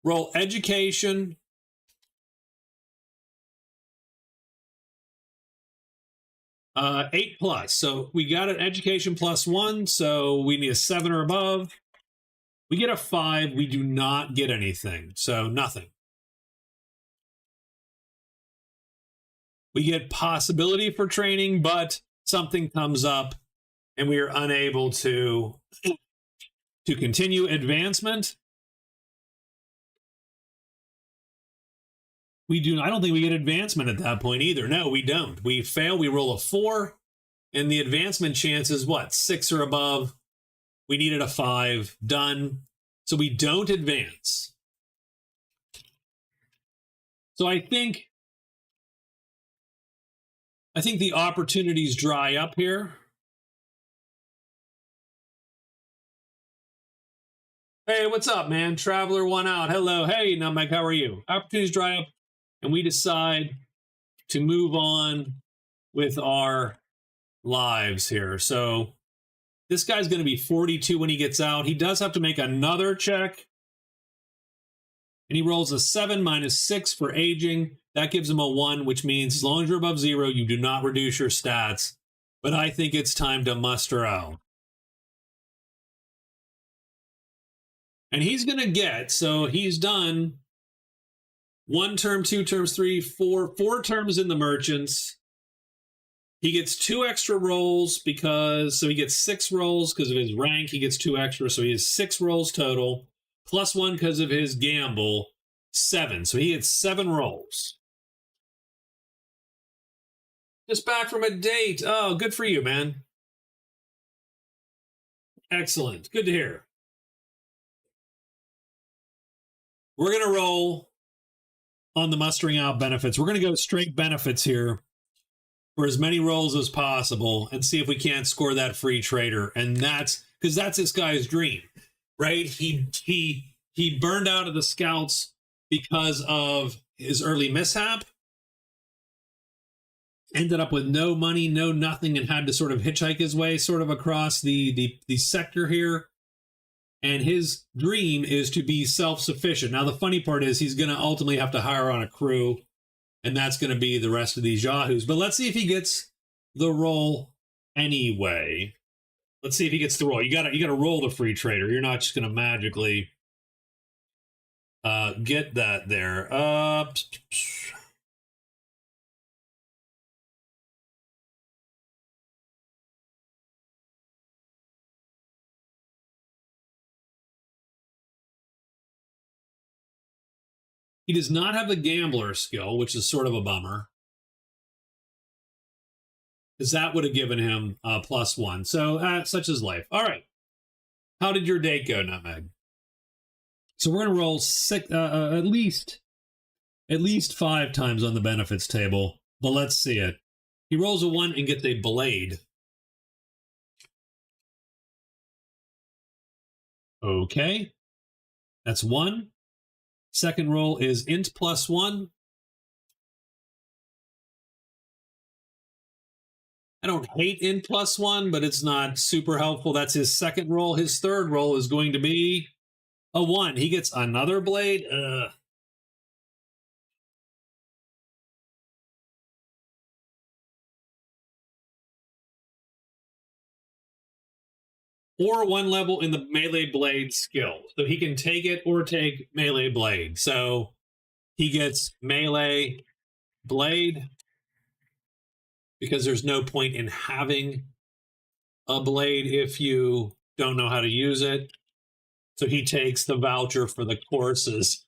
Roll education. Uh, 8 plus. So we got an education +1. So we need a 7 or above. We get a 5. We do not get anything. So nothing. We get possibility for training, but something comes up and we are unable to continue advancement. I don't think we get advancement at that point either. No, we don't. We fail, we roll a 4, and the advancement chance is what? 6 or above. We needed a 5. Done. So we don't advance. So I think the opportunities dry up here. Hey, what's up, man? Traveler 1 out. Hello. Hey, Numbag, how are you? Opportunities dry up, and we decide to move on with our lives here. So this guy's going to be 42 when he gets out. He does have to make another check. And he rolls a 7 minus 6 for aging. That gives him a 1, which means as long as you're above 0, you do not reduce your stats. But I think it's time to muster out. And he's going to get, so he's done 1 term, 2 terms, 3, 4 terms in the merchants. He gets 2 extra rolls so he gets 6 rolls because of his rank. He gets 2 extra, so he has 6 rolls total. +1 because of his gamble, 7. So he gets 7 rolls. Just back from a date. Oh, good for you, man. Excellent. Good to hear. We're going to roll on the mustering out benefits. We're going to go straight benefits here for as many rolls as possible and see if we can't score that free trader. And that's because that's this guy's dream, right? He burned out of the scouts because of his early mishap, ended up with no money, no nothing, and had to sort of hitchhike his way sort of across the sector here. And his dream is to be self-sufficient. Now, the funny part is he's going to ultimately have to hire on a crew, and that's going to be the rest of these yahoos. But let's see if he gets the roll anyway. Let's see if he gets the roll. You got to roll the free trader. You're not just going to magically get that there. He does not have the gambler skill, which is sort of a bummer, because that would have given him +1. So such is life. All right. How did your date go, Nutmeg? So we're going to roll 6, at least 5 times on the benefits table, but let's see it. He rolls a 1 and gets a blade. Okay. That's 1. Second roll is int +1. I don't hate int +1, but it's not super helpful. That's his second roll. His third roll is going to be a 1. He gets another blade. Or 1 level in the melee blade skill. So he can take it or take melee blade. So he gets melee blade because there's no point in having a blade if you don't know how to use it. So he takes the voucher for the courses.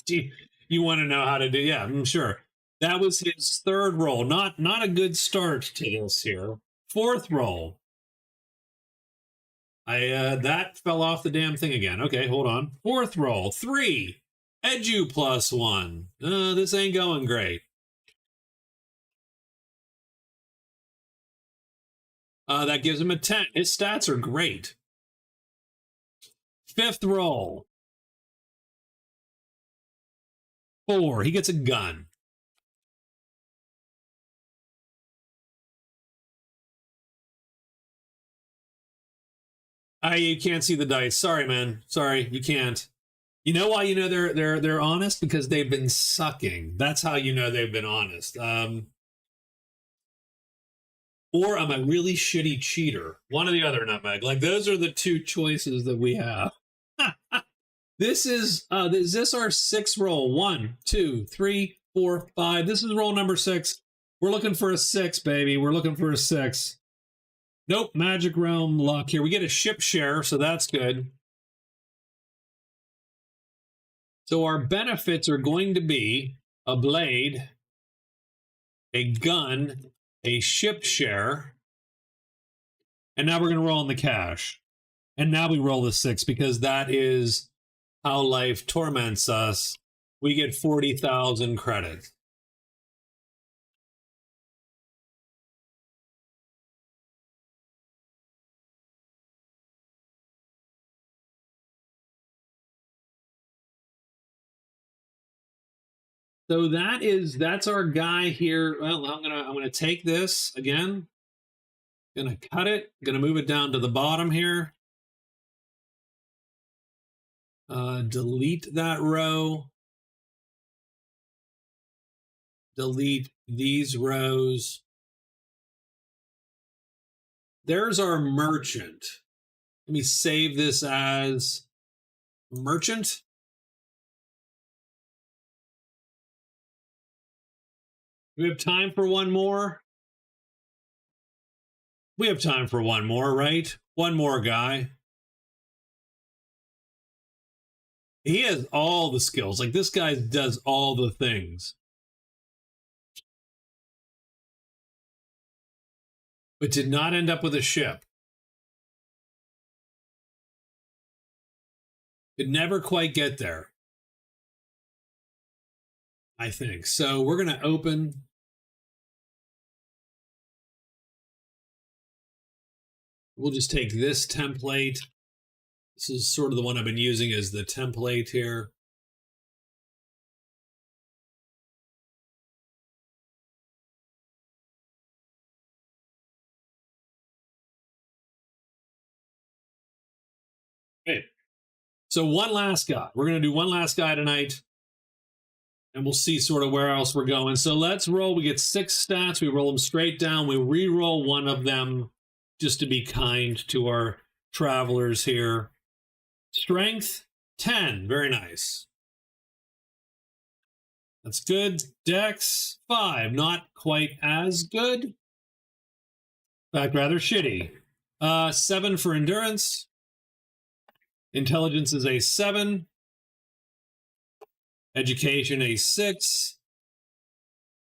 You want to know how to do? Yeah, I'm sure. That was his third roll. Not a good start to this here. Fourth roll. That fell off the damn thing again. Okay, hold on. Fourth roll. 3. Edu +1. This ain't going great. That gives him a 10. His stats are great. Fifth roll. 4. He gets a gun. You can't see the dice. Sorry, man. Sorry, you can't. You know why you know they're honest? Because they've been sucking. That's how you know they've been honest. Or I'm a really shitty cheater. One or the other, Nutmeg. Like, those are the two choices that we have. This is this our 6th roll? 1, 2, 3, 4, 5. This is roll number 6. We're looking for a 6, baby. We're looking for a 6. Nope, Magic Realm luck here. We get a ship share, so that's good. So our benefits are going to be a blade, a gun, a ship share, and now we're going to roll in the cash. And now we roll the 6 because that is how life torments us. We get 40,000 credits. So that's our guy here. Well, I'm gonna take this again. Gonna cut it. Gonna move it down to the bottom here. Delete that row. Delete these rows. There's our merchant. Let me save this as merchant. We have time for one more. We have time for one more, right? One more guy. He has all the skills. Like, this guy does all the things. But did not end up with a ship. Could never quite get there, I think. So we're going to open. We'll just take this template. This is sort of the one I've been using as the template here. Okay. So one last guy. We're going to do one last guy tonight. And we'll see sort of where else we're going. So let's roll. We get 6 stats. We roll them straight down. We re-roll one of them just to be kind to our travelers here. Strength, 10. Very nice. That's good. Dex, 5. Not quite as good. In fact, rather shitty. 7 for endurance. Intelligence is a 7. Education, a 6.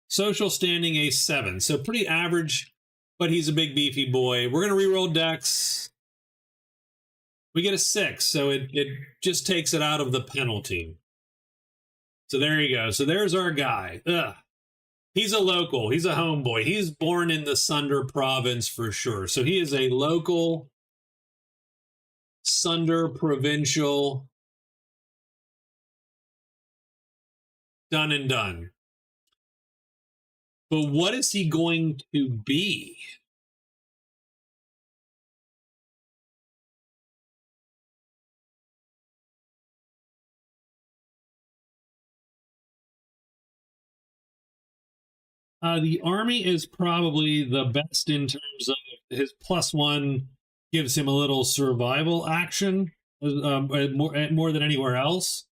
Social standing, a 7. So pretty average, but he's a big beefy boy. We're going to reroll Dex. We get a 6, so it just takes it out of the penalty. So there you go. So there's our guy. Ugh. He's a local. He's a homeboy. He's born in the Sunder province for sure. So he is a local Sunder provincial. Done and done. But what is he going to be? The army is probably the best in terms of his +1 gives him a little survival action more than anywhere else.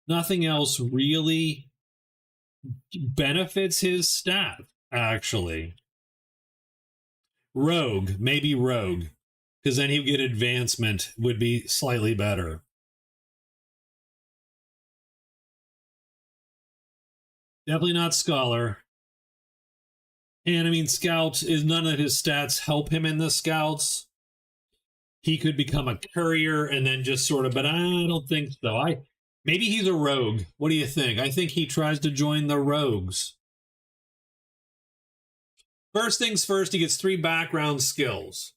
Nothing else really benefits his staff, actually. Rogue, maybe rogue, because then he would get advancement, would be slightly better. Definitely not scholar. And I mean, scout is none of his stats help him in the scouts. He could become a courier and then just sort of, but I don't think so. Maybe he's a rogue. What do you think? I think he tries to join the rogues. First things first, he gets 3 background skills.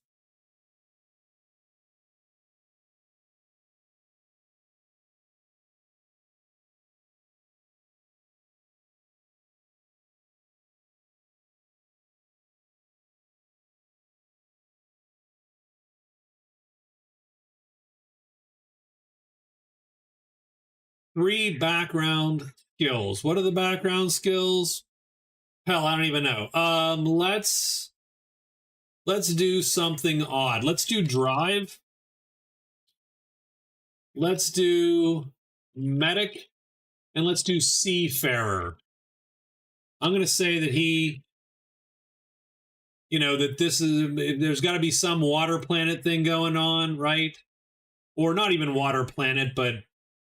Three background skills. What are the background skills? Hell, I don't even know. Let's do something odd. Let's do drive. Let's do medic, and let's do seafarer. I'm going to say that he, that this is, there's got to be some water planet thing going on, right? Or not even water planet, but,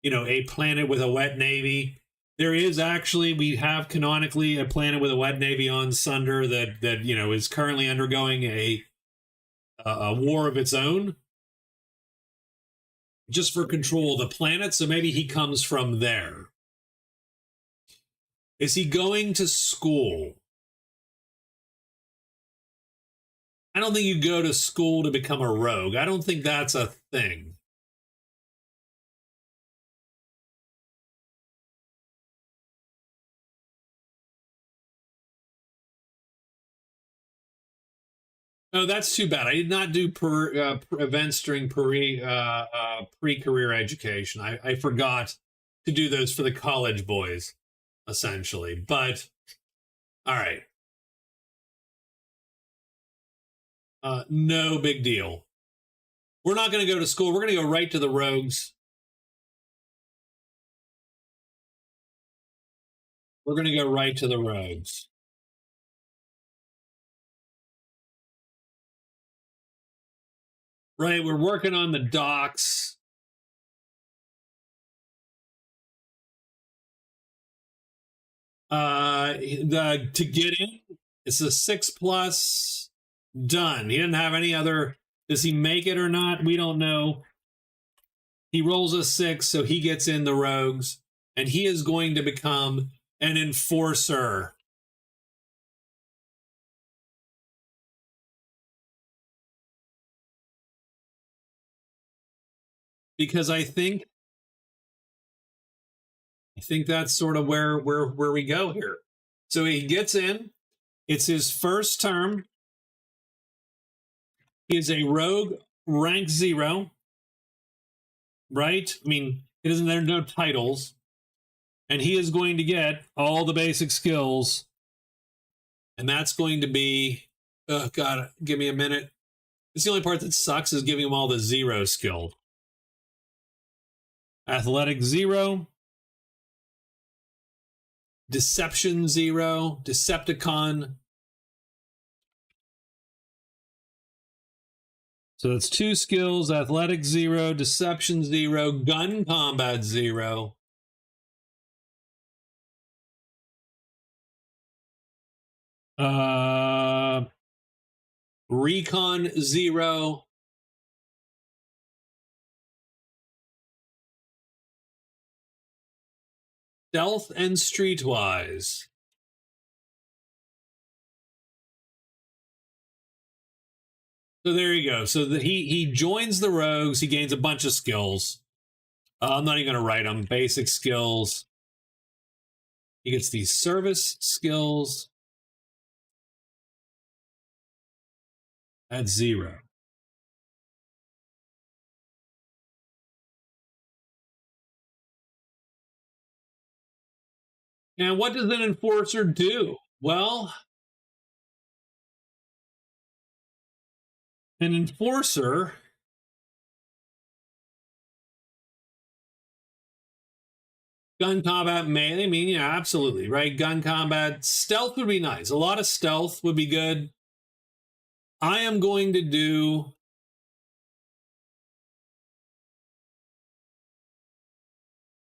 a planet with a wet navy. There is actually, we have canonically a planet with a wet navy on Sunder that is currently undergoing a war of its own, just for control of the planet. So maybe he comes from there. Is he going to school? I don't think you go to school to become a rogue. I don't think that's a thing. Oh, that's too bad. I did not do events during pre-career education. I forgot to do those for the college boys, essentially. But, all right. No big deal. We're not going to go to school. We're going to go right to the rogues. We're going to go right to the rogues. Right, we're working on the docks. To get in, it's a 6+ done. He didn't have any other. Does he make it or not? We don't know. He rolls a 6, so he gets in the rogues, and he is going to become an enforcer. Because I think that's sort of where we go here. So he gets in. It's his first term. He is a rogue, rank 0. Right? I mean, there's no titles. And he is going to get all the basic skills. And that's going to be, oh God, give me a minute. It's the only part that sucks is giving him all the 0 skill. Athletic 0. Deception 0. Decepticon. So that's 2 skills. Athletic 0. Deception 0. Gun combat 0. Recon 0. Stealth and streetwise. So there you go. So he joins the rogues. He gains a bunch of skills. I'm not even going to write them. Basic skills. He gets these service skills. At 0. Now, what does an enforcer do? Well, an enforcer gun combat melee. I mean, yeah, absolutely, right? Gun combat. Stealth would be nice. A lot of stealth would be good. I am going to do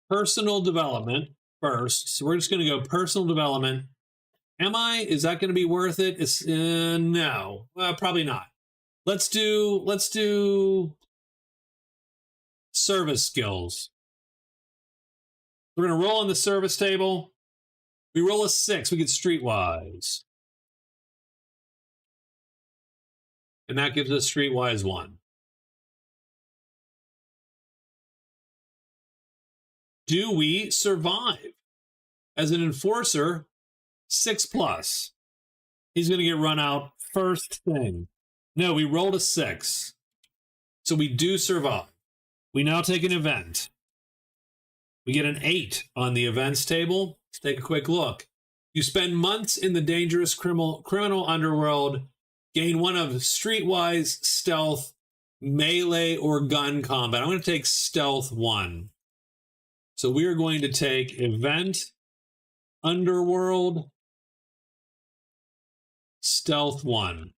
personal development first. So we're just going to go personal development. Is that going to be worth it? It's no, probably not. Let's do service skills. We're going to roll on the service table. We roll a 6. We get streetwise. And that gives us Streetwise 1. Do we survive? As an enforcer, 6+. He's going to get run out first thing. No, we rolled a 6. So we do survive. We now take an event. We get an 8 on the events table. Let's take a quick look. You spend months in the dangerous criminal underworld. Gain 1 of Streetwise, Stealth, Melee, or Gun Combat. I'm going to take Stealth 1. So we are going to take Event, Underworld, Stealth 1.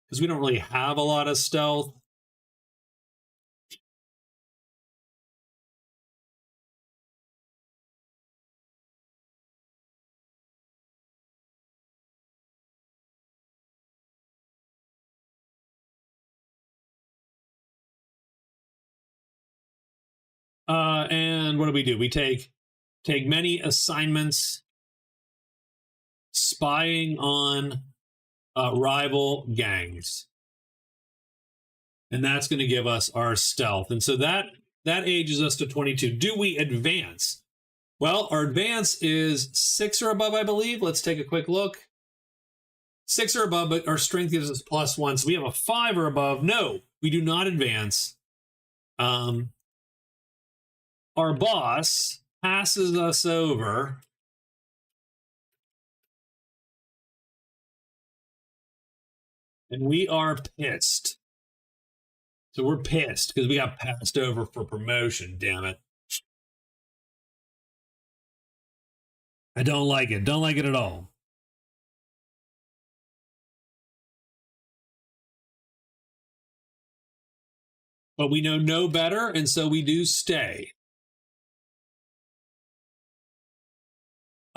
Because we don't really have a lot of stealth. And what do? We take many assignments, spying on rival gangs. And that's going to give us our stealth. And so that ages us to 22. Do we advance? Well, our advance is 6 or above, I believe. Let's take a quick look. 6 or above, but our strength gives us +1. So we have a 5 or above. No, we do not advance. Our boss passes us over. And we are pissed. So we're pissed because we got passed over for promotion, damn it. I don't like it. Don't like it at all. But we know no better, and so we do stay.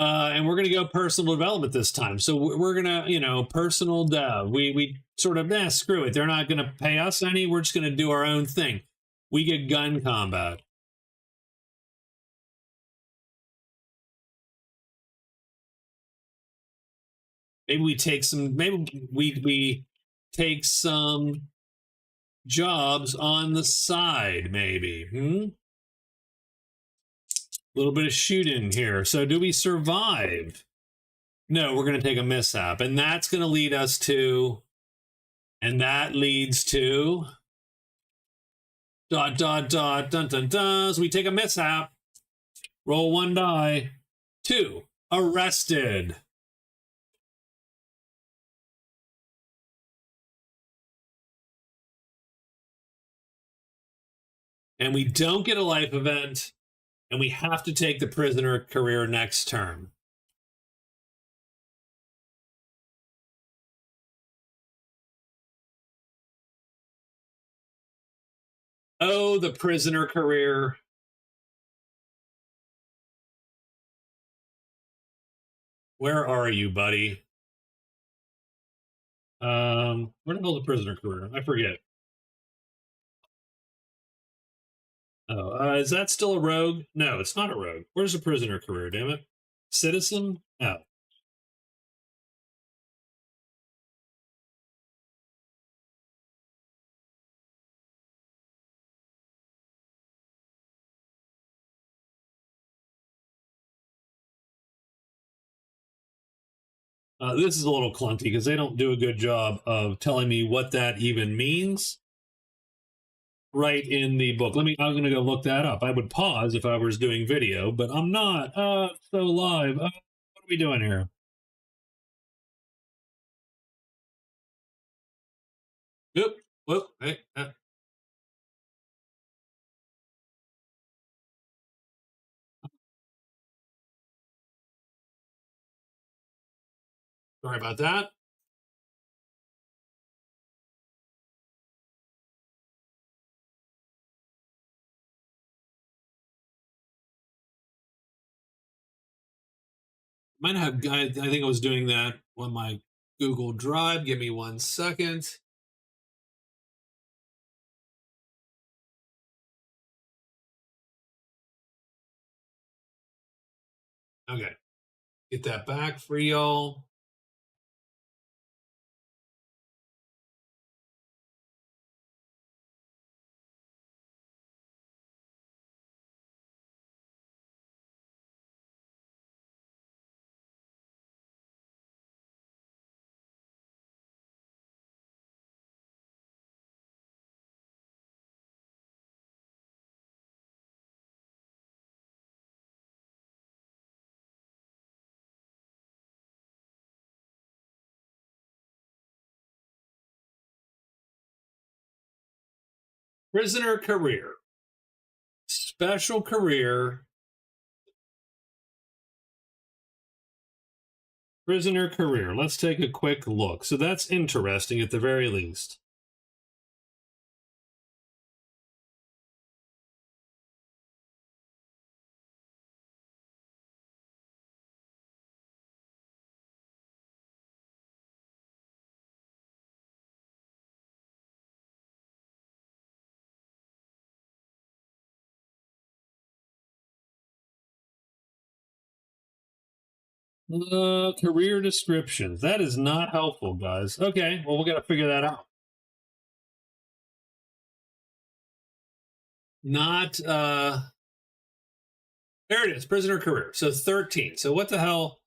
And we're going to go personal development this time. So we're going to, personal dev. We sort of, screw it. They're not going to pay us any. We're just going to do our own thing. We get gun combat. Maybe we take some, we take some jobs on the side, maybe. A little bit of shooting here. So do we survive? No, we're going to take a mishap. And that's going to lead us to, and that leads to, ... dun, dun, dun. So we take a mishap. Roll 1 die. 2, arrested. And we don't get a life event. And we have to take the prisoner career next turn. Oh, the prisoner career. Where are you, buddy? Where the hell is the prisoner career? I forget. Oh, is that still a rogue? No, it's not a rogue. Where's the prisoner career, damn it? Citizen? Oh. This is a little clunky because they don't do a good job of telling me what that even means right in the book. I'm going to go look that up. I would pause if I was doing video, but I'm not. So live. What are we doing here? Yep. Whoop. Hey. Sorry about that. Might have. I think I was doing that on my Google Drive. Give me 1 second. Okay. Get that back for y'all. Prisoner career. Special career. Prisoner career. Let's take a quick look. So that's interesting at the very least. Career descriptions. That is not helpful, guys. Okay, well, we're going to figure that out. Not, there it is, prisoner career. So 13. So what the hell?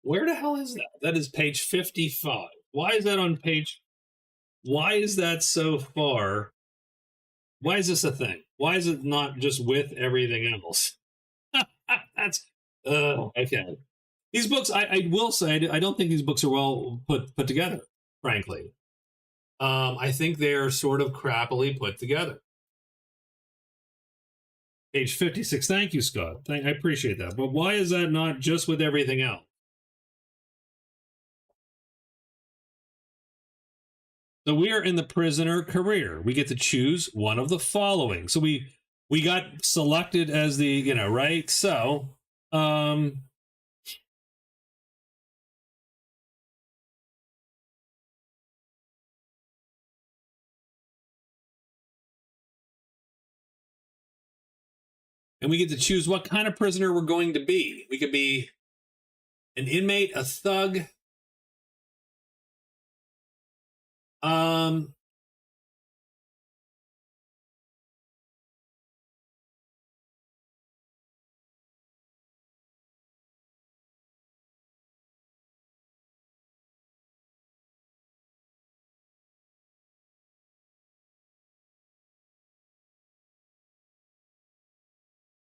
Where the hell is that? That is page 55. Why is that on page? Why is that so far? Why is this a thing? Why is it not just with everything else? That's, okay. These books, I will say, I don't think these books are well put together, frankly. I think they're sort of crappily put together. Page 56. Thank you, Scott. I appreciate that. But why is that not just with everything else? So we are in the prisoner career. We get to choose one of the following. So we got selected as the, right? So, and we get to choose what kind of prisoner we're going to be. We could be an inmate, a thug.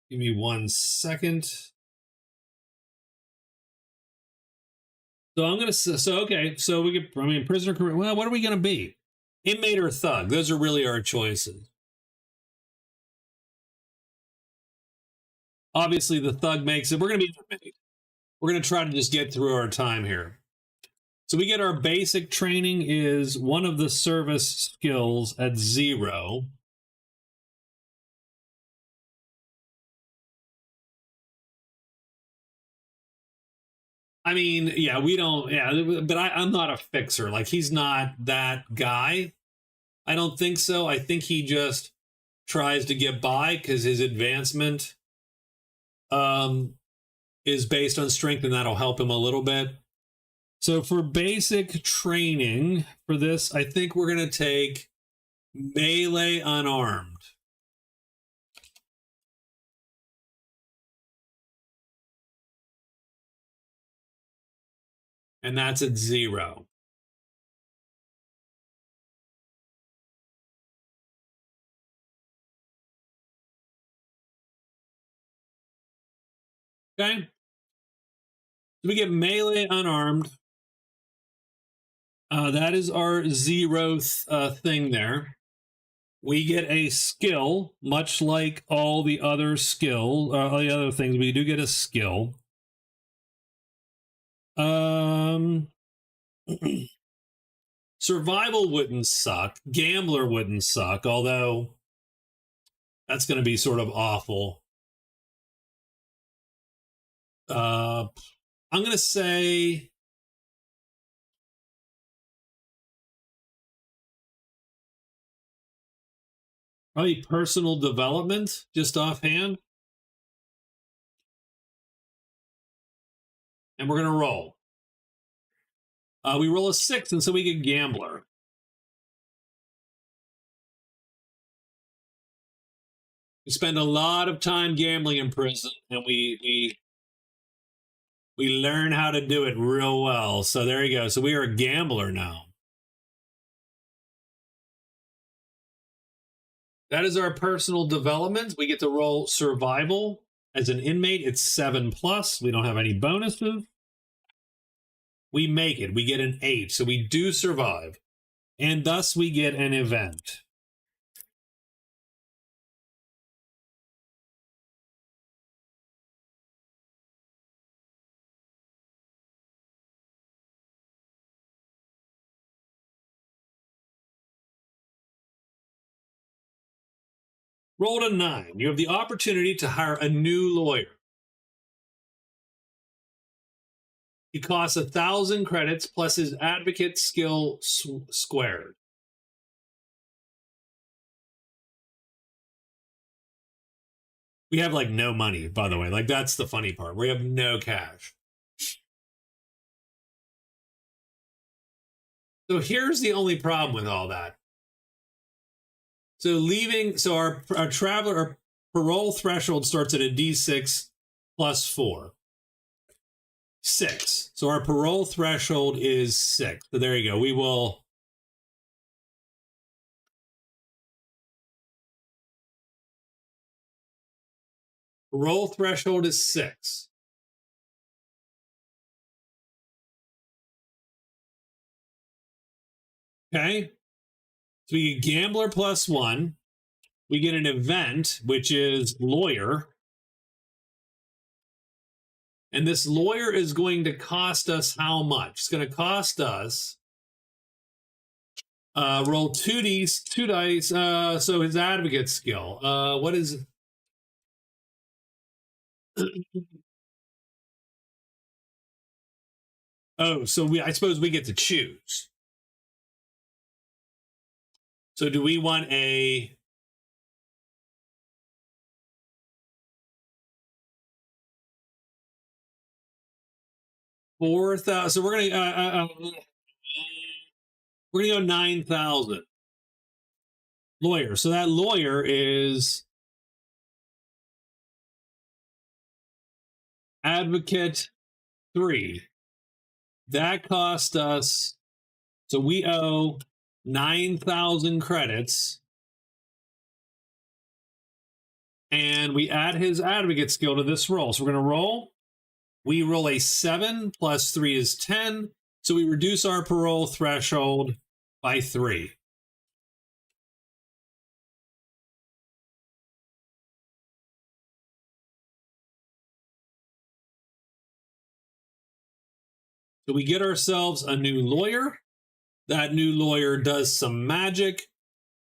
Give me 1 second. So I'm gonna. So okay. So we get. I mean, prisoner career. Well, what are we gonna be? Inmate or thug? Those are really our choices. Obviously, the thug makes it. We're gonna be inmate. We're gonna try to just get through our time here. So we get our basic training is one of the service skills at 0. I mean, yeah, we don't, yeah, but I'm not a fixer. Like, he's not that guy. I don't think so. I think he just tries to get by because his advancement is based on strength, and that'll help him a little bit. So for basic training for this, I think we're going to take melee unarmed. And that's at 0. Okay. So we get melee unarmed. That is our 0th thing there. We get a skill, much like all the other all the other things. We do get a skill. Survival wouldn't suck. Gambler wouldn't suck, although that's going to be sort of awful. I'm going to say probably personal development, just offhand. And we're going to roll. We roll a 6, and so we get gambler. We spend a lot of time gambling in prison, and we learn how to do it real well. So there you go. So we are a gambler now. That is our personal development. We get to roll survival. As an inmate, it's 7+. We don't have any bonuses. We make it. We get an 8. So we do survive. And thus we get an event. Rolled a 9. You have the opportunity to hire a new lawyer. He costs 1,000 credits plus his advocate skill squared. We have like no money, by the way. Like that's the funny part. We have no cash. So here's the only problem with all that. So our traveler, our parole threshold starts at a D6 plus 4. 6. So our parole threshold is 6. So there you go. We will. Parole threshold is 6. Okay. So we get gambler plus 1. We get an event, which is lawyer. And this lawyer is going to cost us how much? It's going to cost us roll 2 dice. So his advocate skill. What is Oh, so I suppose we get to choose. So do we want a $4,000? So we're gonna go 9,000. Lawyer. So that lawyer is advocate 3. That cost us. So we owe 9,000 credits. And we add his advocate skill to this roll. So we're going to roll. We roll a 7 plus 3 is 10. So we reduce our parole threshold by 3. So we get ourselves a new lawyer. That new lawyer does some magic.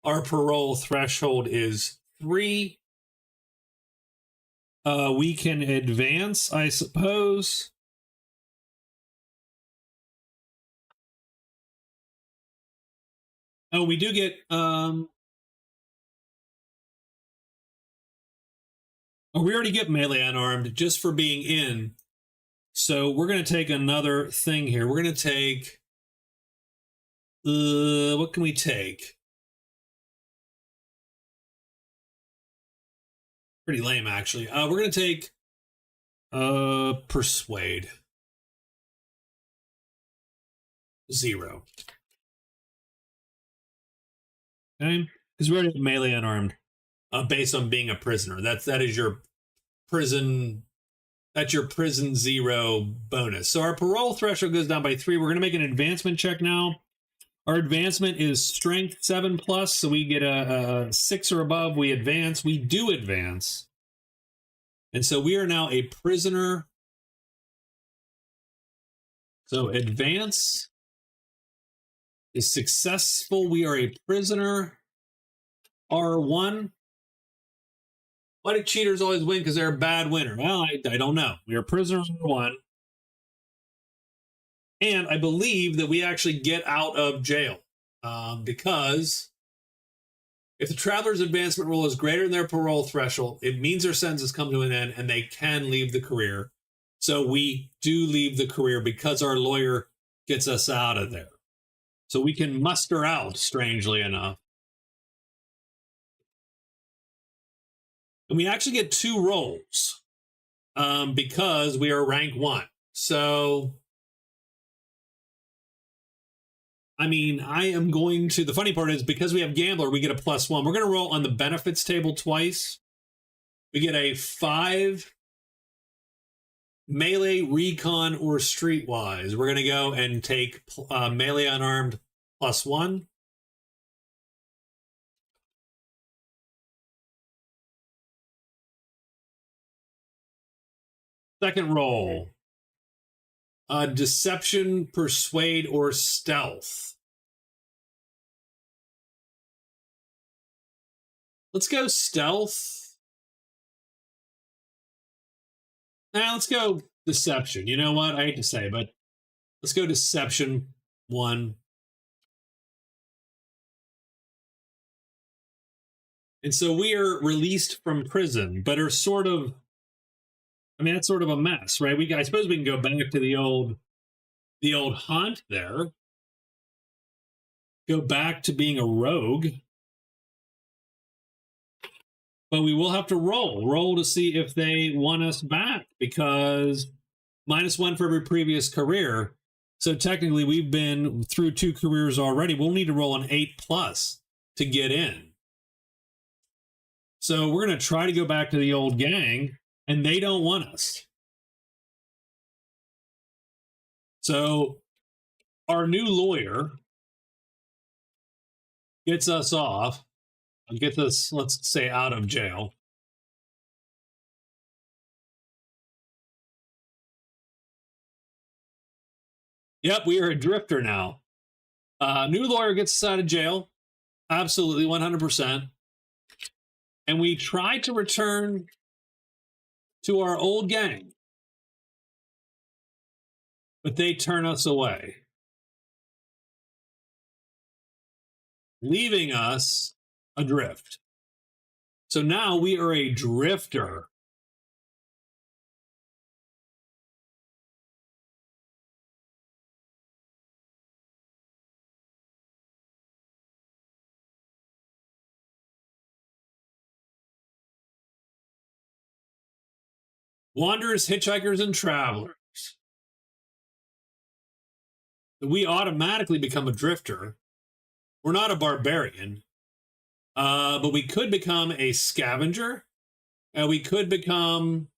Our parole threshold is 3. We can advance, I suppose. Oh, we do get oh, we already get melee unarmed just for being in. So we're going to take another thing here. We're going to take what can we take? Pretty lame, actually. We're going to take persuade. 0. Okay, because we already have melee unarmed, based on being a prisoner. That is your prison. That's your prison 0 bonus. So our parole threshold goes down by 3. We're going to make an advancement check now. Our advancement is strength 7 plus, so we get a 6 or above. We advance. We do advance. And so we are now a prisoner. So advance is successful. We are a prisoner. R1. Why do cheaters always win? Because they're a bad winner. Well, I don't know. We are prisoner R1. And I believe that we actually get out of jail because if the traveler's advancement roll is greater than their parole threshold, it means their sentence has come to an end and they can leave the career. So we do leave the career because our lawyer gets us out of there. So we can muster out, strangely enough. And we actually get 2 rolls because we are rank 1. So, I mean, I am going to, the funny part is because we have Gambler, we get a +1. We're going to roll on the benefits table twice. We get a 5 melee, recon, or streetwise. We're going to go and take melee unarmed +1. Second roll. Deception, persuade, or stealth. Let's go stealth. Now let's go deception. You know what? I hate to say, but let's go deception 1. And so we are released from prison, but are sort of, I mean, that's sort of a mess, right? I suppose we can go back to the old hunt there. Go back to being a rogue. But we will have to roll to see if they want us back, because -1 for every previous career. So technically we've been through 2 careers already. We'll need to roll an 8+ to get in. So we're going to try to go back to the old gang, and they don't want us. So our new lawyer gets us off, gets us, let's say, out of jail. Yep, we are a drifter now. New lawyer gets us out of jail. Absolutely, 100%. And we try to return to our old gang, but they turn us away, leaving us adrift. So now we are a drifter. Wanderers, hitchhikers, and travelers. We automatically become a drifter. We're not a barbarian, but we could become a scavenger. We could become...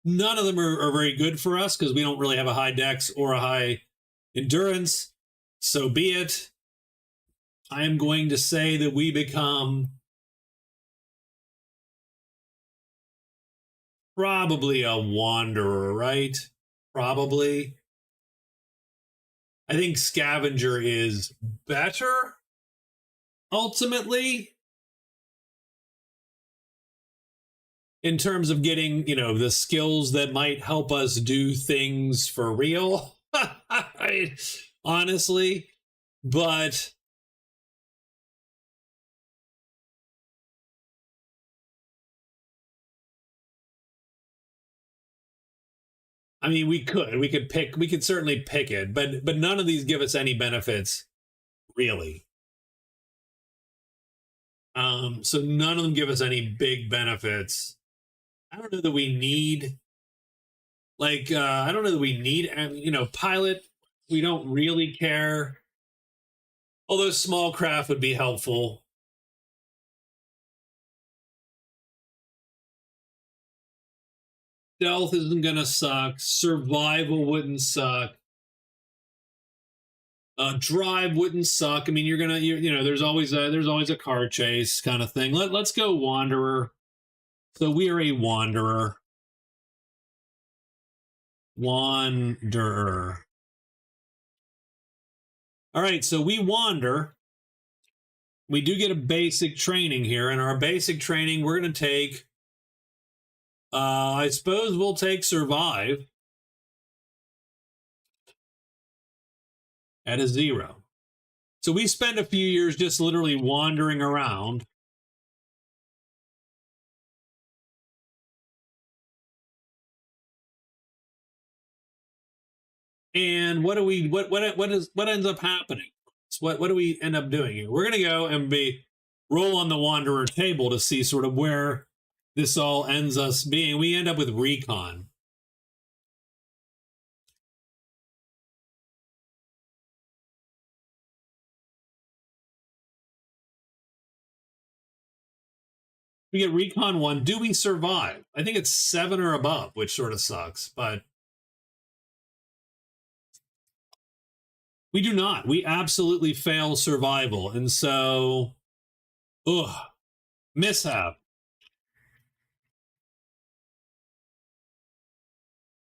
None of them are very good for us because we don't really have a high dex or a high endurance. So be it. I am going to say that we become probably a wanderer, right? Probably. I think scavenger is better, ultimately, in terms of getting, the skills that might help us do things for real. Right? Honestly. But I mean, we could certainly pick it, but none of these give us any benefits, really. So none of them give us any big benefits. I don't know that we need, I don't know that we need, pilot. We don't really care. Although small craft would be helpful. Stealth isn't going to suck. Survival wouldn't suck. Drive wouldn't suck. I mean, there's always a car chase kind of thing. Let's go wanderer. So we are a wanderer. Wanderer. All right, so we wander. We do get a basic training here, and our basic training we're going to take. I suppose we'll take survive at a 0. So we spend a few years just literally wandering around. And what ends up happening? What do we end up doing here? We're going to go and roll on the wanderer table to see sort of where this all ends us being. We end up with recon. We get recon 1. Do we survive? I think it's 7 or above, which sort of sucks, but we do not. We absolutely fail survival. And so, mishap.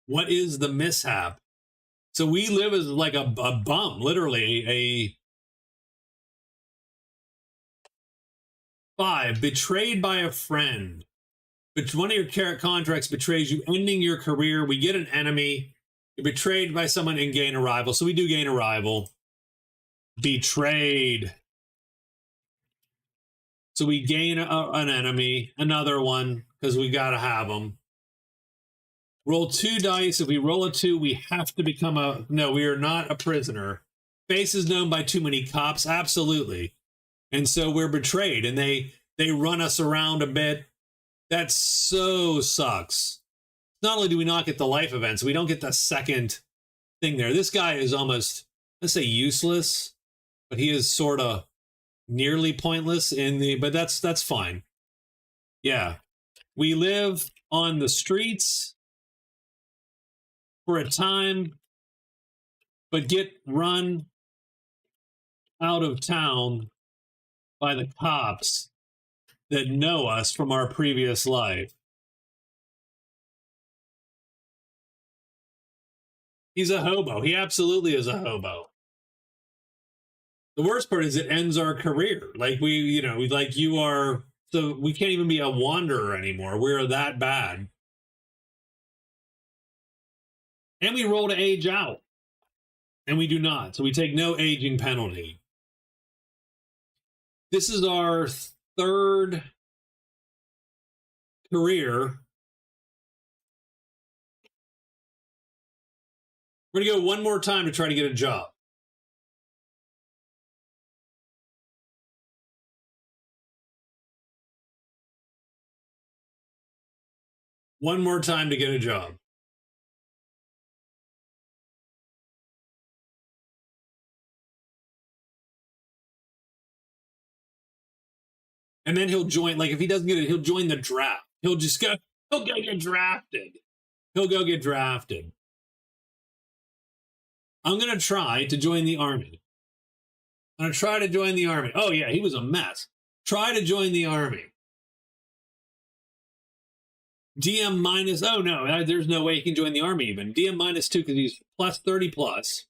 What is the mishap? So we live as like a bum, literally 5, betrayed by a friend. But one of your contracts betrays you, ending your career. We get an enemy. You're betrayed by someone and gain a rival. So we do gain a rival. Betrayed. So we gain an enemy, another one, because we got to have them. Roll 2 dice. If we roll a 2, we have to become a... No, we are not a prisoner. Face is known by too many cops. Absolutely. And so we're betrayed, and they run us around a bit. That so sucks. Not only do we not get the life events, we don't get the second thing there. This guy is almost, let's say, useless, but he is sort of nearly pointless in the, but that's fine. Yeah. We live on the streets for a time, but get run out of town by the cops that know us from our previous life. He's a hobo. He absolutely is a hobo. The worst part is it ends our career. Like you are, so we can't even be a wanderer anymore. We're that bad. And we roll to age out. And we do not. So we take no aging penalty. This is our 3rd career. We're going to go one more time to try to get a job. One more time to get a job. And then he'll join, like if he doesn't get it, he'll join the draft. He'll go get drafted. He'll go get drafted. I'm going to try to join the army. I'm going to try to join the army. Oh yeah, he was a mess. Try to join the army. DM minus, oh no, there's no way he can join the army even. DM minus 2 because he's plus 30 plus.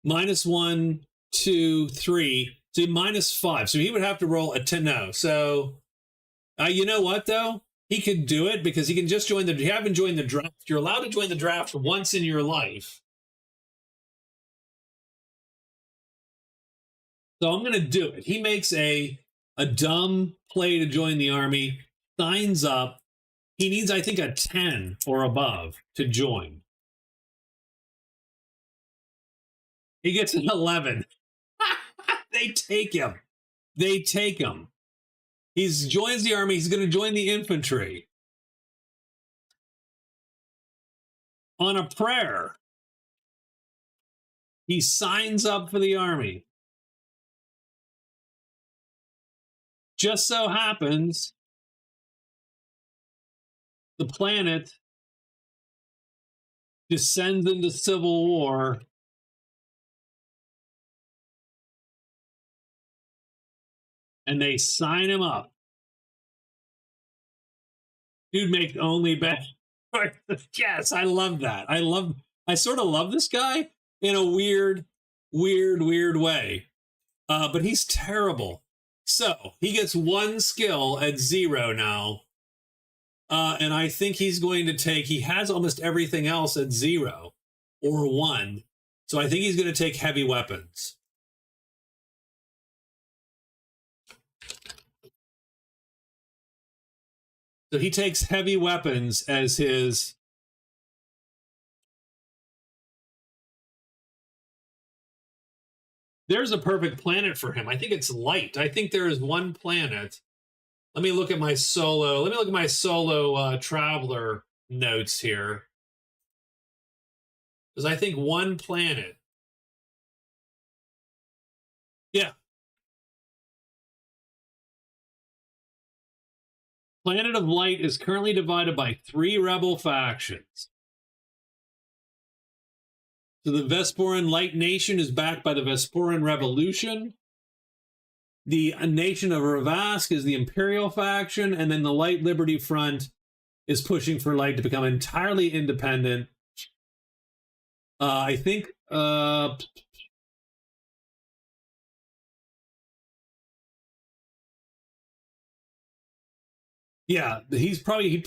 Minus 1, 2, 3. So minus 5. So he would have to roll a 10. No. So you know what though? He could do it because he can just join the, you haven't joined the draft. You're allowed to join the draft once in your life. So I'm going to do it. He makes a dumb play to join the army, signs up. He needs, I think, a 10 or above to join. He gets an 11. They take him. They take him. He joins the army. He's going to join the infantry. On a prayer, he signs up for the army. Just so happens the planet descends into civil war. And they sign him up. Dude makes only bet. Yes, I love that. I sort of love this guy in a weird way. But he's terrible. So he gets 1 skill at 0 now. And I think he's going to take, he has almost everything else at 0 or 1. So I think he's going to take heavy weapons. So he takes heavy weapons as his... There's a perfect planet for him. I think it's light. I think there is one planet. Let me look at my solo. Let me look at my solo traveler notes here. Because I think one planet. Yeah. Planet of Light is currently divided by 3 rebel factions. So the Vesporan Light Nation is backed by the Vesporan Revolution. The nation of Ravask is the Imperial faction, and then the Light Liberty Front is pushing for Light to become entirely independent. I think Yeah, he probably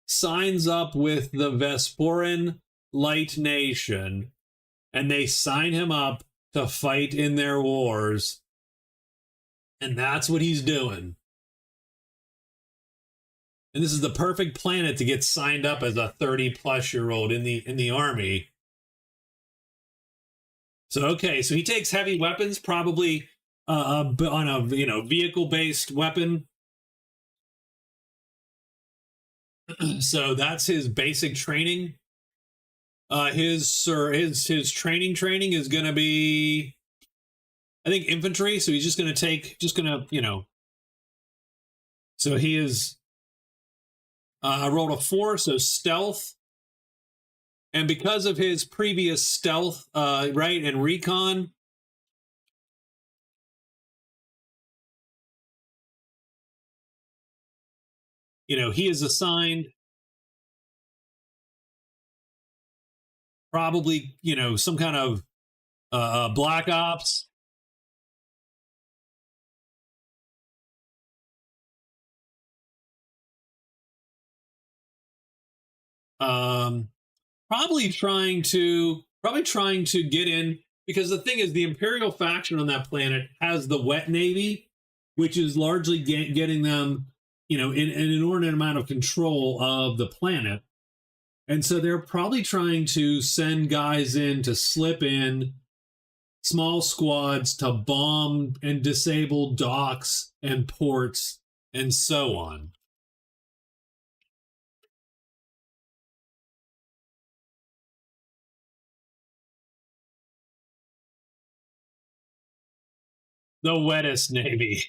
signs up with the Vesporan Light Nation, and they sign him up to fight in their wars, and that's what he's doing. And this is the perfect planet to get signed up as a 30-plus-year-old in the army. So okay, so he takes heavy weapons, probably on a vehicle-based weapon. So that's his basic training. His training is going to be, I think, infantry. So he's just going to So he is. I rolled a 4, so stealth. And because of his previous stealth, right, and recon, he is assigned probably, some kind of black ops. Probably trying to get in, because the thing is, the Imperial faction on that planet has the wet navy, which is largely getting them, in an inordinate amount of control of the planet. And so they're probably trying to send guys in to slip in small squads to bomb and disable docks and ports and so on. The wettest navy.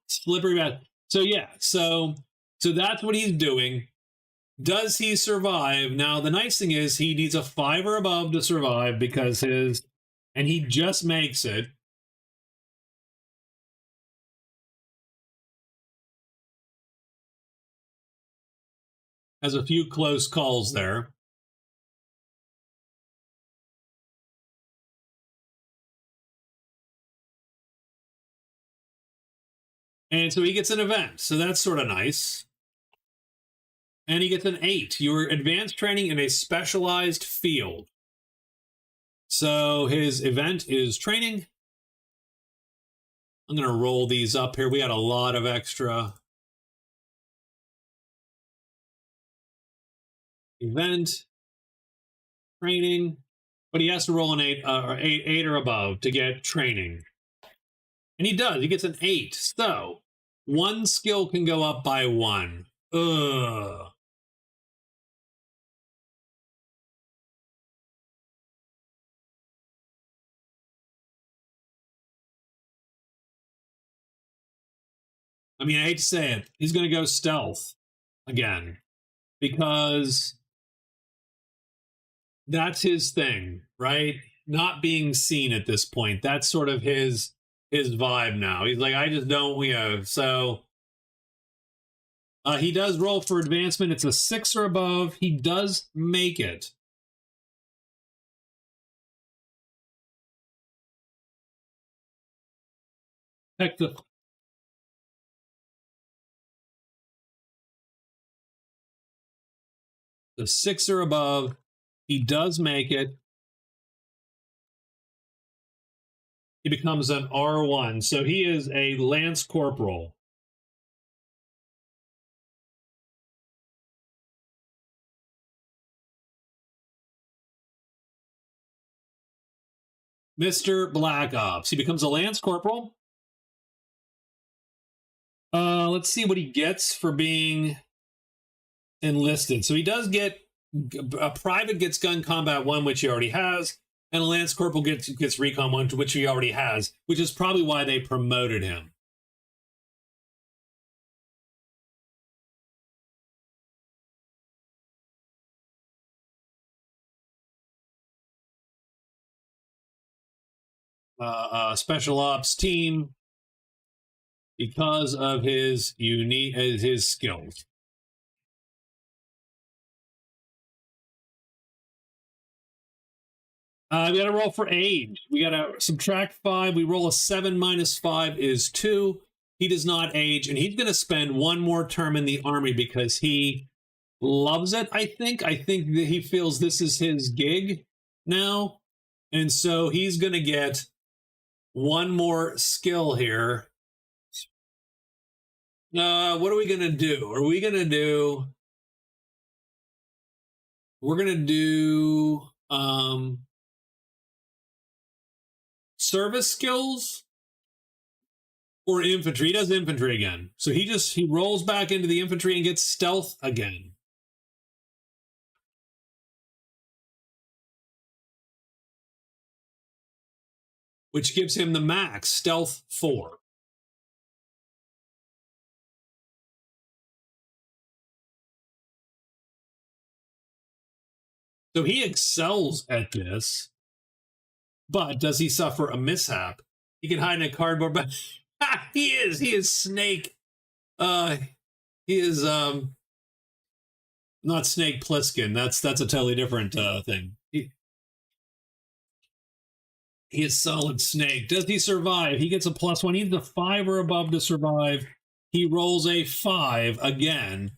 Slippery mess. So yeah, so that's what he's doing. Does he survive? Now the nice thing is he needs a 5 or above to survive, because and he just makes it. Has a few close calls there. And so he gets an event. So that's sort of nice. And he gets an 8. Your advanced training in a specialized field. So his event is training. I'm going to roll these up here. We got a lot of extra. Event, training, but he has to roll an 8 or 8 or above to get training. And he does. He gets an 8. So one skill can go up by 1. Ugh. I mean, I hate to say it. He's going to go stealth again, because that's his thing, right? Not being seen at this point. That's sort of his vibe now. He's like, I just don't, so he does roll for advancement. It's a 6 or above. He does make it. Heck, the 6 or above. He does make it. He becomes an R1. So he is a Lance Corporal. Mr. Black Ops. He becomes a Lance Corporal. Let's see what he gets for being enlisted. So he does get a private gets gun combat 1, which he already has, and a Lance Corporal gets recon 1, which he already has, which is probably why they promoted him. Special ops team, because of his skills. We got to roll for age. We got to subtract 5. We roll a 7 minus 5 is 2. He does not age, and he's going to spend one more term in the army because he loves it, I think. I think that he feels this is his gig now. And so he's going to get one more skill here. What are we going to do? We're going to do service skills or infantry. He does infantry again. So he rolls back into the infantry and gets stealth again. Which gives him the max, stealth 4. So he excels at this, but does he suffer a mishap? He can hide in a cardboard box. He is Snake. He is not Snake Plissken. That's a totally different thing. He is Solid Snake. Does he survive? He gets a +1. He needs a 5 or above to survive. He rolls a 5 again.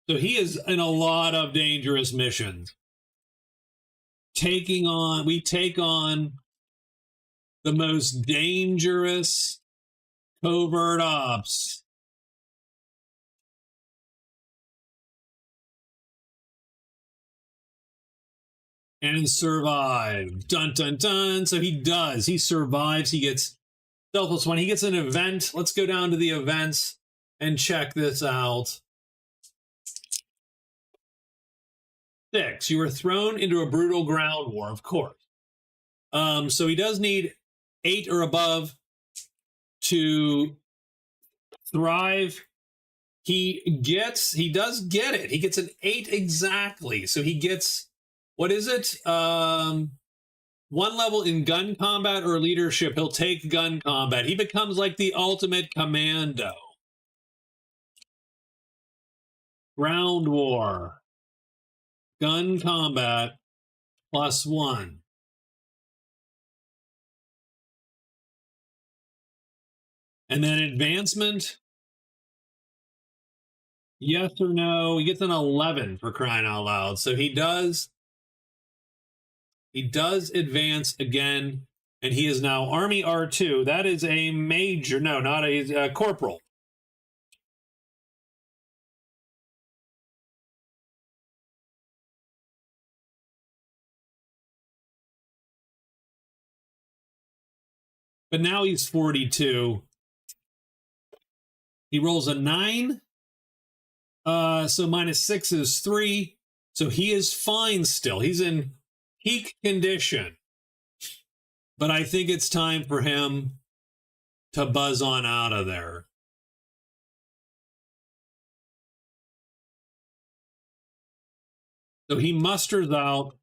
So he is in a lot of dangerous missions. We take on the most dangerous covert ops. And survive. Dun, dun, dun. So he does. He survives. He gets stealth +1. He gets an event. Let's go down to the events and check this out. 6. You were thrown into a brutal ground war, of course. So he does need 8 or above to thrive. He does get it. He gets an 8 exactly. So he gets, what is it? 1 level in gun combat or leadership. He'll take gun combat. He becomes like the ultimate commando. Ground war. Gun combat +1. And then advancement. Yes or no? He gets an 11 for crying out loud. So he does advance again, and he is now Army R2. That is a major, no, not a corporal. But now he's 42. He rolls a 9. So -6 is 3. So he is fine still. He's in peak condition. But I think it's time for him to buzz on out of there. So he musters out.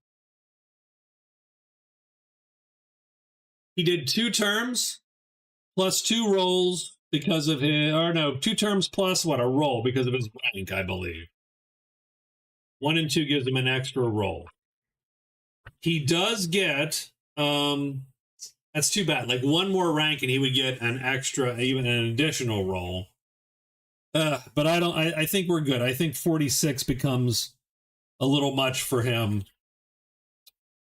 He did 2 terms plus 2 rolls because of his, or no, 2 terms plus what, a roll because of his rank, I believe. 1 and 2 gives him an extra roll. He does get, that's too bad. Like 1 more rank and he would get an extra, even an additional roll. But I think we're good. I think 46 becomes a little much for him.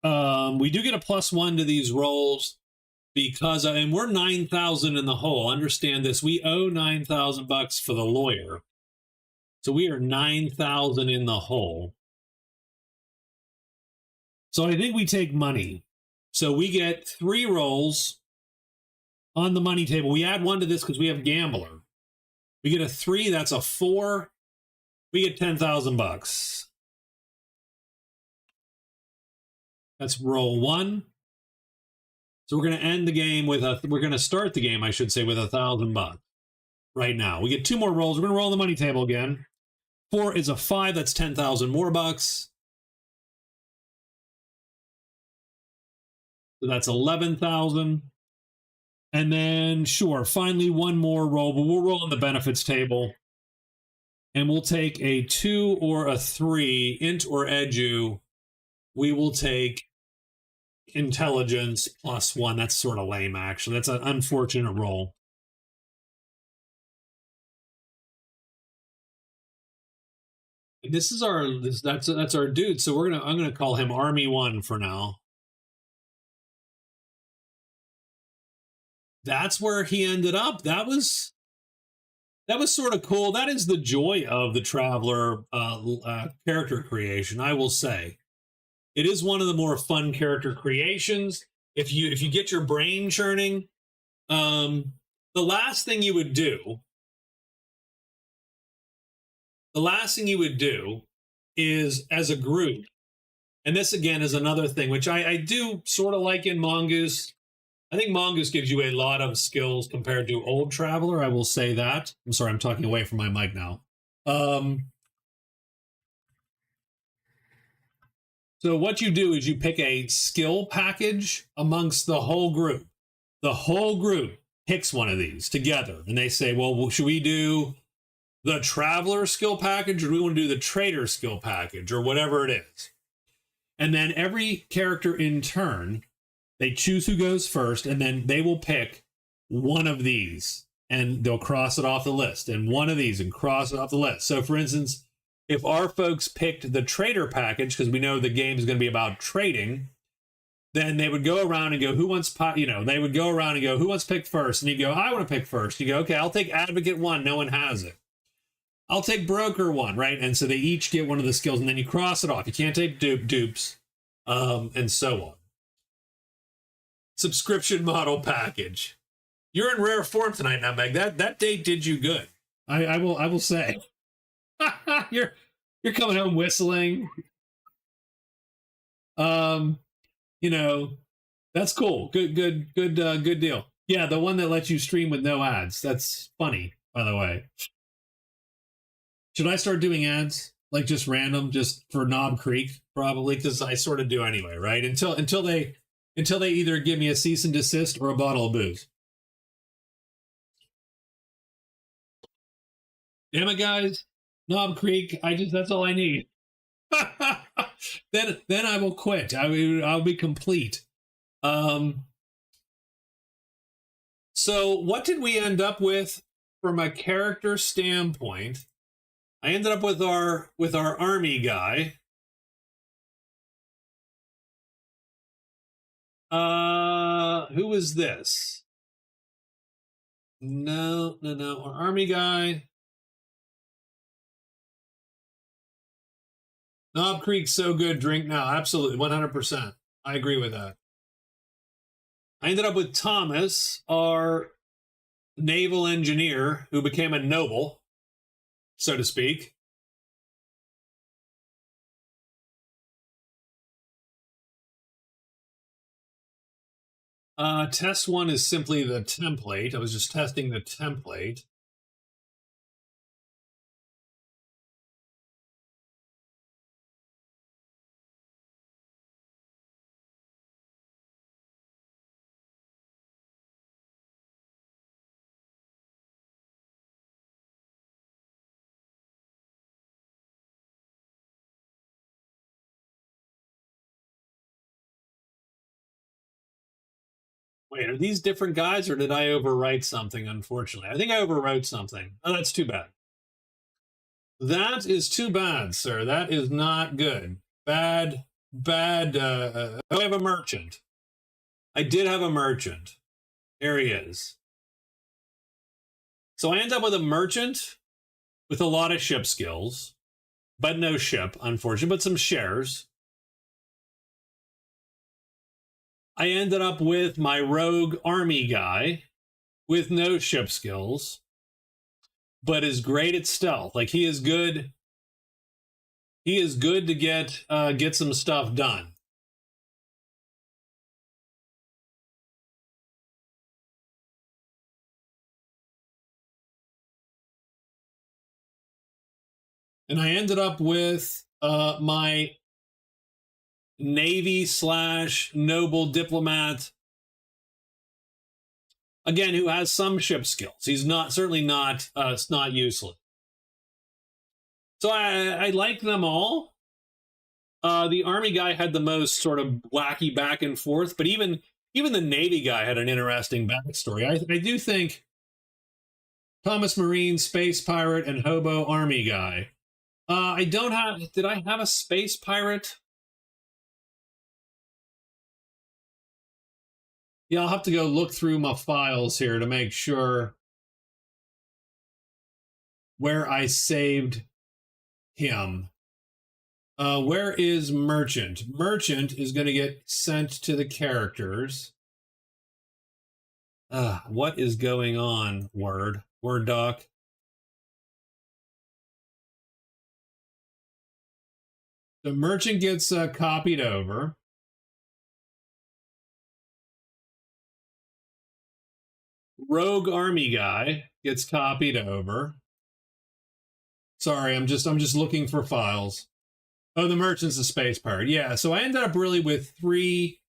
We do get a +1 to these rolls because, and we're 9,000 in the hole. Understand this. We owe $9,000 for the lawyer. So we are 9,000 in the hole. So I think we take money. So we get 3 rolls on the money table. We add 1 to this because we have gambler. We get a 3, that's a 4. We get $10,000. That's roll 1. So we're going to end the game with we're going to start the game, I should say, with $1,000 right now. We get 2 more rolls. We're going to roll on the money table again. 4 is a 5. That's 10,000 more bucks. So that's 11,000. And then, sure, finally 1 more roll, but we'll roll on the benefits table. And we'll take a 2 or a 3, int or edu. We will take intelligence +1. That's sort of lame, actually. That's an unfortunate roll. This is our that's our dude. So I'm gonna call him Army 1 for now. That's where he ended up. That was sort of cool. That is the joy of the Traveler character creation, I will say. It is one of the more fun character creations. If you get your brain churning, the last thing you would do is, as a group, and this again is another thing which I do sort of like in Mongoose. I think Mongoose gives you a lot of skills compared to Old Traveler. I will say that. I'm sorry, I'm talking away from my mic now. So what you do is you pick a skill package amongst the whole group. The whole group picks one of these together, and they say, well, should we do the Traveler skill package, or do we want to do the Trader skill package, or whatever it is? And then every character in turn, they choose who goes first, and then they will pick one of these, and they'll cross it off the list, and one of these, and cross it off the list. So, for instance, if our folks picked the Trader package, because we know the game is going to be about trading, then they would go around and go, who wants, they would go around and go, who wants to pick first? And you go, I want to pick first. You go, okay, I'll take Advocate 1. No one has it. I'll take Broker 1, right? And so they each get one of the skills, and then you cross it off. You can't take dupes, and so on. Subscription model package. You're in rare form tonight now, Meg. That date did you good. I will say. you're coming home whistling. That's cool. Good deal. Yeah, the one that lets you stream with no ads. That's funny, by the way. Should I start doing ads? Like just random, just for Knob Creek, probably, because I sort of do anyway, right? Until they either give me a cease and desist or a bottle of booze. Damn it, guys. Knob Creek, that's all I need. Then I will quit. I'll be complete. So what did we end up with from a character standpoint? I ended up with our army guy. Who is this? No. Our army guy. Knob Creek's so good. Drink now. Absolutely. 100%. I agree with that. I ended up with Thomas, our naval engineer, who became a noble, so to speak. Test 1 is simply the template. I was just testing the template. Wait, are these different guys, or did I overwrite something, unfortunately? I think I overwrote something. Oh, that's too bad. That is too bad, sir. That is not good. Bad. I have a merchant. I did have a merchant. There he is. So I end up with a merchant with a lot of ship skills, but no ship, unfortunately, but some shares. I ended up with my rogue army guy with no ship skills, but is great at stealth. Like, he is good. He is good to get some stuff done. And I ended up with my Navy / noble diplomat, again, who has some ship skills. He's certainly not useless. So I like them all. The Army guy had the most sort of wacky back and forth, but even the Navy guy had an interesting backstory. I do think Thomas Marine, Space Pirate, and Hobo Army guy. I don't have. Did I have a Space Pirate? Yeah, I'll have to go look through my files here to make sure where I saved him. Where is Merchant? Merchant is going to get sent to the characters. What is going on, Word doc? The Merchant gets copied over. Rogue Army guy gets copied over. Sorry, I'm just looking for files. Oh, the Merchant's a Space Pirate. Yeah, so I ended up really with 3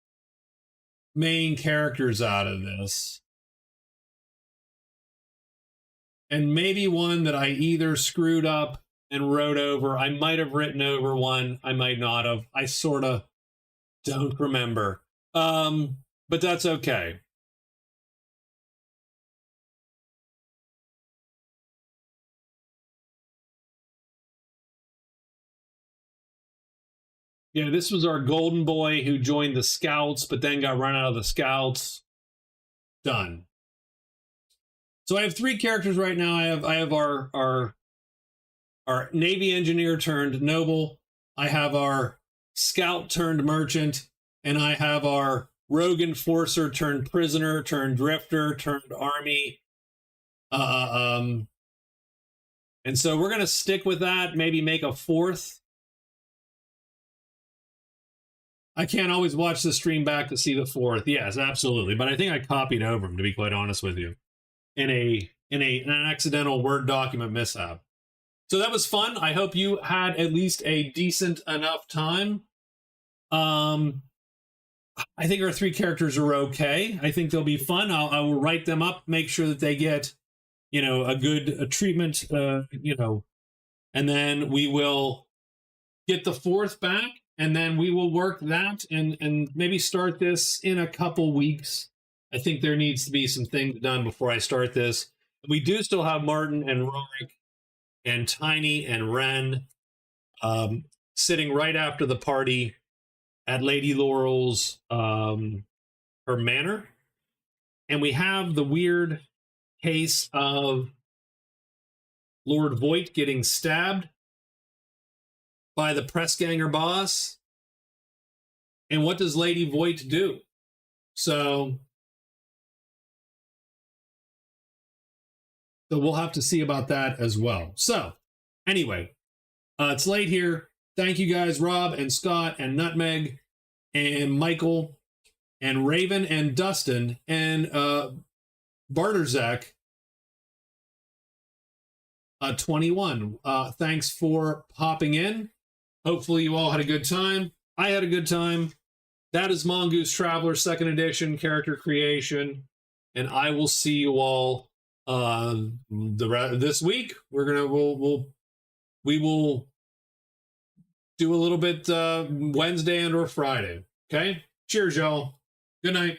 main characters out of this. And maybe one that I either screwed up and wrote over. I might have written over one. I might not have. I sort of don't remember. But that's okay. Yeah, this was our golden boy who joined the Scouts, but then got run out of the Scouts. Done. So I have 3 characters right now. I have our Navy engineer turned noble. I have our scout turned merchant, and I have our rogue enforcer turned prisoner turned drifter turned army. And so we're gonna stick with that. Maybe make a 4th. I can't always watch the stream back to see the 4th. Yes, absolutely. But I think I copied over them, to be quite honest with you, in an accidental Word document mishap. So that was fun. I hope you had at least a decent enough time. I think our 3 characters are okay. I think they'll be fun. I will write them up, make sure that they get, a good treatment, and then we will get the 4th back. And then we will work that and maybe start this in a couple weeks. I think there needs to be some things done before I start this. We do still have Martin and Rorik and Tiny and Ren sitting right after the party at Lady Laurel's her manor. And we have the weird case of Lord Voight getting stabbed by the press ganger boss. And what does Lady Voight do? So we'll have to see about that as well. So anyway, it's late here. Thank you guys, Rob and Scott and Nutmeg and Michael and Raven and Dustin and Barterzak 21. Thanks for popping in. Hopefully you all had a good time. I had a good time. That is Mongoose Traveler 2nd edition character creation, and I will see you all this week. We will do a little bit Wednesday and or Friday. Okay. Cheers, y'all. Good night.